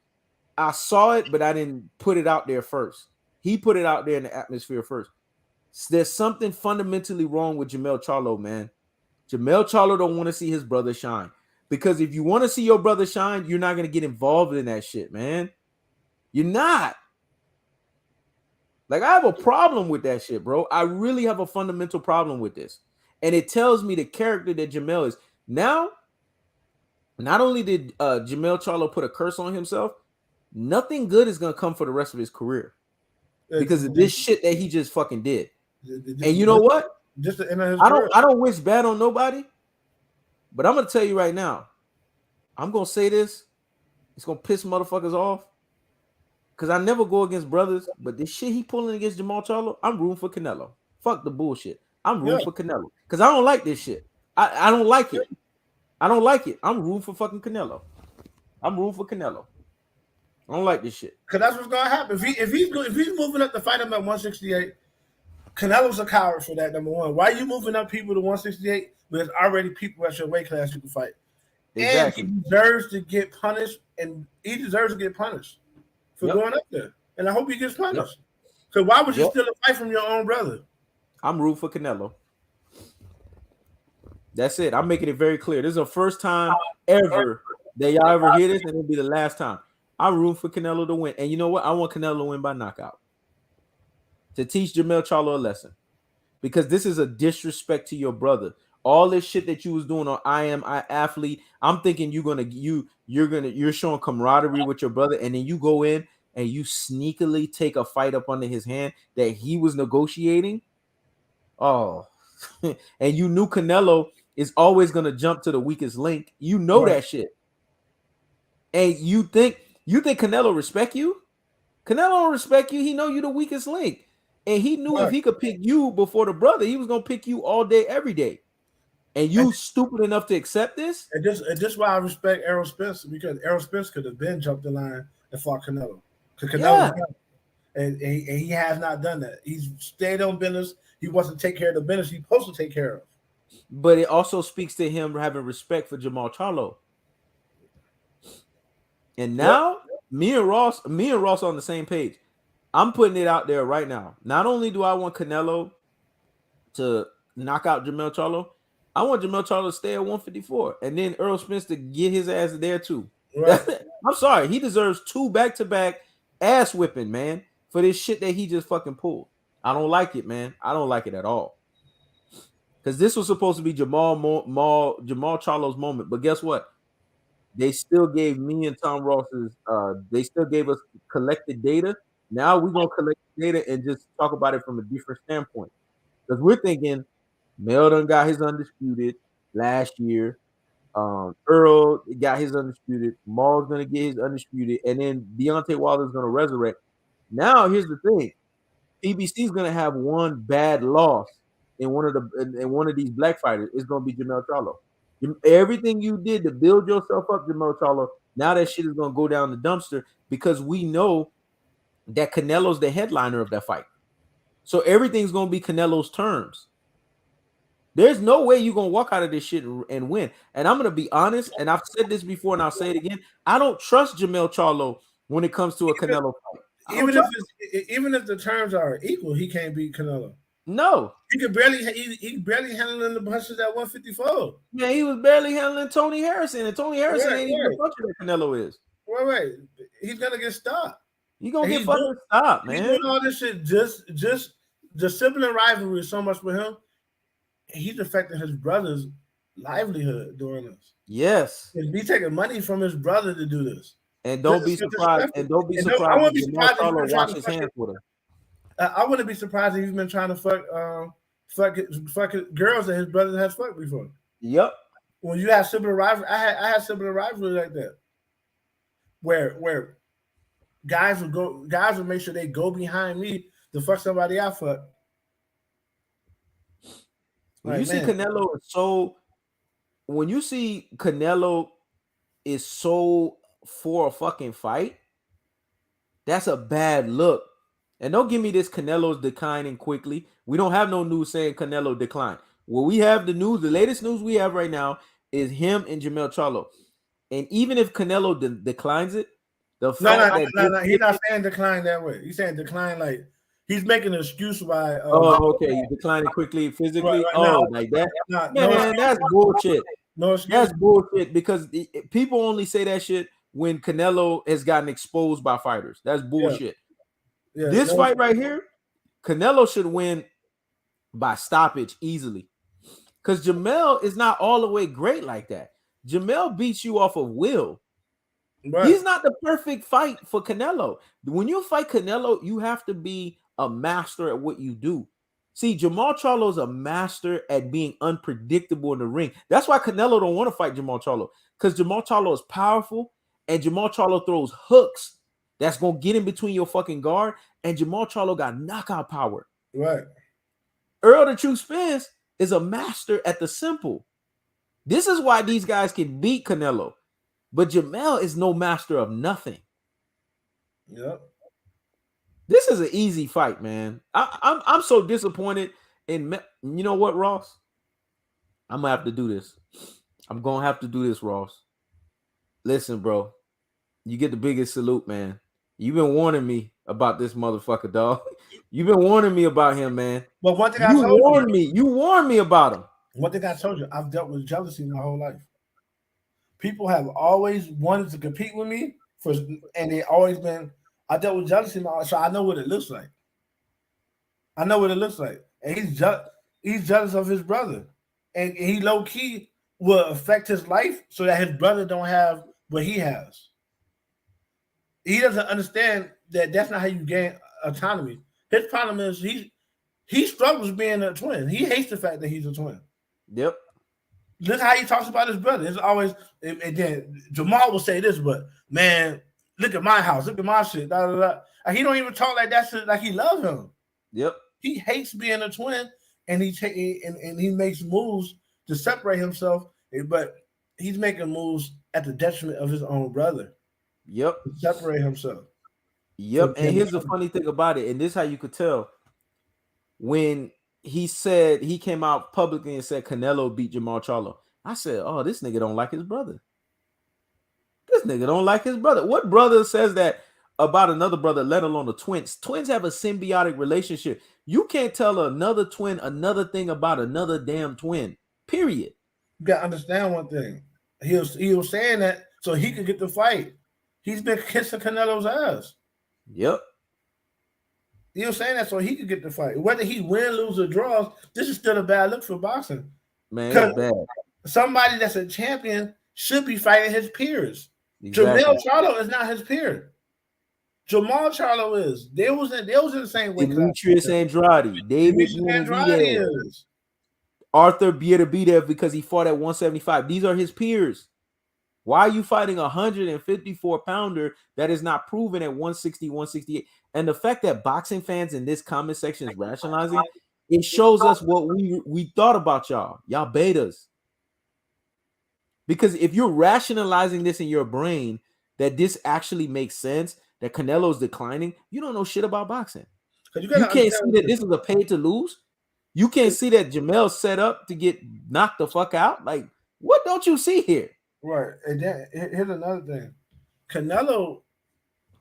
I saw it, but I didn't put it out there first. He put it out there in the atmosphere first. There's something fundamentally wrong with Jermell Charlo, man. Jermell Charlo don't want to see his brother shine. Because if you want to see your brother shine, you're not going to get involved in that shit, man. You're not. Like, I have a problem with that shit, bro. I really have a fundamental problem with this. And it tells me the character that Jermell is. Now, not only did Jermell Charlo put a curse on himself, nothing good is going to come for the rest of his career. Because of this shit that he just fucking did. And you know what? I don't wish bad on nobody. But I'm going to tell you right now. I'm going to say this. It's going to piss motherfuckers off. Because I never go against brothers. But this shit he pulling against Jamal Charlo, I'm rooting for Canelo. Fuck the bullshit. I'm rooting for Canelo. Because I don't like this shit. I don't like it. I don't like it. I'm rooting for fucking Canelo. I'm rooting for Canelo. I don't like this shit. Because that's what's going to happen. If he's moving up to fight him at 168, Canelo's a coward for that, number one. Why are you moving up people to 168 when there's already people at your weight class you can fight? Exactly. And he deserves to get punished, for going up there. And I hope he gets punished. So why would you Yep. steal a fight from your own brother? I'm rooting for Canelo. That's it. I'm making it very clear. This is the first time ever that y'all ever hear this, and it'll be the last time. I'm rooting for Canelo to win. And you know what? I want Canelo to win by knockout. To teach Jermell Charlo a lesson. Because this is a disrespect to your brother. All this shit that you was doing on I athlete. I'm thinking you're showing camaraderie with your brother, and then you go in and you sneakily take a fight up under his hand that he was negotiating. Oh, and you knew Canelo is always gonna jump to the weakest link. You know that shit. And you think Canelo respect you? Canelo don't respect you. He know you the weakest link. And he knew if he could pick you before the brother, he was gonna pick you all day, every day. And you stupid enough to accept this? And just why I respect Errol Spence, because Errol Spence could have been jumped the line and fought Canelo. Because Canelo and he has not done that. He's stayed on business. He wants to take care of the business he's supposed to take care of. But it also speaks to him having respect for Jamal Charlo. And now me and Ross on the same page. I'm putting it out there right now. Not only do I want Canelo to knock out Jermell Charlo, I want Jermell Charlo to stay at 154, and then Errol Spence to get his ass there too. Right. I'm sorry, he deserves 2 back-to-back ass whipping, man, for this shit that he just fucking pulled. I don't like it, man. I don't like it at all. Because this was supposed to be Jamal Charlo's moment, but guess what? They still gave me and Tom Ross's. They still gave us collected data. Now we're gonna collect data and just talk about it from a different standpoint. Because we're thinking Mel done got his undisputed last year. Earl got his undisputed. Maul's gonna get his undisputed, and then Deontay Wilder's gonna resurrect. Now here's the thing: PBC's gonna have one bad loss in one of these black fighters. It's gonna be Jermell Charlo. Everything you did to build yourself up, Jermell Charlo, now that shit is gonna go down the dumpster because we know that Canelo's the headliner of that fight. So everything's gonna be Canelo's terms. There's no way you're gonna walk out of this shit and win. And I'm gonna be honest, and I've said this before, and I'll say it again. I don't trust Jermell Charlo when it comes to a Canelo fight. Even if the terms are equal, he can't beat Canelo. No, he barely handling the punches at 154. Yeah, he was barely handling Tony Harrison, and Tony Harrison ain't even the puncher that Canelo is. Right. He's gonna get stopped. He's gonna get fucking stopped, man. He's doing all this shit just the sibling rivalry is so much for him. He's affecting his brother's livelihood doing this. Yes. He's taking money from his brother to do this. And don't be surprised. And don't be surprised. I wouldn't be surprised if he wash his hands with him. I wouldn't be surprised if he's been trying to fuck girls that his brother has fucked before. Yep. When you have sibling rivalry, I had sibling rivalry like that, where guys would make sure they go behind me to fuck somebody I fuck. When you see Canelo is so, when you see Canelo is so for a fucking fight, that's a bad look. And don't give me this Canelo's declining quickly. We don't have no news saying Canelo declined. Well, we have the news. The latest news we have right now is him and Jermell Charlo. And even if Canelo declines it, the fact no, he's not saying decline that way. He's saying decline like he's making an excuse why. Okay, he's declining quickly physically. Like that. Man, that's bullshit. No excuse. That's bullshit because people only say that shit when Canelo has gotten exposed by fighters. That's bullshit. Yeah, this fight right here, Canelo should win by stoppage easily. Because Jermell is not all the way great like that. Jermell beats you off of will. Right. He's not the perfect fight for Canelo. When you fight Canelo, you have to be a master at what you do. See, Jamal Charlo is a master at being unpredictable in the ring. That's why Canelo don't want to fight Jamal Charlo. Because Jamal Charlo is powerful, and Jamal Charlo throws hooks that's going to get in between your fucking guard, and Jamal Charlo got knockout power. Right. Errol the True Spence is a master at the simple. This is why these guys can beat Canelo. But Jermell is no master of nothing. Yep. This is an easy fight, man. I'm so disappointed in. You know what, Ross? I'm gonna have to do this. I'm gonna have to do this, Ross. Listen, bro. You get the biggest salute, man. You've been warning me about this motherfucker, dog. You've been warning me about him, man. But one thing I You told warned me. You warned me about him. one thing I told you, I've dealt with jealousy my whole life. People have always wanted to compete with me and they always been. I dealt with jealousy my life, so I know what it looks like. I know what it looks like, and he's jealous of his brother, and he low key will affect his life so that his brother don't have what he has. He doesn't understand that that's not how you gain autonomy. His problem is he struggles being a twin. He hates the fact that he's a twin. Yep. Look how he talks about his brother. It's always, and then Jamal will say this, but man, look at my house, look at my shit. Da, da, da. And he don't even talk like that shit like he loves him. Yep. He hates being a twin, and he makes moves to separate himself, but he's making moves at the detriment of his own brother. Yep. To separate himself. Yep. And here's the funny thing about it, and this is how you could tell. When he said he came out publicly and said Canelo beat Jamal Charlo, I said, "Oh, this nigga don't like his brother. This nigga don't like his brother. What brother says that about another brother, let alone the twins? Twins have a symbiotic relationship. You can't tell another twin another thing about another damn twin. Period. You gotta understand one thing. He was saying that so he could get the fight. He's been kissing Canelo's ass. Yep. He was saying that so he could get the fight. Whether he win, lose, or draws, this is still a bad look for boxing. Man, it's bad. Somebody that's a champion should be fighting his peers. Exactly. Jamal Charlo is not his peer. Jamal Charlo is. They was in the same way. Demetrius Andrade, David Andrade, Arthur Beterbiev because he fought at 175. These are his peers. Why are you fighting a 154-pounder that is not proven at 160, 168? And the fact that boxing fans in this comment section is rationalizing, it shows us what we thought about y'all. Y'all betas. Because if you're rationalizing this in your brain, that this actually makes sense, that Canelo's declining, you don't know shit about boxing. You can't see that this is a pay to lose. You can't see that Jamel's set up to get knocked the fuck out. Like, what don't you see here? Right. And then here's another thing. Canelo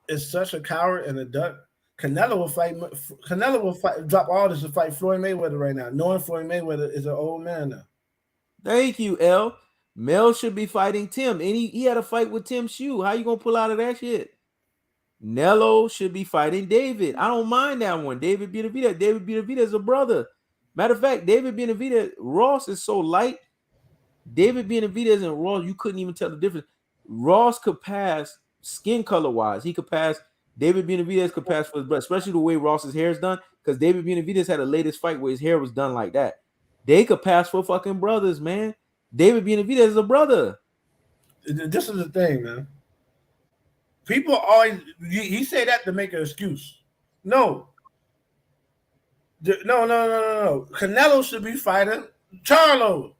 is such a coward and a duck. Canelo will fight, drop all this to fight Floyd Mayweather right now, knowing Floyd Mayweather is an old man now. Thank you, L. Mel should be fighting Tim. And he had a fight with Tim Shue. How you gonna pull out of that shit? Nello should be fighting David. I don't mind that one. David Benavidez. David Benavidez is a brother. Matter of fact, David Benavidez, Ross is so light. David Benavidez and Ross, you couldn't even tell the difference. Ross could pass skin color wise. He could pass. David Benavidez could pass for his brother, especially the way Ross's hair is done. Because David Benavidez had a latest fight where his hair was done like that. They could pass for fucking brothers, man. David Benavidez is a brother. This is the thing, man. People always he say that to make an excuse. No. No. Canelo should be fighting Charlo.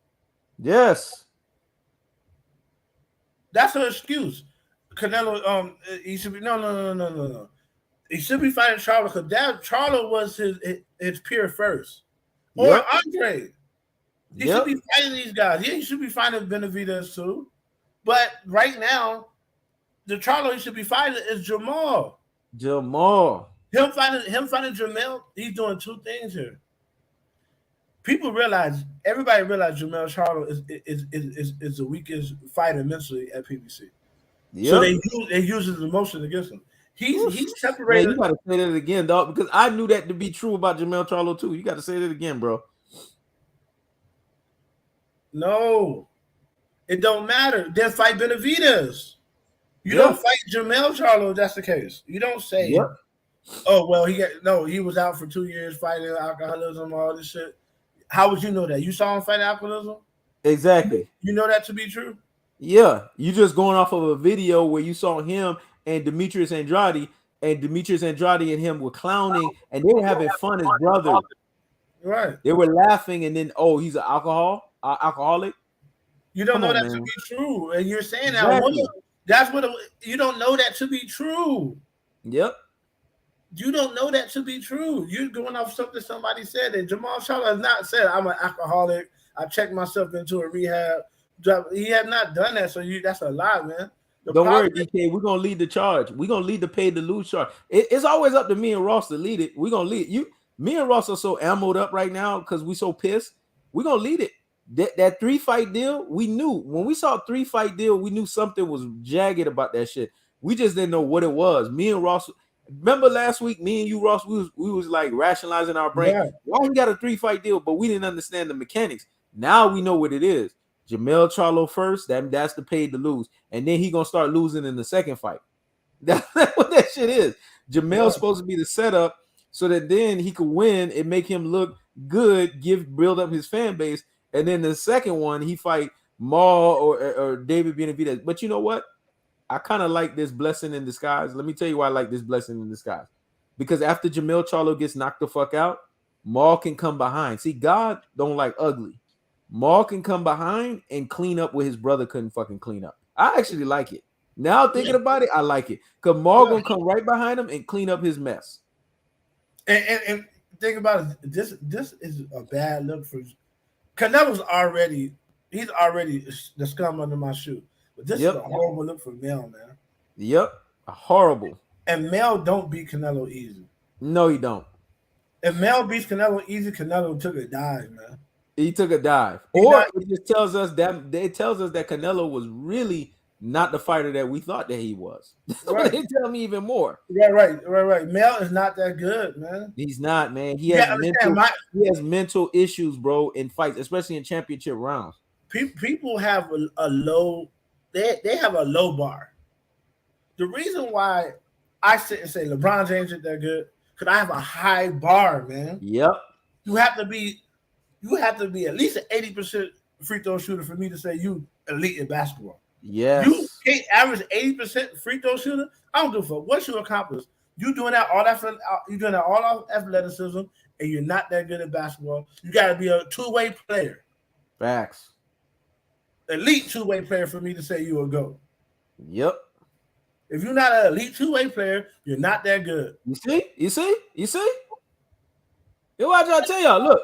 Yes. That's an excuse. Canelo, he should be no. He should be fighting Charlo because Charlo was his peer first. Or Andre. He should be fighting these guys. Yeah, he should be fighting Benavidez too. But right now, the Charlo he should be fighting is Jamal. Him fighting Jamal, he's doing two things here. Everybody realize Jamal Charlo is the weakest fighter mentally at PBC. Yep. So they use his emotion against him. He's separated. Man, you gotta say that again, dog, because I knew that to be true about Jamal Charlo too. You gotta say that again, bro. No, it don't matter. Then fight Benavidez. You don't fight Jamal Charlo if that's the case. You don't say, oh, well, he was out for 2 years fighting alcoholism, all this shit. How would you know that? You saw him fight alcoholism? Exactly. You know that to be true? Yeah. You just going off of a video where you saw him and Demetrius Andrade, and him were clowning, and they were having fun as brothers. Right. They were laughing, and then, oh, he's an alcoholic. You don't know that to be true. And you're saying that that's what you don't know that to be true. Yep. You don't know that to be true. You're going off something somebody said. And Jamal Charlo has not said, I'm an alcoholic. I checked myself into a rehab. He has not done that. So that's a lie, man. Don't worry, DK. We're gonna lead the charge. We're gonna lead the pay to lose charge. It's always up to me and Ross to lead it. We're gonna lead you. Me and Ross are so ammoed up right now because we so pissed. We're gonna lead it. That 3-fight deal, we knew when we saw a 3-fight deal, we knew something was jagged about that shit. We just didn't know what it was. Me and Ross, remember last week, me and you, Ross, we was like rationalizing our brain. Yeah. Why he got a 3-fight deal, but we didn't understand the mechanics. Now we know what it is. Jamel Charlo first, that's the paid to lose, and then he gonna start losing in the second fight. That's what that shit is. Jamel's supposed to be the setup so that then he could win and make him look good, build up his fan base, and then the second one he fight Maul or David Benavidez. But you know what? I kind of like this blessing in disguise. Let me tell you why I like this blessing in disguise. Because after Jamel Charlo gets knocked the fuck out, Maul can come behind. See, God don't like ugly. Maul can come behind and clean up what his brother couldn't fucking clean up. I actually like it. Now thinking about it, I like it. Because Maul gonna come right behind him and clean up his mess. And think about it. This is a bad look for Canelo's already the scum under my shoe. But this is a horrible look for Mel, man. Yep. Horrible. And Mel don't beat Canelo easy. No, he don't. If Mel beats Canelo easy, Canelo took a dive, man. He took a dive. It just tells us that Canelo was really not the fighter that we thought that he was. Right. They tell me even more. Right. Mel is not that good, man. He's not, man. He has mental issues, bro, in fights, especially in championship rounds. People have a low, they have a low bar. The reason why I sit and say LeBron James isn't that good, because I have a high bar, man. Yep. You have to be at least an 80% free throw shooter for me to say you elite in basketball. Yes. You can't average 80% free throw shooter. I don't give a fuck what you accomplish. You doing that all off athleticism, and you're not that good at basketball. You got to be a two-way player. Facts. Elite two-way player for me to say you a GOAT. Yep. If you're not an elite two-way player, you're not that good. You see? Yo, what I tell y'all, look.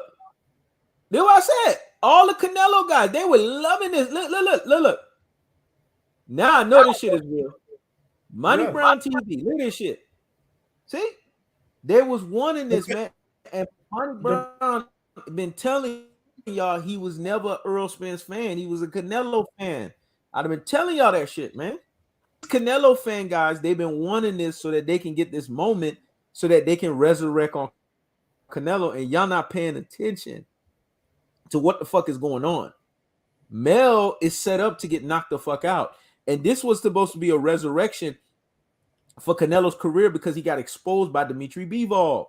That's what I said. All the Canelo guys, they were loving this. Look. Now I know this shit is real. Money Brown TV. Look at this shit. See? There was one in this, man. And Money Brown been telling y'all he was never an Errol Spence fan. He was a Canelo fan. I've been telling y'all that shit, man. Canelo fan guys, they've been wanting this so that they can get this moment so that they can resurrect on Canelo, and y'all not paying attention to what the fuck is going on. Mel is set up to get knocked the fuck out. And this was supposed to be a resurrection for Canelo's career because he got exposed by Dimitri Bivol.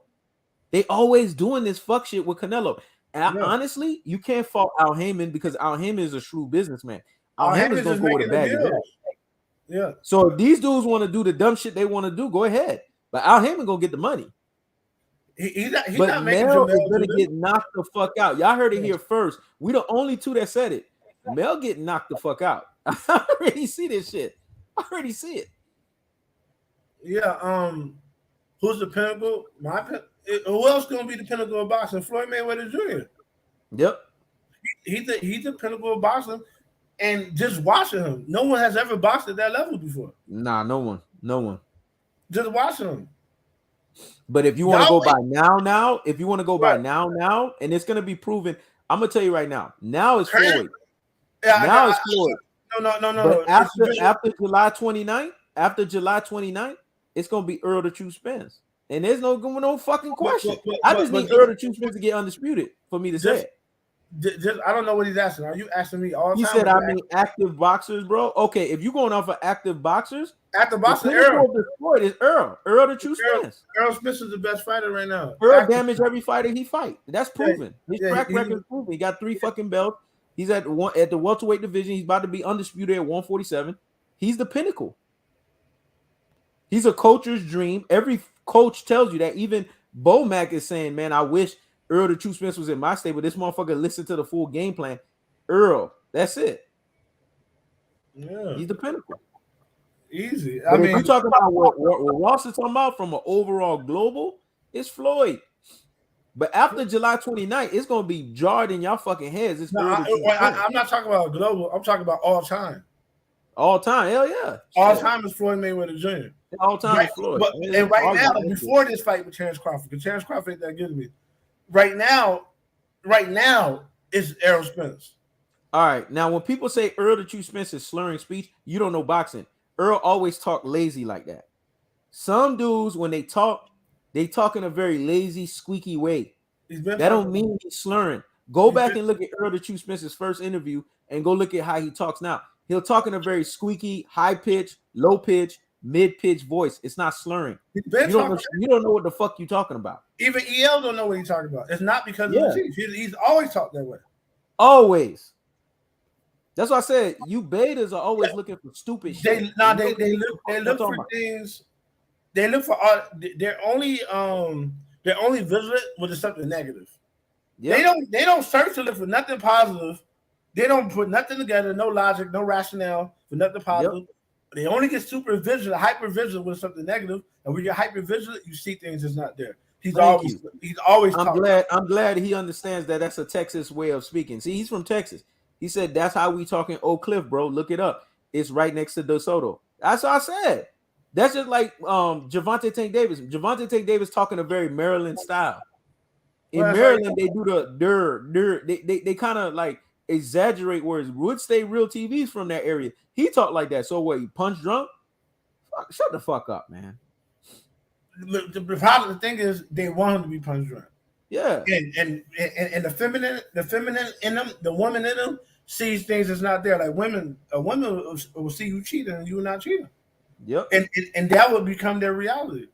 They always doing this fuck shit with Canelo. And honestly, you can't fault Al Haymon because Al Haymon is a shrewd businessman. Al Haymon's gonna go with a bag of deals. Yeah. So if these dudes want to do the dumb shit they want to do, go ahead. But Al Haymon gonna get the money. He's not Mel is gonna get knocked the fuck out. Y'all heard it here first. We the only two that said it. Mel getting knocked the fuck out. I already see this shit. I already see it. Yeah. Who's the pinnacle? Who else gonna be the pinnacle of boxing? Floyd Mayweather Jr. Yep. He's the pinnacle of boxing, and just watching him, no one has ever boxed at that level before. Nah, no one. Just watching him. But if you want to go by now, if you want to go by now, and it's gonna be proven, I'm gonna tell you right now. Now it's Floyd. Now it's Floyd. No. After July 29th, it's gonna be Earl the True Spence, and there's no fucking question. I just need Earl the True Spence to get undisputed for me to say it. I don't know what he's asking. Are you asking me all the time? He said, I mean, active boxers, bro. Okay, if you're going off of active boxers, active boxers, Earl is Earl the True Spence. Errol Spence is the best fighter right now. Earl damaged every fighter he fight. That's proven. His track record is proven. He got 3 fucking belts. He's at the welterweight division. He's about to be undisputed at 147. He's the pinnacle. He's a coach's dream. Every coach tells you that. Even Bo Mack is saying, man, I wish Earl the True Spence was in my stable. This motherfucker listened to the full game plan. Earl, that's it. Yeah. He's the pinnacle. Easy. I mean, if you talking about what Ross is talking about from an overall global, it's Floyd. But after July 29th, it's going to be jarred in y'all fucking heads. I'm not talking about global. I'm talking about all time. All time, hell yeah. All Shit. time is Floyd Mayweather Jr. All time Right, is Floyd. but and right now, before this fight with Terence Crawford, because Terence Crawford ain't that good to me. Right now, it's Errol Spence. All right. Now, when people say Earl the True Spence is slurring speech, you don't know boxing. Earl always talk lazy like that. Some dudes, when they talk in a very lazy, squeaky way. That don't mean he's slurring. Go back and look at Earl the True Spence's first interview and go look at how he talks now. He'll talk in a very squeaky, high pitch, low pitch, mid pitch voice. It's not slurring. You don't know what the fuck you talking about. Even EL don't know what he's talking about. It's not because of the teeth. He's always talked that way. Always. That's why I said you betas are always looking for stupid shit. They look for things. They look for all. They're only vigilant when it's something negative. Yep. They don't search to look for nothing positive. They don't put nothing together, no logic, no rationale for nothing positive. Yep. They only get super vigilant, hyper vigilant with something negative. And when you're hyper vigilant, you see things that's not there. He's always. I'm glad he understands that that's a Texas way of speaking. See, he's from Texas. He said that's how we talk in Oak Cliff, bro. Look it up. It's right next to DeSoto. That's what I said. That's just like Javante Tank Davis. Javante Tank Davis talking a very Maryland style. In Maryland, they do the They kind of like exaggerate words. Would stay real TVs from that area. He talked like that. So what? He punch drunk? Shut the fuck up, man. The thing is, they want him to be punch drunk. Yeah, and the feminine in them, the woman in them sees things that's not there. Like a woman will see you cheating and you not cheating. Yep. And that would become their reality.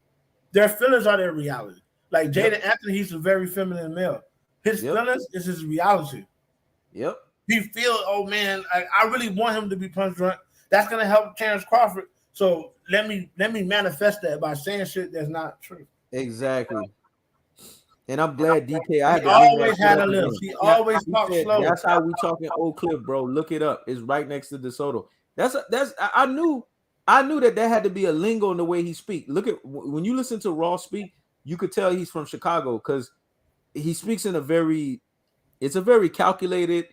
Their feelings are their reality. Like Jaden Anthony, he's a very feminine male. His feelings is his reality. Yep. He feels, oh man, I really want him to be punch drunk. That's gonna help Terence Crawford. So let me manifest that by saying shit that's not true. Exactly. And I'm glad DK. He always had a list. He always talked slow. That's how we talking Oak Cliff, bro. Look it up. It's right next to DeSoto. I knew that had to be a lingo in the way he speak. Look at when you listen to Raw speak, you could tell he's from Chicago because he speaks in a very calculated,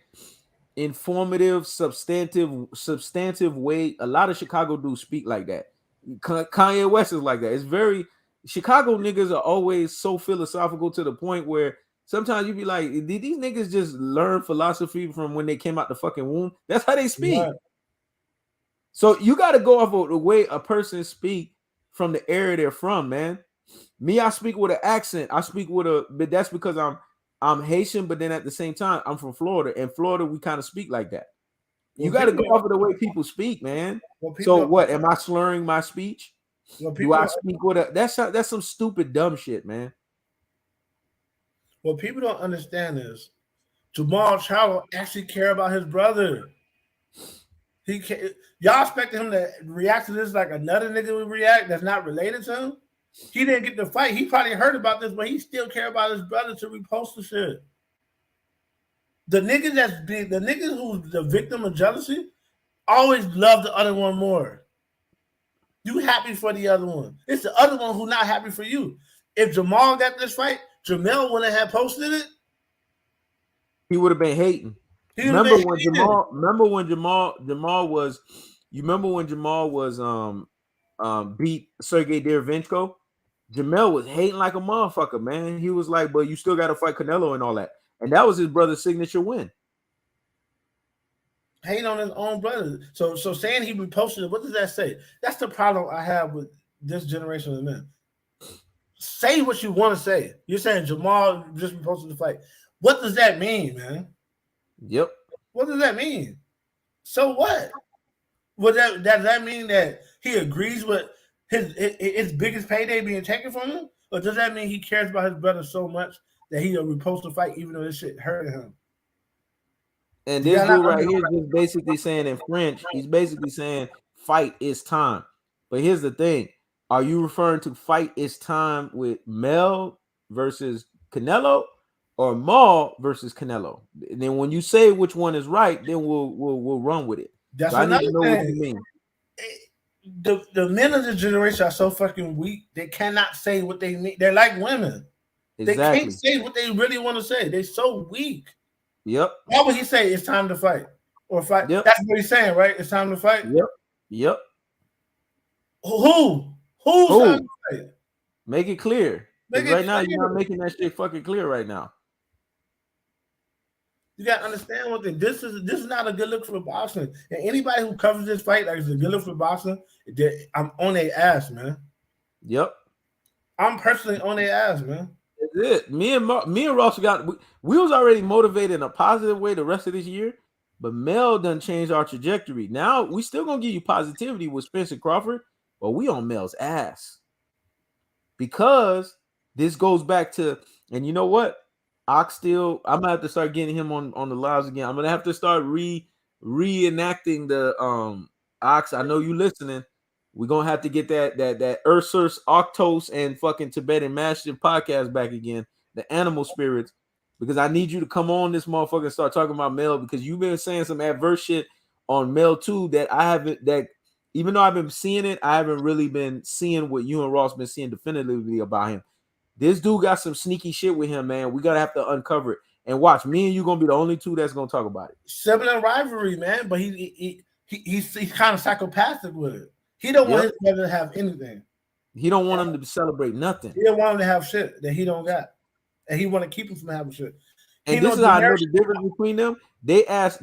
informative, substantive way. A lot of Chicago dudes speak like that. Kanye West is like that. It's very Chicago niggas are always so philosophical to the point where sometimes you be like, did these niggas just learn philosophy from when they came out the fucking womb? That's how they speak. Yeah. So you got to go off of the way a person speak from the area they're from, man. Me, I speak with an accent. But that's because I'm Haitian, but then at the same time, I'm from Florida. And Florida, we kind of speak like that. You got to go off of the way people speak, man. So what? Am I slurring my speech? Do I speak with a? That's some stupid dumb shit, man. What people don't understand is Jamal Charlo actually care about his brother. Y'all expected him to react to this like another nigga would react that's not related to him. He didn't get the fight. He probably heard about this, but he still care about his brother to repost the shit. The niggas who's the victim of jealousy always love the other one more. You happy for the other one. It's the other one who's not happy for you. If Jamal got this fight, Jamel wouldn't have posted it. He would have been hating. Remember when Jamal was beat Sergey Derevchenko? Jamel was hating like a motherfucker, man. He was like, but you still got to fight Canelo and all that. And that was his brother's signature win. Hating on his own brother. So saying he reposted it, what does that say? That's the problem I have with this generation of men. Say what you want to say. You're saying Jamal just reposted the fight. What does that mean, man? Yep. What does that mean? So what? Does that mean that he agrees with his biggest payday being taken from him? Or does that mean he cares about his brother so much that he'll repost the fight even though this shit hurt him? And this dude right here is just basically saying in French, he's basically saying fight is time. But here's the thing. Are you referring to fight is time with Mel versus Canelo or Maul versus Canelo? And then when you say which one is right, then we'll run with it. That's another thing. What you mean. The men of this generation are so fucking weak. They cannot say what they mean. They're like women. Exactly. They can't say what they really want to say. They're so weak. Yep. Why would he say it's time to fight? or fight. Yep. That's what he's saying, right? It's time to fight. Yep. Who's time to fight? Make it clear. Because right now you're not clear. making that shit fucking clear right now. You gotta understand one thing. This is not a good look for boxing. And anybody who covers this fight like it's a good look for boxing, I'm on their ass, man. Yep. I'm personally on their ass, man. That's it. Me and Ross we was already motivated in a positive way the rest of this year, but Mel done changed our trajectory. Now we still gonna give you positivity with Spence and Crawford, but we on Mel's ass. Because this goes back to, and you know what? I'm gonna have to start getting him on the lives again. I'm gonna have to start reenacting the Ox. I know you listening. We're gonna have to get that Ursus, Octos, and fucking Tibetan Mastiff podcast back again, the animal spirits, because I need you to come on this motherfucker and start talking about Mel, because you've been saying some adverse shit on Mel too that I haven't, that even though I've been seeing it, I haven't really been seeing what you and Ross been seeing definitively about him. This dude got some sneaky shit with him, man. We gotta have to uncover it. And watch, me and you gonna be the only two that's gonna talk about it. Sibling rivalry, man. But he's kind of psychopathic with it. He don't want his brother to have anything. He don't want him to celebrate nothing. He don't want him to have shit that he don't got, and he want to keep him from having shit. And this is how I know the difference between them. They asked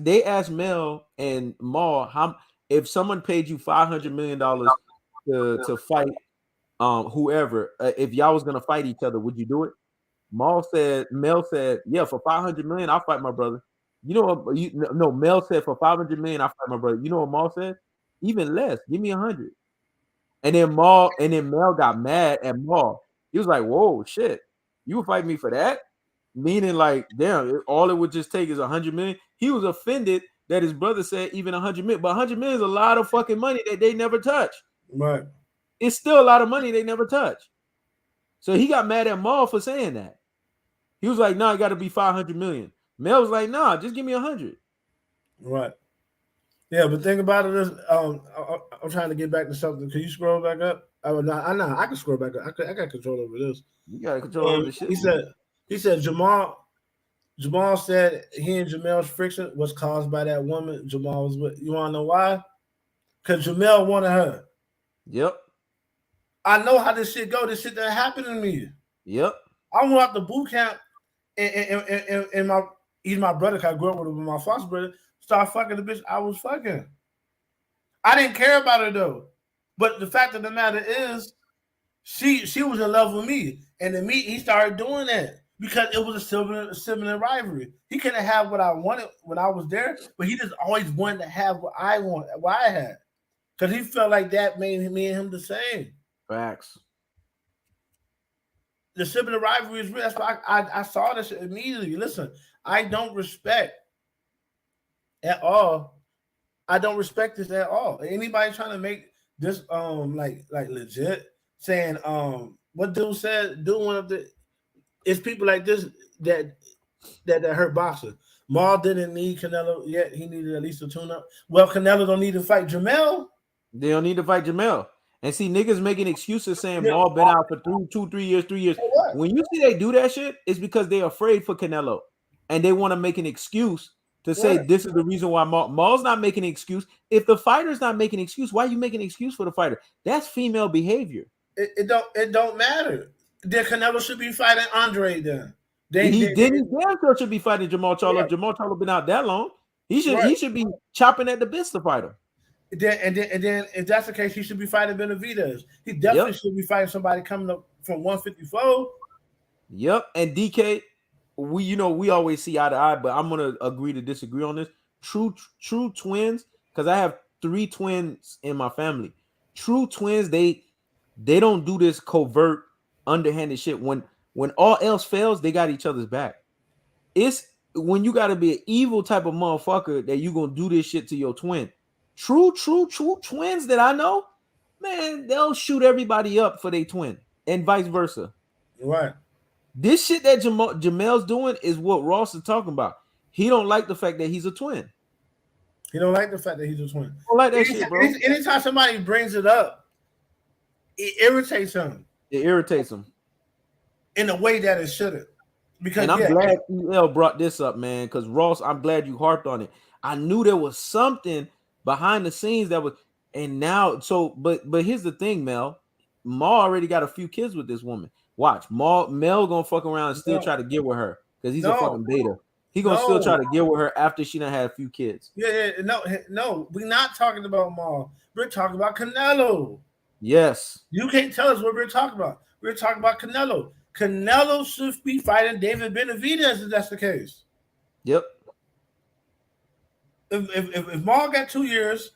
Mel and Maul if someone paid you $500 million to fight whoever, if y'all was gonna fight each other, would you do it? Mel said, yeah, for $500 million, I'll fight my brother. You know what? Mel said for $500 million, I'll fight my brother. You know what Maul said? Even less, give me 100. And then Mel got mad at Maul. He was like, "Whoa, shit, you would fight me for that?" Meaning, like, damn, all it would just take is 100 million. He was offended that his brother said even 100 million, but 100 million is a lot of fucking money that they never touch. Right. It's still a lot of money they never touch. So he got mad at Maul for saying that. He was like, "Nah, it got to be 500 million." Mel was like, "Nah, just give me 100." Right. Yeah, but think about it. I'm trying to get back to something. Can you scroll back up? I know I can scroll back up. I got control over this. You got control over the shit. He said Jamal said he and Jamel's friction was caused by that woman Jamal was with. You want to know why? Because Jamel wanted her. Yep. I know how this shit go. This shit that happened to me. Yep. I went out to boot camp, and he's my brother. Cause I grew up with him, with my foster brother. Start fucking the bitch I was fucking. I didn't care about her though. But the fact of the matter is, she was in love with me, and then he started doing that because it was a sibling rivalry. He couldn't have what I wanted when I was there, but he just always wanted to have what I wanted, what I had, because he felt like that made me and him the same. Facts. The sibling rivalry is real. That's why I saw this immediately. Listen, I don't respect at all. I don't respect this at all. Anybody trying to make this like legit, saying what dude said, one of the, it's people like this that hurt boxers. Maul didn't need Canelo yet. He needed at least a tune-up. Well, Canelo don't need to fight Jamel. They don't need to fight Jamel. And see, niggas making excuses saying Maul been out for 3 years. When you see they do that shit, it's because they're afraid for Canelo. And they want to make an excuse to say this is the reason why Maul's not making an excuse. If the fighter's not making an excuse, why are you making an excuse for the fighter? That's female behavior. It don't matter. Then Canelo should be fighting Andre then. He damn sure should be fighting Jamal Charlo. Yeah. Jamal Charlo been out that long. He should be chopping at the bits to fight him. And then if that's the case, he should be fighting Benavidez. He definitely should be fighting somebody coming up from 154. Yep. And DK, we always see eye to eye, but I'm gonna agree to disagree on this. True twins, because I have 3 twins in my family. True twins, they don't do this covert, underhanded shit. When all else fails, they got each other's back. It's when you gotta be an evil type of motherfucker that you gonna do this shit to your twin. True twins that I know, man, they'll shoot everybody up for their twin and vice versa. Right. This shit that Jamel's doing is what Ross is talking about. He don't like the fact that he's a twin. He don't like the fact that he's a twin. I don't like that shit, bro. Anytime somebody brings it up, it irritates him. It irritates him. In a way that it shouldn't. Because and I'm glad EL brought this up, man, because Ross, I'm glad you harped on it. I knew there was something behind the scenes that was, and now, but here's the thing, Mel. Ma already got a few kids with this woman. Watch, Mel gonna fuck around and still try to get with her because he's a fucking beta. He gonna still try to get with her after she done had a few kids. No, we're not talking about Ma. We're talking about Canelo. Yes. You can't tell us what we're talking about. We're talking about Canelo. Canelo should be fighting David Benavidez if that's the case. Yep. If Ma got 2 years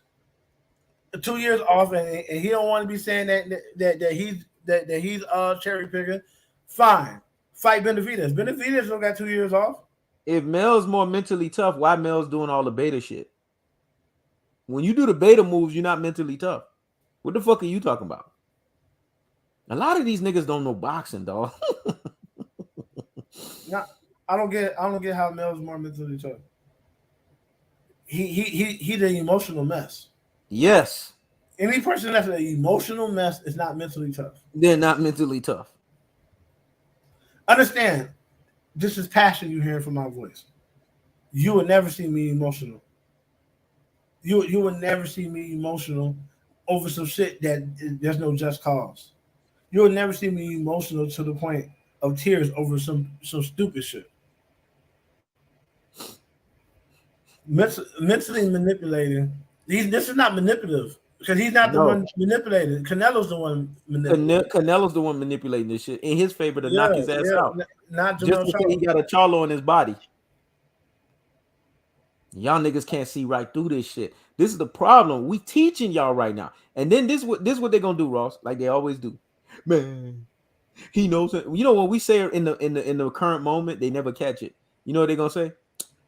off, and he don't want to be saying that he's cherry picking, fine. Fight Benavidez. Benavidez don't got 2 years off. If Mel's more mentally tough, why Mel's doing all the beta shit? When you do the beta moves, you're not mentally tough. What the fuck are you talking about? A lot of these niggas don't know boxing, dog. I don't get how Mel's more mentally tough. He's an emotional mess. Yes. Any person that's an emotional mess is not mentally tough. They're not mentally tough. Understand, this is passion you hear from my voice. You would never see me emotional. You would never see me emotional over some shit that there's no just cause. You would never see me emotional to the point of tears over some stupid shit. Mentally manipulating. This is not manipulative because he's not the one manipulating. Canelo's the one manipulating. Canelo's the one manipulating this shit in his favor to knock his ass out. Not just because he got a Charlo in his body. Y'all niggas can't see right through this shit. This is the problem. We teaching y'all right now. And then this what they're gonna do, Ross, like they always do. Man, he knows it. You know when we say it in the current moment, they never catch it. You know what they're gonna say?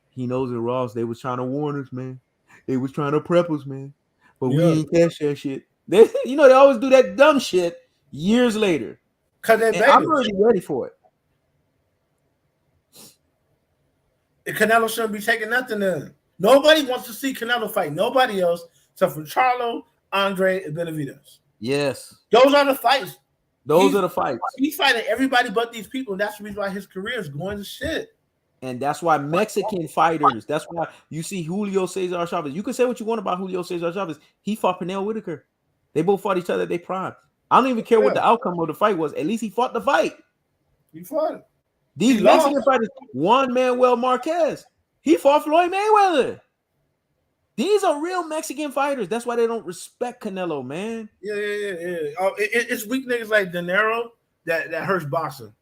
He knows it, Ross. They was trying to warn us, man. They was trying to prep us, man. But we ain't catch that shit. They always do that dumb shit years later. Cause I'm already ready for it. Canelo shouldn't be taking nothing in. Nobody wants to see Canelo fight. Nobody else except for Charlo, Andre, and Benavidez. Yes. Those are the fights. Those are the fights. He's fighting everybody but these people. And that's the reason why his career is going to shit. And that's why Mexican fighters, that's why you see Julio Cesar Chavez. You can say what you want about Julio Cesar Chavez. He fought Pernell Whitaker. They both fought each other at their prime. I don't even care what the outcome of the fight was. At least he fought the fight. He fought. These Mexican fighters, Juan Manuel Marquez, he fought Floyd Mayweather. These are real Mexican fighters. That's why they don't respect Canelo, man. Yeah. Oh, it's weak niggas like De Niro that hurts boxing.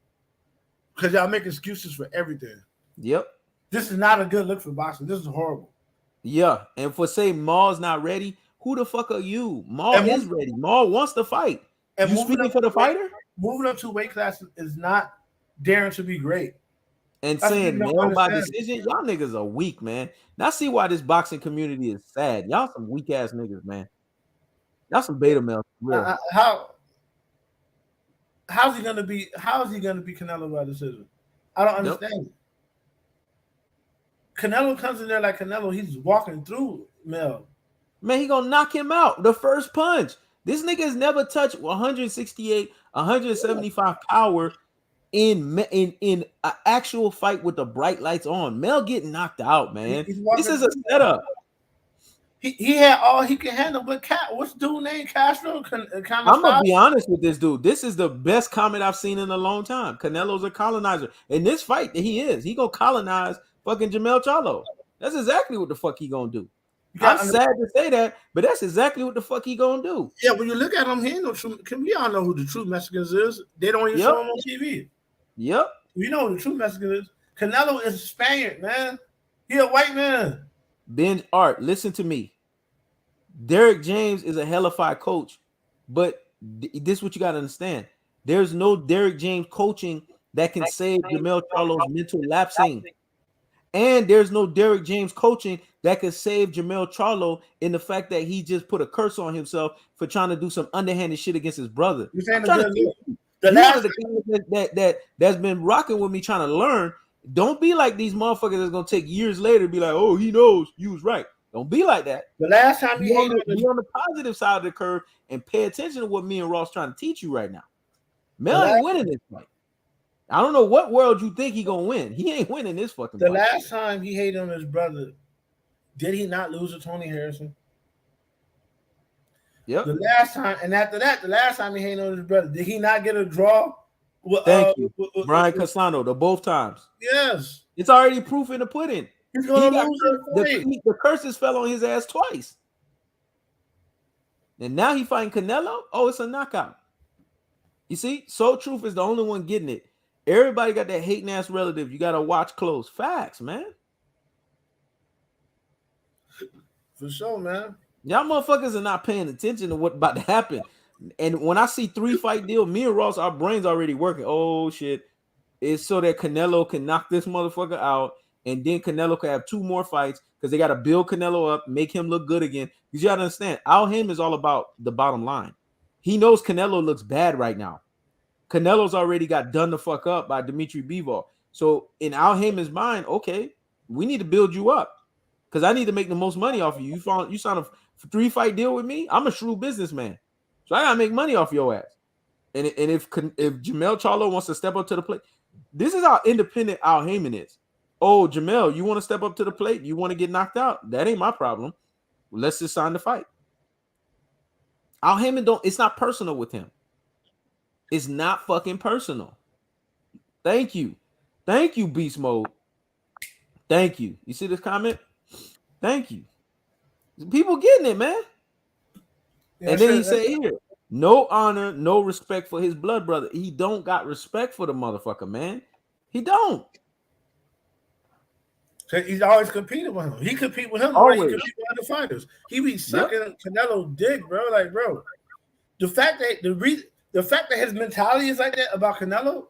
Because y'all make excuses for everything. Yep. This is not a good look for boxing. This is horrible. Yeah. And for say Maul's not ready, who the fuck are you? Maul is ready. Maul wants to fight. And you speaking for the fighter? Moving up to weight classes is not daring to be great. And saying nail by decision, y'all niggas are weak, man. Now see why this boxing community is sad. Y'all some weak ass niggas, man. Y'all some beta males. How's he gonna be Canelo by decision? I don't understand. Canelo comes in there like Canelo. He's walking through Mel. Man, he gonna knock him out the first punch. This nigga has never touched 168, 175 power in an actual fight with the bright lights on. Mel getting knocked out, man. This is a setup. He had all he can handle, but what's the dude named Castro? I'm gonna be honest with this dude. This is the best comment I've seen in a long time. Canelo's a colonizer. In this fight, he gonna colonize fucking Jermell Charlo. That's exactly what the fuck he gonna do. I'm sad to say that, but that's exactly what the fuck he gonna do. Yeah, when you look at him, he ain't no true. We all know who the true Mexicans is. They don't even show him on TV. Yep. We know who the true Mexican is. Canelo is a Spaniard, man. He a white man. Ben Art, listen to me. Derek James is a hellified coach, but this is what you got to understand. There's no Derek James coaching that can save Jermell Charlo's mental lapsing. And there's no Derek James coaching that could save Jermell Charlo in the fact that he just put a curse on himself for trying to do some underhanded shit against his brother. You're saying that's been rocking with me trying to learn. Don't be like these motherfuckers that's gonna take years later to be like, oh, he knows you was right. Don't be like that. The last time be on the positive side of the curve and pay attention to what me and Ross trying to teach you right now. Mel ain't winning this fight. I don't know what world you think he gonna win. He ain't winning this fucking fight. The last time he hated on his brother Did he not lose to Tony Harrison? Yep. The last time, and after that, the last time he hanged on his brother, did he not get a draw? Thank you, Brian Casano. The both times. Yes. It's already proof in the pudding. He's gonna lose the fight. The curses fell on his ass twice. And now he fighting Canelo. Oh, it's a knockout. You see, Soul Truth is the only one getting it. Everybody got that hating ass relative. You gotta watch close. Facts, man. For sure, man. Y'all motherfuckers are not paying attention to what about to happen. And when I see 3-fight deal, me and Ross, our brains already working. Oh shit. It's so that Canelo can knock this motherfucker out, and then Canelo can have 2 more fights because they got to build Canelo up, make him look good again. Because you got to understand, Al Haymon is all about the bottom line. He knows Canelo looks bad right now. Canelo's already got done the fuck up by Dimitri Bivol. So in Al Haymon's mind, okay, we need to build you up because I need to make the most money off of you. You signed a 3-fight deal with me. I'm a shrewd businessman, so I gotta make money off your ass. And if Jamel Charlo wants to step up to the plate, this is how independent Al Haymon is. Oh, Jamel, you want to step up to the plate? You want to get knocked out? That ain't my problem. Let's just sign the fight. Al Haymon it's not personal with him. It's not fucking personal. Thank you. Thank you, Beast Mode. Thank you. You see this comment? Thank you. People getting it, man. Yeah, and then he said here, no honor, no respect for his blood brother. He don't got respect for the motherfucker, man. He don't. He's always competing with him. He compete with him. Always. He compete with other fighters. He be sucking Canelo dick, bro. Like, bro, the fact that his mentality is like that about Canelo,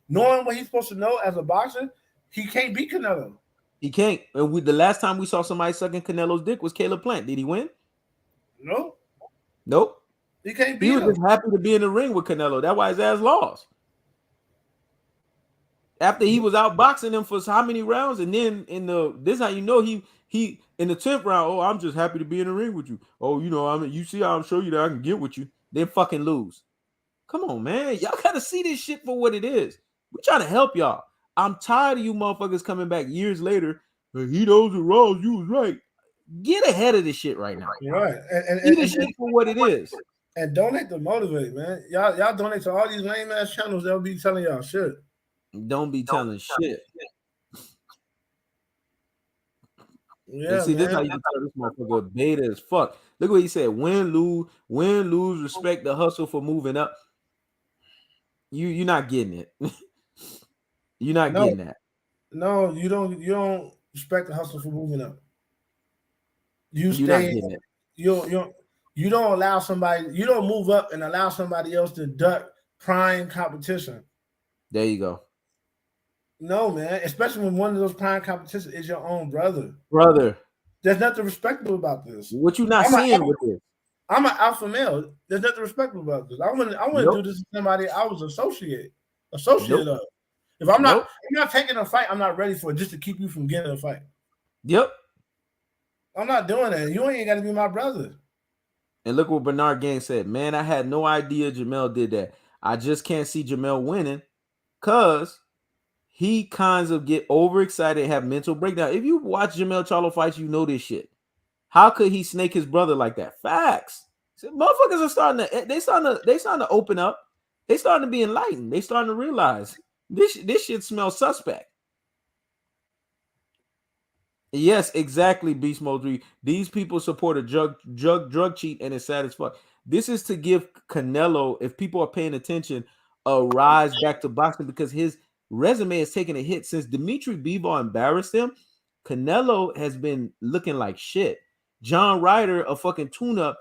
knowing what he's supposed to know as a boxer, he can't beat Canelo. He can't. And the last time we saw somebody sucking Canelo's dick was Caleb Plant. Did he win? No. Nope. He can't beat him. He was just happy to be in the ring with Canelo. That's why his ass lost. After he was outboxing him for how many rounds, and then this is how you know he in the 10th round. Oh, I'm just happy to be in the ring with you. Oh, you see how I'm showing you that I can get with you. Then fucking lose. Come on, man. Y'all gotta see this shit for what it is. We're trying to help y'all. I'm tired of you motherfuckers coming back years later. He knows the Ross, you was right. Get ahead of this shit right now. Right. See this shit for what it is. And donate to motivate, man. Y'all donate to all these lame ass channels that'll be telling y'all shit. Don't be telling shit. Yeah, and see, man. this is how you can tell this motherfucker beta as fuck. Look what he said. Win, lose, respect the hustle for moving up. You're not getting it. You're not getting that. No, you don't respect the hustle for moving up. You're not getting it. You don't allow somebody, you don't move up and allow somebody else to duck prime competition. There you go. No, man. Especially when one of those prime competitions is your own brother. There's nothing respectable about this. What you not seeing with this? I'm an alpha male. There's nothing respectable about this. I wouldn't do this to somebody I was associate of. If I'm not taking a fight, I'm not ready for it just to keep you from getting a fight. Yep. I'm not doing that. You ain't got to be my brother. And look what Bernard Gang said. Man, I had no idea Jamel did that. I just can't see Jamel winning because he kinds of get overexcited and have mental breakdown. If you watch Jamel Charlo fights, you know this shit. How could he snake his brother like that? Facts. So motherfuckers are starting to open up. They starting to be enlightened. They starting to realize this shit smells suspect. Yes, exactly, Beast Mode 3. These people support a drug cheat, and it's sad as fuck. This is to give Canelo, if people are paying attention, a rise back to boxing because his resume has taken a hit since Dimitri Bivol embarrassed him. Canelo has been looking like shit. John Ryder, a fucking tune-up,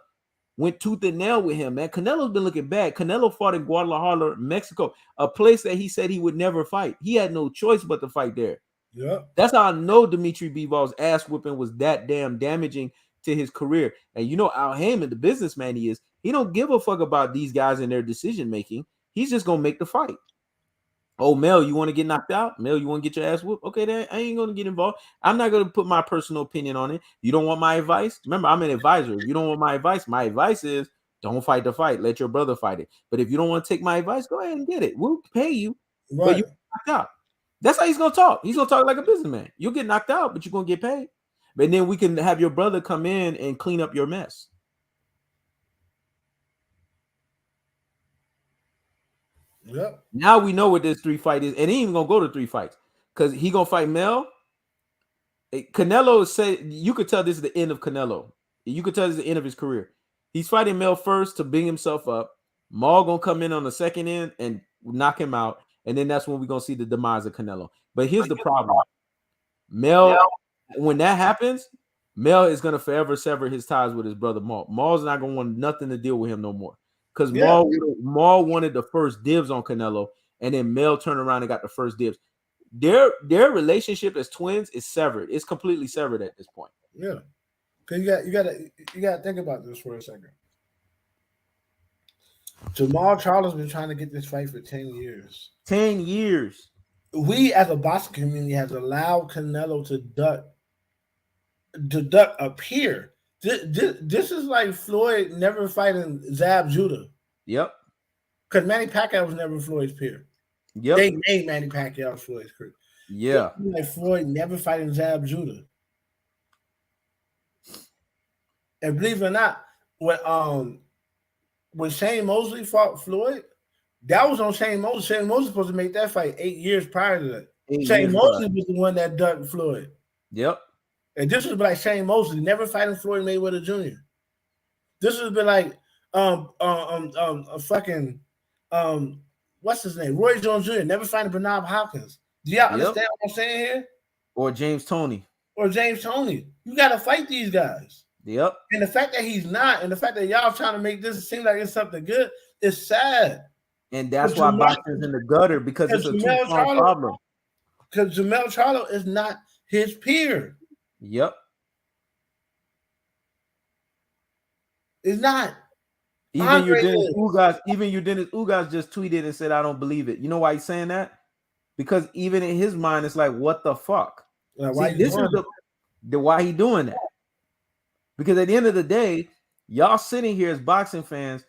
went tooth and nail with him, man. Canelo's been looking bad. Canelo fought in Guadalajara, Mexico, a place that he said he would never fight. He had no choice but to fight there. Yeah, that's how I know Dimitri Bivol's ass whooping was that damn damaging to his career. And you know, Al Haymon, the businessman he is, he don't give a fuck about these guys and their decision making. He's just gonna make the fight. Oh, Mel, you want to get knocked out? Mel, you want to get your ass whooped? Okay, then I ain't gonna get involved. I'm not gonna put my personal opinion on it. You don't want my advice? Remember, I'm an advisor. If you don't want my advice is don't fight the fight. Let your brother fight it. But if you don't want to take my advice, go ahead and get it. We'll pay you, but you knocked out. That's how he's gonna talk. He's gonna talk like a businessman. You'll get knocked out, but you're gonna get paid. but then we can have your brother come in and clean up your mess. Yep. Now we know what this 3 fight is, and he ain't even gonna go to 3 fights because he gonna fight Mel. Canelo said you could tell this is the end of Canelo. You could tell this is the end of his career. He's fighting Mel first to bring himself up. Maul gonna come in on the second end and knock him out, and then that's when we're gonna see the demise of Canelo. But here's the problem: Mel, when that happens, Mel is gonna forever sever his ties with his brother Maul. Maul's not gonna want nothing to deal with him no more because Maul wanted the first dibs on Canelo, and then Mel turned around and got the first dibs. Their relationship as twins is severed. It's completely severed at this point. Yeah, because you gotta think about this for a second. Jamal Charlo's been trying to get this fight for 10 years. 10 years. We as a boxing community has allowed Canelo to duck up here. This is like Floyd never fighting Zab Judah. Yep. Because Manny Pacquiao was never Floyd's peer. Yep. They made Manny Pacquiao Floyd's peer. Yeah. Like Floyd never fighting Zab Judah. And believe it or not, when Shane Mosley fought Floyd, that was on Shane Mosley. Shane Mosley was supposed to make that fight 8 years prior to that. Shane Mosley was the one that ducked Floyd. Yep. And this was like Shane Mosley never fighting Floyd Mayweather Jr. This would be like what's his name? Roy Jones Jr. never fighting Bernard Hopkins. Do y'all understand what I'm saying here? Or James Toney. You gotta fight these guys. Yep. And the fact that he's not, and the fact that y'all trying to make this seem like it's something good, is sad. And that's why boxing's in the gutter, because it's a two-pronged problem. Because Jamel Charlo is not his peer. Yep. It's not. Even your Dennis Ugas just tweeted and said, I don't believe it. You know why he's saying that? Because even in his mind, it's like, what the fuck? Why he doing that? Because at the end of the day, y'all sitting here as boxing fans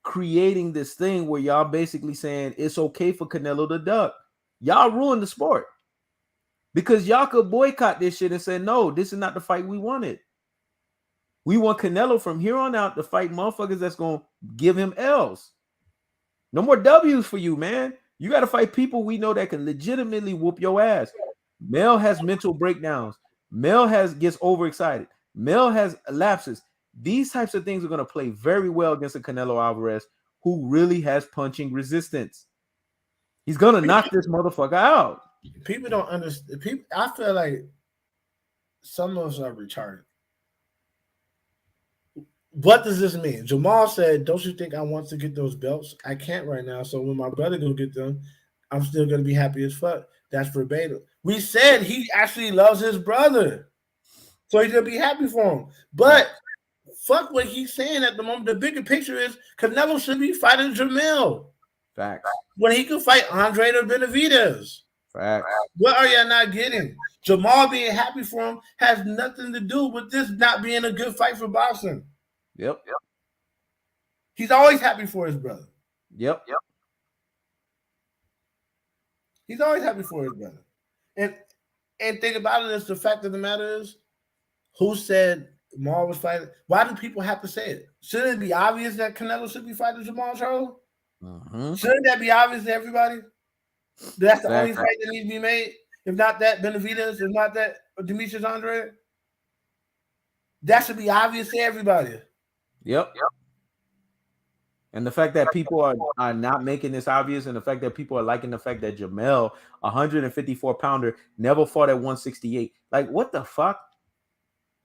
creating this thing where y'all basically saying it's okay for Canelo to duck. Y'all ruined the sport. Because y'all could boycott this shit and say, no, this is not the fight we wanted. We want Canelo from here on out to fight motherfuckers that's going to give him L's. No more W's for you, man. You got to fight people we know that can legitimately whoop your ass. Mel has mental breakdowns. Mel gets overexcited. Mel has lapses. These types of things are going to play very well against a Canelo Alvarez who really has punching resistance. He's going to knock this motherfucker out. People don't understand. I feel like some of us are retarded. What does this mean? Jamal said, don't you think I want to get those belts? I can't right now. So when my brother go get them, I'm still going to be happy as fuck. That's verbatim. We said he actually loves his brother. So he's going to be happy for him. But fuck what he's saying at the moment. The bigger picture is Canelo should be fighting Jamil. Facts. When he can fight Andre the Benavidez. Facts. What are y'all not getting? Jamal being happy for him has nothing to do with this not being a good fight for boxing. Yep. He's always happy for his brother. Yep. He's always happy for his brother. And think about it is the fact of the matter is, who said Jamal was fighting? Why do people have to say it? Shouldn't it be obvious that Canelo should be fighting Jamal Charlo? Mm-hmm. Shouldn't that be obvious to everybody? That's the only fight that needs to be made. If not that, Benavidez, if not that, Demetrius Andre. That should be obvious to everybody. Yep. And the fact that people are not making this obvious, and the fact that people are liking the fact that Jamel, 154-pounder, never fought at 168. Like, what the fuck?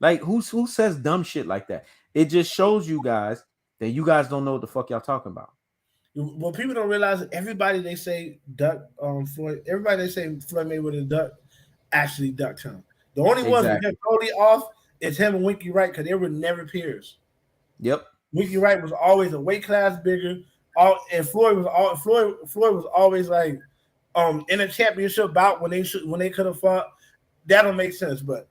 Like, who says dumb shit like that? It just shows you guys that you guys don't know what the fuck y'all talking about. Well, people don't realize that everybody they say duck Floyd, everybody they say Floyd Mayweather duck actually ducked him. The only ones that get totally off is him and Winky Wright because they were never peers. Yep. Winky Wright was always a weight class bigger. And Floyd was always like in a championship bout when they could have fought. That don't make sense, but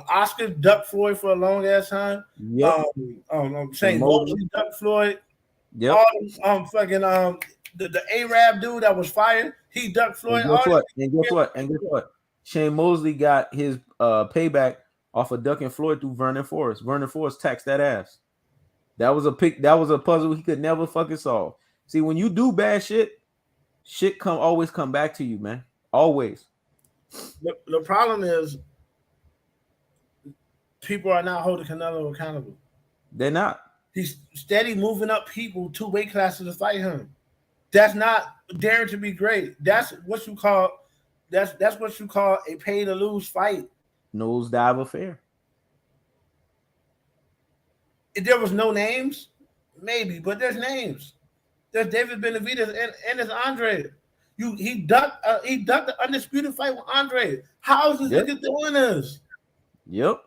Oscar ducked Floyd for a long ass time. Yep. Shane Mosley ducked Floyd. Yep. The Arab dude that was fired, he ducked Floyd. And guess what? Shane Mosley got his payback off of ducking Floyd through Vernon Forrest. Vernon Forrest taxed that ass. That was a pick. That was a puzzle he could never fucking solve. See, when you do bad shit, shit always come back to you, man. Always. The problem is people are not holding Canelo accountable. They're not. He's steady moving up people 2 weight classes to fight him. That's not daring to be great. That's what you call a pay to lose fight. Nosedive affair. If there was no names, maybe, but there's names. There's David Benavidez and there's Andre. He ducked the undisputed fight with Andre. How is this nigga doing this? Yep.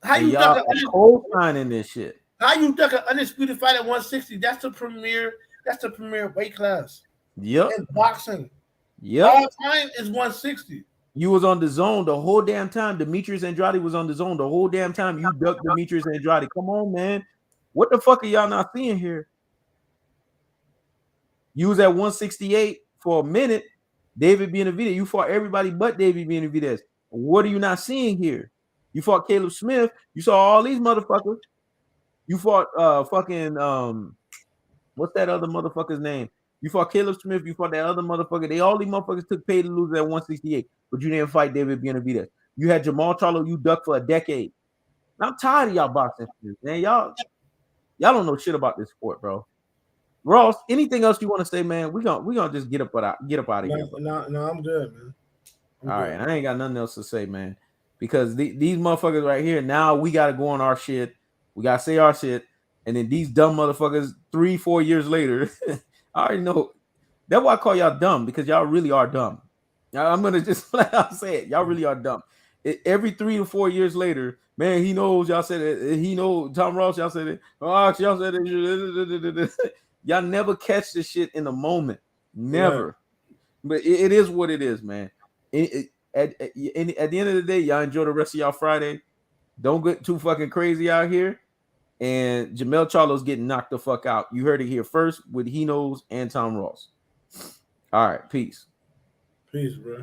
How you duck co-signing this shit? How you duck an undisputed fight at 160? That's the premier weight class. Yep. In boxing. Yep. All time is 160. You was on the zone the whole damn time. Demetrius Andrade was on the zone the whole damn time. You ducked Demetrius Andrade. Come on, man. What the fuck are y'all not seeing here? You was at 168 for a minute. David Benavidez. You fought everybody but David Benavidez. What are you not seeing here? You fought Caleb Smith. You saw all these motherfuckers. You fought what's that other motherfucker's name? You fought Caleb Smith. You fought that other motherfucker. All these motherfuckers took pay to lose at 168, but you didn't fight David Benavidez. You had Jamal Charlo. You ducked for a decade. I'm tired of y'all boxing, man. Y'all don't know shit about this sport, bro. Ross, anything else you want to say, man? We gonna just get up out of here. No, I'm good, man. All right, I ain't got nothing else to say, man. Because these motherfuckers right here, now we gotta go on our shit. We gotta say our shit, and then these dumb motherfuckers 3-4 years later, I already know. That's why I call y'all dumb, because y'all really are dumb. I'm gonna just flat out say it. Y'all really are dumb. Every 3 to 4 years later, man, he knows y'all said it. He knows Tom Ross, y'all said it. Oh, y'all said it. Y'all never catch this shit in the moment. Never. Yeah. But it is what it is, man. At the end of the day, y'all enjoy the rest of y'all Friday. Don't get too fucking crazy out here. And Jamel Charlo's getting knocked the fuck out. You heard it here first with He Knows and Tom Ross. All right, peace. Peace, bro.